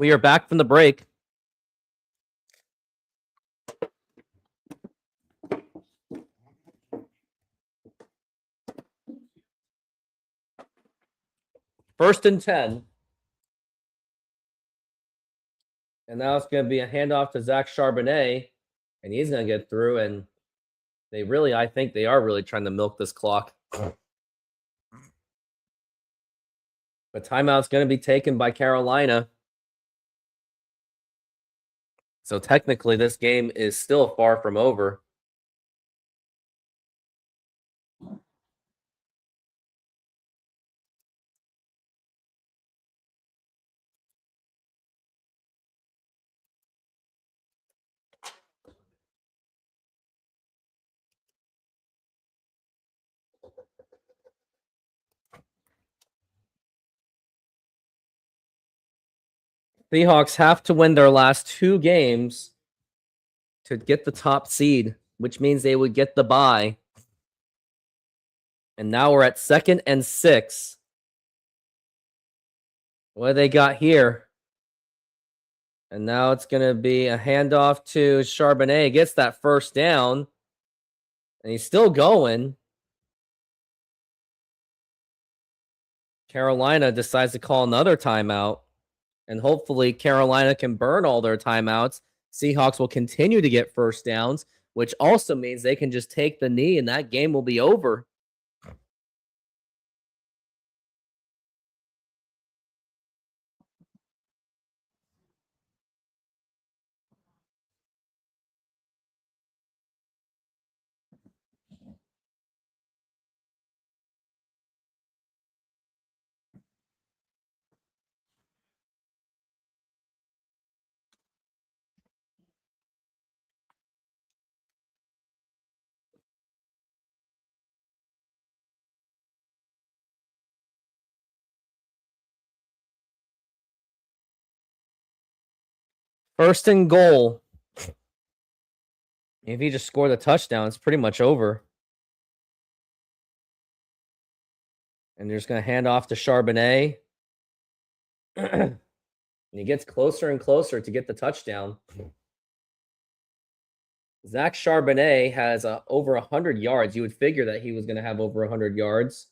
We are back from the break. First and 10. And now it's going to be a handoff to Zach Charbonnet. And he's going to get through. And I think they are really trying to milk this clock. But timeout's going to be taken by Carolina. So technically, this game is still far from over. Seahawks have to win their last 2 games to get the top seed, which means they would get the bye. And now we're at 2nd and 6. What do they got here? And now it's going to be a handoff to Charbonnet. Gets that first down. And he's still going. Carolina decides to call another timeout. And hopefully Carolina can burn all their timeouts. Seahawks will continue to get first downs, which also means they can just take the knee and that game will be over. First and goal. If he just scored a touchdown, it's pretty much over. And they're just going to hand off to Charbonnet. And he gets closer and closer to get the touchdown. Zach Charbonnet has over 100 yards. You would figure that he was going to have over 100 yards.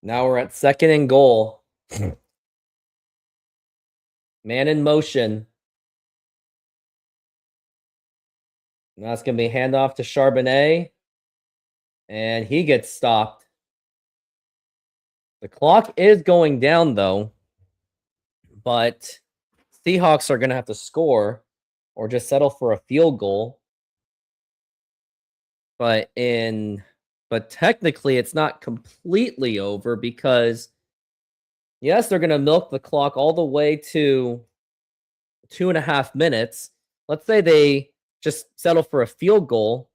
Now we're at 2nd and goal. Man in motion. Now it's going to be handoff to Charbonnet. And he gets stopped. The clock is going down, though. But Seahawks are going to have to score or just settle for a field goal. But technically, it's not completely over because, yes, they're going to milk the clock all the way to 2.5 minutes. Let's say they just settle for a field goal.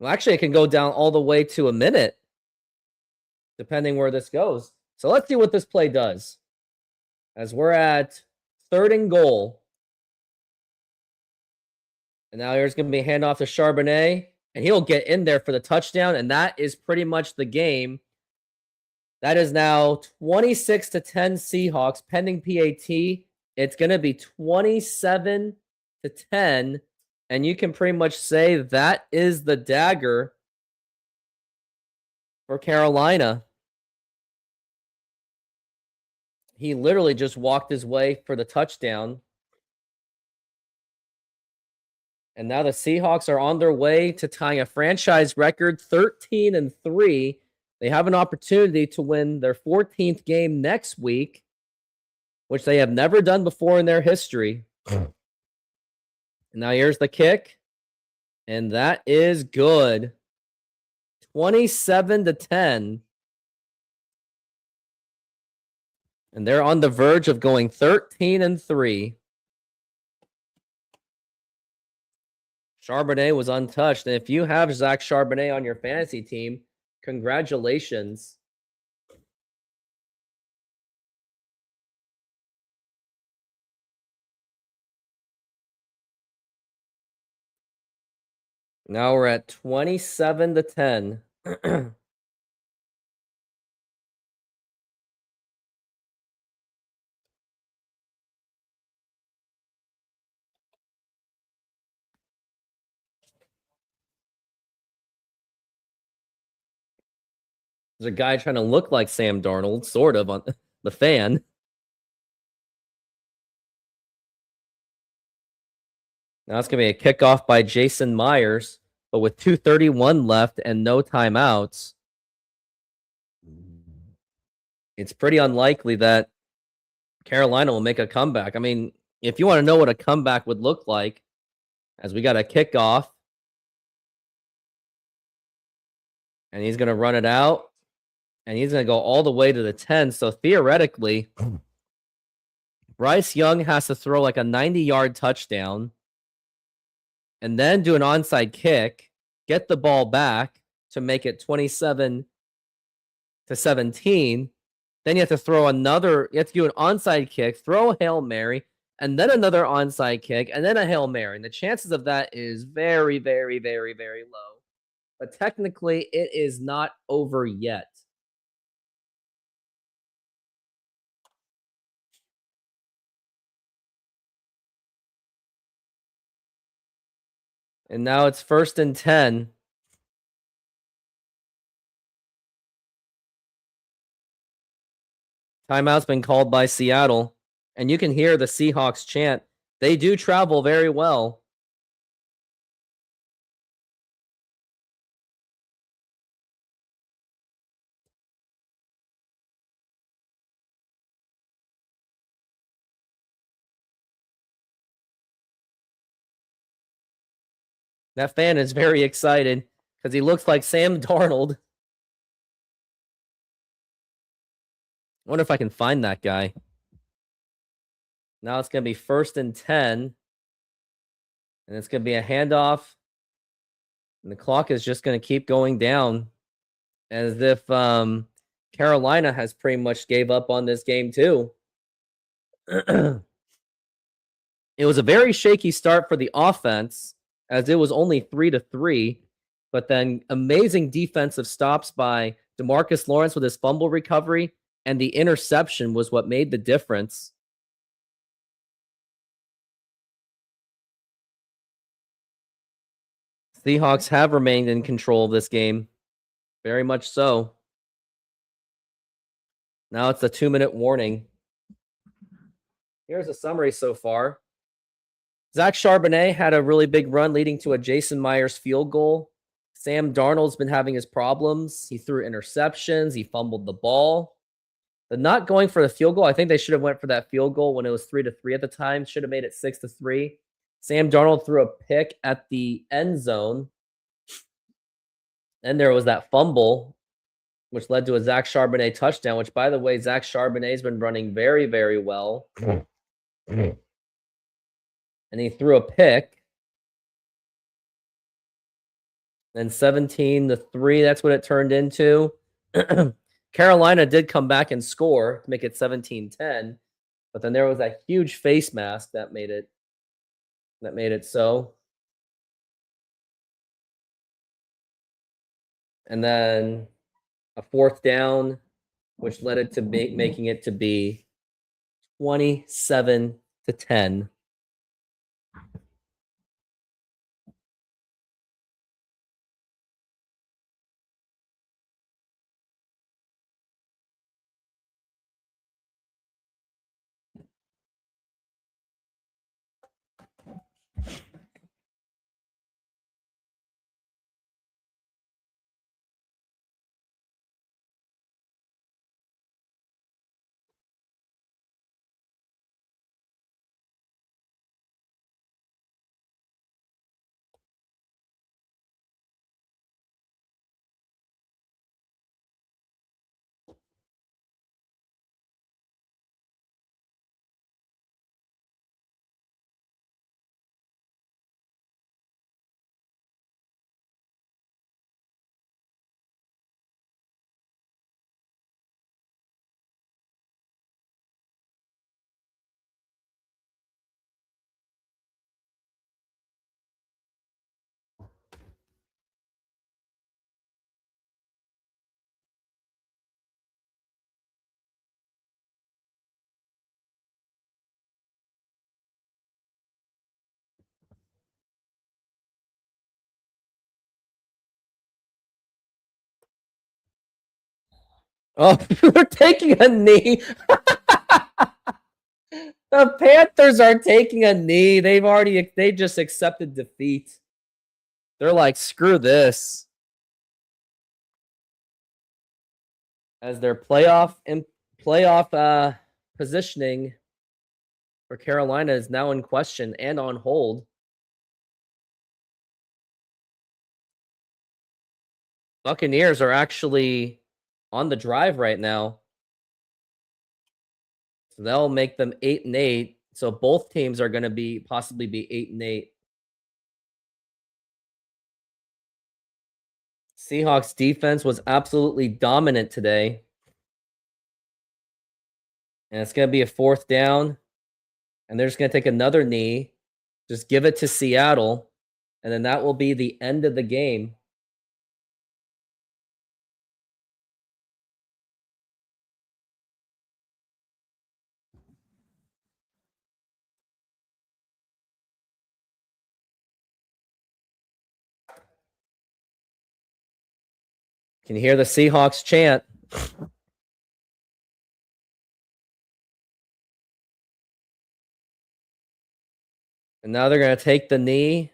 Well, actually, it can go down all the way to a minute, depending where this goes. So let's see what this play does. As we're at 3rd and goal. And now here's going to be a handoff to Charbonnet. And he'll get in there for the touchdown. And that is pretty much the game. That is now 26-10 Seahawks, pending PAT. It's going to be 27-10. And you can pretty much say that is the dagger for Carolina. He literally just walked his way for the touchdown. And now the Seahawks are on their way to tying a franchise record 13-3. They have an opportunity to win their 14th game next week, which they have never done before in their history. And now here's the kick. And that is good. 27-10. And they're on the verge of going 13-3. Charbonnet was untouched. And if you have Zach Charbonnet on your fantasy team, congratulations. Now we're at 27-10. There's a guy trying to look like Sam Darnold, sort of, on the fan. Now it's going to be a kickoff by Jason Myers, but with 2:31 left and no timeouts, it's pretty unlikely that Carolina will make a comeback. I mean, if you want to know what a comeback would look like, as we got a kickoff, and he's going to run it out, and he's going to go all the way to the 10. So theoretically, Bryce Young has to throw like a 90-yard touchdown and then do an onside kick, get the ball back to make it 27-17. Then you have to throw you have to do an onside kick, throw a Hail Mary, and then another onside kick, and then a Hail Mary. And the chances of that is very, very, very, very low. But technically, it is not over yet. And now it's 1st and 10. Timeout's been called by Seattle. And you can hear the Seahawks chant. They do travel very well. That fan is very excited because he looks like Sam Darnold. I wonder if I can find that guy. Now it's going to be 1st and 10. And it's going to be a handoff. And the clock is just going to keep going down as if Carolina has pretty much gave up on this game too. It was a very shaky start for the offense as it was only 3-3. But then amazing defensive stops by DeMarcus Lawrence with his fumble recovery. And the interception was what made the difference. Seahawks have remained in control of this game. Very much so. Now it's a 2-minute warning. Here's a summary so far. Zach Charbonnet had a really big run leading to a Jason Myers field goal. Sam Darnold's been having his problems. He threw interceptions. He fumbled the ball. The not going for the field goal, I think they should have went for that field goal when it was 3-3 at the time. Should have made it 6-3. Sam Darnold threw a pick at the end zone. Then there was that fumble, which led to a Zach Charbonnet touchdown, which, by the way, Zach Charbonnet's been running very, very well. And he threw a pick. Then 17-3, that's what it turned into. Carolina did come back and score to make it 17-10, but then there was that huge face mask that made it so. And then a 4th down, which led it to making it to be 27-10. Oh, we're taking a knee. The Panthers are taking a knee. They just accepted defeat. They're like, screw this. As their playoff positioning for Carolina is now in question and on hold. Buccaneers are actually on the drive right now. So that'll make them 8-8. So both teams are going to possibly be 8-8. Seahawks defense was absolutely dominant today. And it's going to be a 4th down. And they're just going to take another knee. Just give it to Seattle. And then that will be the end of the game. Can you hear the Seahawks chant? And now they're going to take the knee.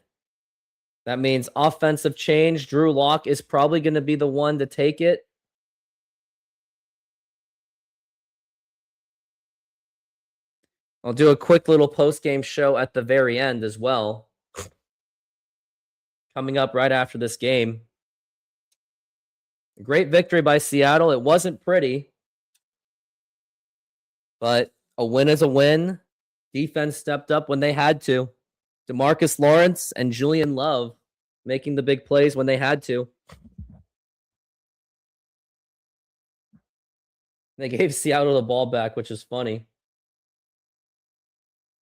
That means offensive change. Drew Lock is probably going to be the one to take it. I'll do a quick little post-game show at the very end as well. Coming up right after this game. Great victory by Seattle. It wasn't pretty, but a win is a win. Defense stepped up when they had to. DeMarcus Lawrence and Julian Love making the big plays when they had to. They gave Seattle the ball back, which is funny.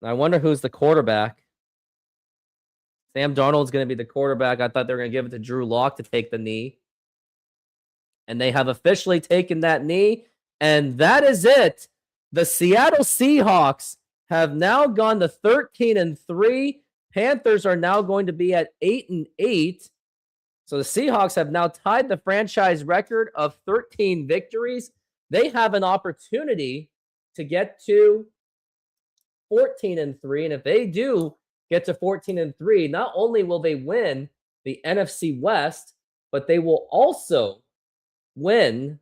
I wonder who's the quarterback. Sam Darnold's going to be the quarterback. I thought they were going to give it to Drew Lock to take the knee. And they have officially taken that knee. And that is it. The Seattle Seahawks have now gone to 13-3. Panthers are now going to be at 8-8. So the Seahawks have now tied the franchise record of 13 victories. They have an opportunity to get to 14-3. And if they do get to 14-3, not only will they win the NFC West, but they will also win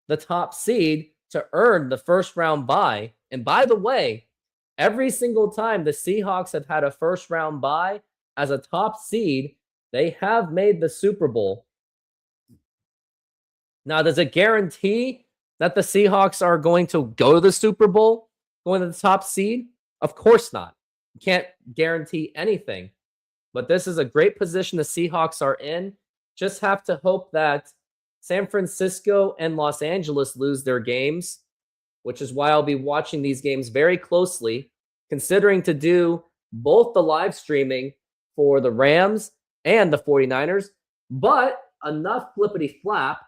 the top seed to earn the first round bye. And by the way, every single time the Seahawks have had a first round bye as a top seed, they have made the Super Bowl. Now, does it guarantee that the Seahawks are going to go to the Super Bowl, going to the top seed? Of course not. You can't guarantee anything. But this is a great position the Seahawks are in. Just have to hope that San Francisco and Los Angeles lose their games, which is why I'll be watching these games very closely, considering to do both the live streaming for the Rams and the 49ers. But enough flippity flap.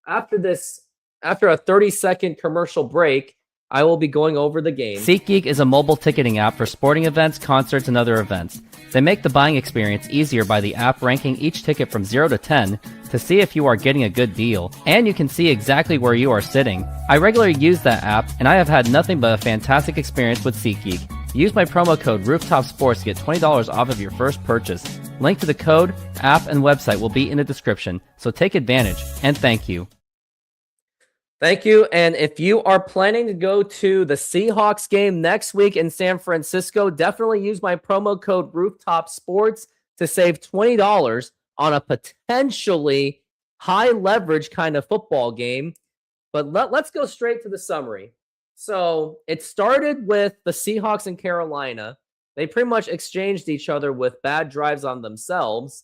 After a 30-second commercial break, I will be going over the game. SeatGeek is a mobile ticketing app for sporting events, concerts, and other events. They make the buying experience easier by the app ranking each ticket from 0 to 10 to see if you are getting a good deal, and you can see exactly where you are sitting. I regularly use that app, and I have had nothing but a fantastic experience with SeatGeek. Use my promo code RoofTopSports to get $20 off of your first purchase. Link to the code, app, and website will be in the description, so take advantage, and thank you. Thank you. And if you are planning to go to the Seahawks game next week in San Francisco, definitely use my promo code RoofTopSports to save $20 on a potentially high leverage kind of football game. But let's go straight to the summary. So it started with the Seahawks and Carolina. They pretty much exchanged each other with bad drives on themselves.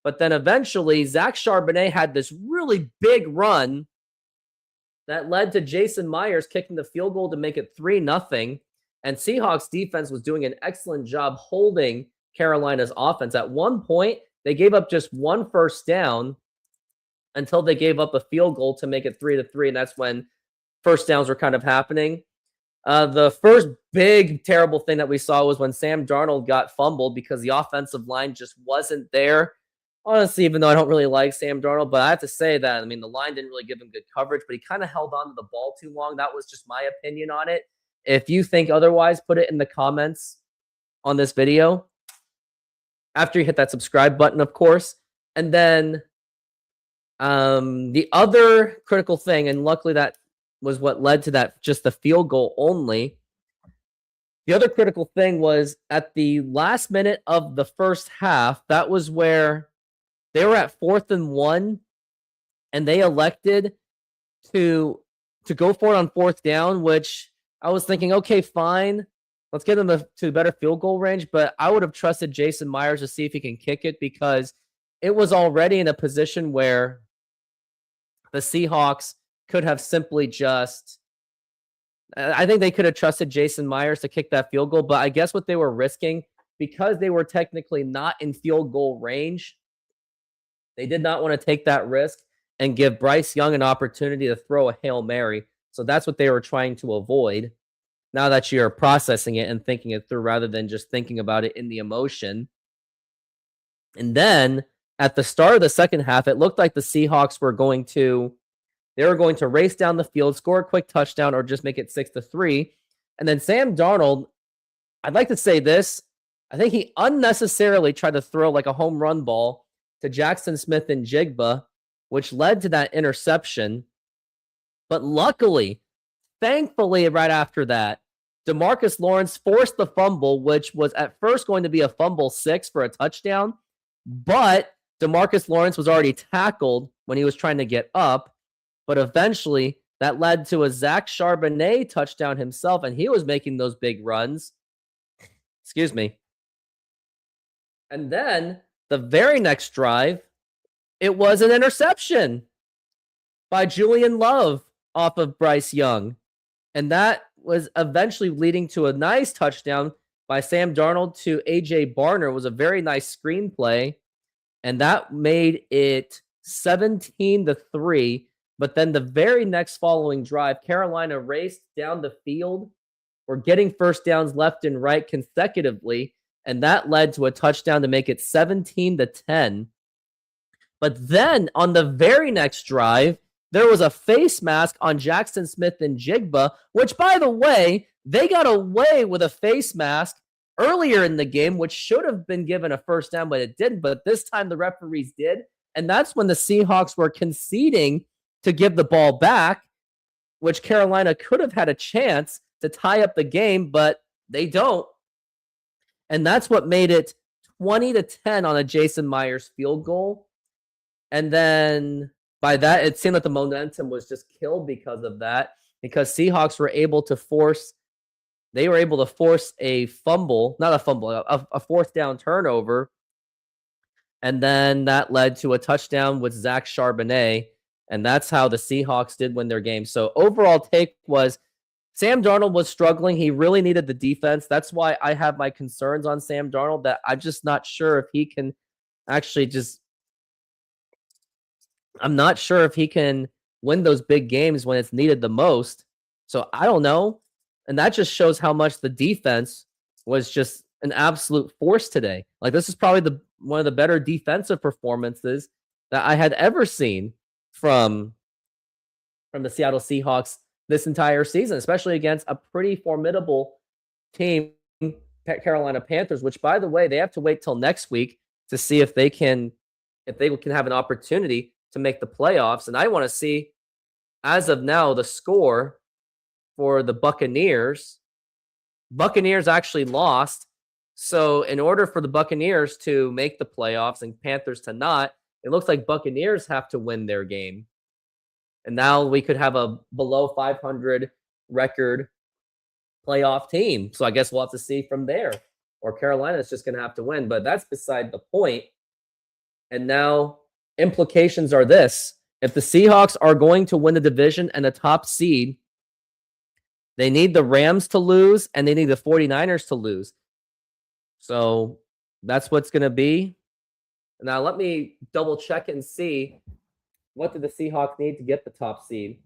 But then eventually, Zach Charbonnet had this really big run that led to Jason Myers kicking the field goal to make it 3-0. And Seahawks defense was doing an excellent job holding Carolina's offense. At one point, they gave up just one first down until they gave up a field goal to make it 3-3. And that's when first downs were kind of happening. The first big, terrible thing that we saw was when Sam Darnold got fumbled because the offensive line just wasn't there. honestly, even though I don't really like Sam Darnold, but I have to say that, I mean, the line didn't really give him good coverage, but he kind of held on to the ball too long. That was just my opinion on it. If you think otherwise, put it in the comments on this video after you hit that subscribe button, of course. And then the other critical thing, and luckily that was what led to that, just the field goal only. The other critical thing was at the last minute of the first half, that was where they were at 4th and 1, and they elected to go for it on 4th down, which I was thinking, okay, fine. Let's get them to better field goal range, but I would have trusted Jason Myers to see if he can kick it because it was already in a position where the Seahawks could have simply just I think they could have trusted Jason Myers to kick that field goal, but I guess what they were risking, because they were technically not in field goal range, they did not want to take that risk and give Bryce Young an opportunity to throw a Hail Mary. So that's what they were trying to avoid now that you're processing it and thinking it through rather than just thinking about it in the emotion. And then at the start of the second half, it looked like the Seahawks were going to race down the field, score a quick touchdown, or just make it 6-3. And then Sam Darnold, I'd like to say this. I think he unnecessarily tried to throw like a home run ball to Jackson Smith and Jigba, which led to that interception. But luckily, thankfully, right after that, DeMarcus Lawrence forced the fumble, which was at first going to be a fumble 6 for a touchdown. But DeMarcus Lawrence was already tackled when he was trying to get up. But eventually, that led to a Zach Charbonnet touchdown himself, and he was making those big runs. Excuse me. And then, the very next drive, it was an interception by Julian Love off of Bryce Young. And that was eventually leading to a nice touchdown by Sam Darnold to A.J. Barner. It was a very nice screenplay, and that made it 17-3. But then the very next following drive, Carolina raced down the field. We're getting first downs left and right consecutively, and that led to a touchdown to make it 17-10. But then on the very next drive, there was a face mask on Jackson Smith and Jigba, which, by the way, they got away with a face mask earlier in the game, which should have been given a first down, but it didn't. But this time the referees did, and that's when the Seahawks were conceding to give the ball back, which Carolina could have had a chance to tie up the game, but they don't. And that's what made it 20-10 on a Jason Myers field goal. And then by that, it seemed like the momentum was just killed because of that, because Seahawks were able to force a fumble, not a fumble, a fourth down turnover. And then that led to a touchdown with Zach Charbonnet. And that's how the Seahawks did win their game. So overall take was Sam Darnold was struggling. He really needed the defense. That's why I have my concerns on Sam Darnold, that I'm just not sure if he can actually I'm not sure if he can win those big games when it's needed the most. So I don't know. And that just shows how much the defense was just an absolute force today. Like, this is probably one of the better defensive performances that I had ever seen from the Seattle Seahawks this entire season, especially against a pretty formidable team, Carolina Panthers, which, by the way, they have to wait till next week to see if they can have an opportunity to make the playoffs. And I want to see, as of now, the score for the Buccaneers. Buccaneers actually lost. So in order for the Buccaneers to make the playoffs and Panthers to not, it looks like Buccaneers have to win their game. And now we could have a below 500 record playoff team. So I guess we'll have to see from there. Or Carolina's just going to have to win. But that's beside the point. And now implications are this. If the Seahawks are going to win the division and the top seed, they need the Rams to lose and they need the 49ers to lose. So that's what's going to be. Now let me double check and see, what do the Seahawks need to get the top seed?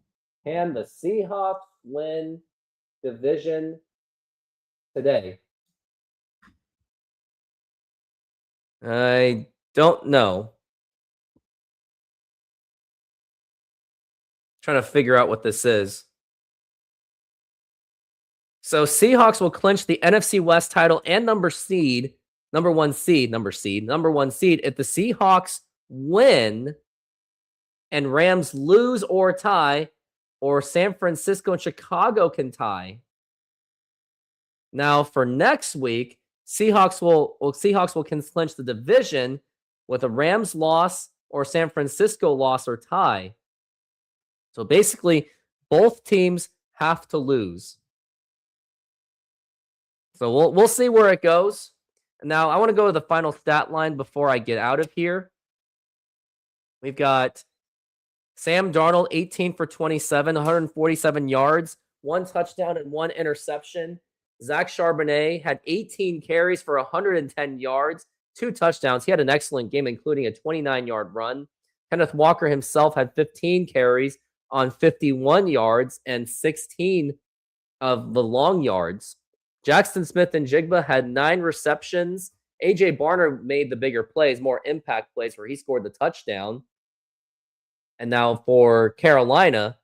Can the Seahawks win division today? I don't know. Trying to figure out what this is. So Seahawks will clinch the NFC West title and number one seed if the Seahawks win and Rams lose or tie, or San Francisco and Chicago can tie. Now for next week, Seahawks will clinch the division with a Rams loss or San Francisco loss or tie. So basically, both teams have to lose. So we'll see where it goes. Now, I want to go to the final stat line before I get out of here. We've got Sam Darnold, 18 for 27, 147 yards, 1 touchdown and 1 interception. Zach Charbonnet had 18 carries for 110 yards, 2 touchdowns. He had an excellent game, including a 29-yard run. Kenneth Walker himself had 15 carries on 51 yards and 16 of the long yards. Jackson Smith and Jigba had 9 receptions. A.J. Barner made the bigger plays, more impact plays, where he scored the touchdown. And now for Carolina,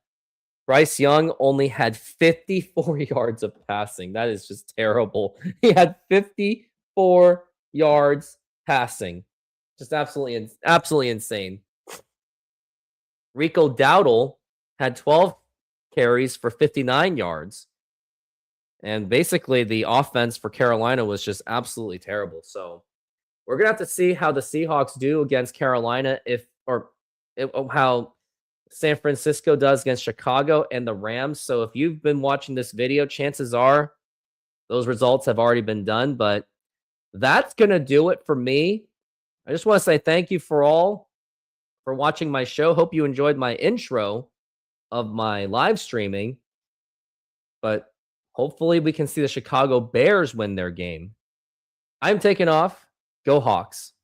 Bryce Young only had 54 yards of passing. That is just terrible. He had 54 yards passing. Just absolutely insane. Rico Dowdle had 12 carries for 59 yards. And basically, the offense for Carolina was just absolutely terrible. So we're going to have to see how the Seahawks do against Carolina, how San Francisco does against Chicago and the Rams. So if you've been watching this video, chances are those results have already been done. But that's going to do it for me. I just want to say thank you for watching my show. Hope you enjoyed my intro of my live streaming. But hopefully we can see the Chicago Bears win their game. I'm taking off. Go Hawks.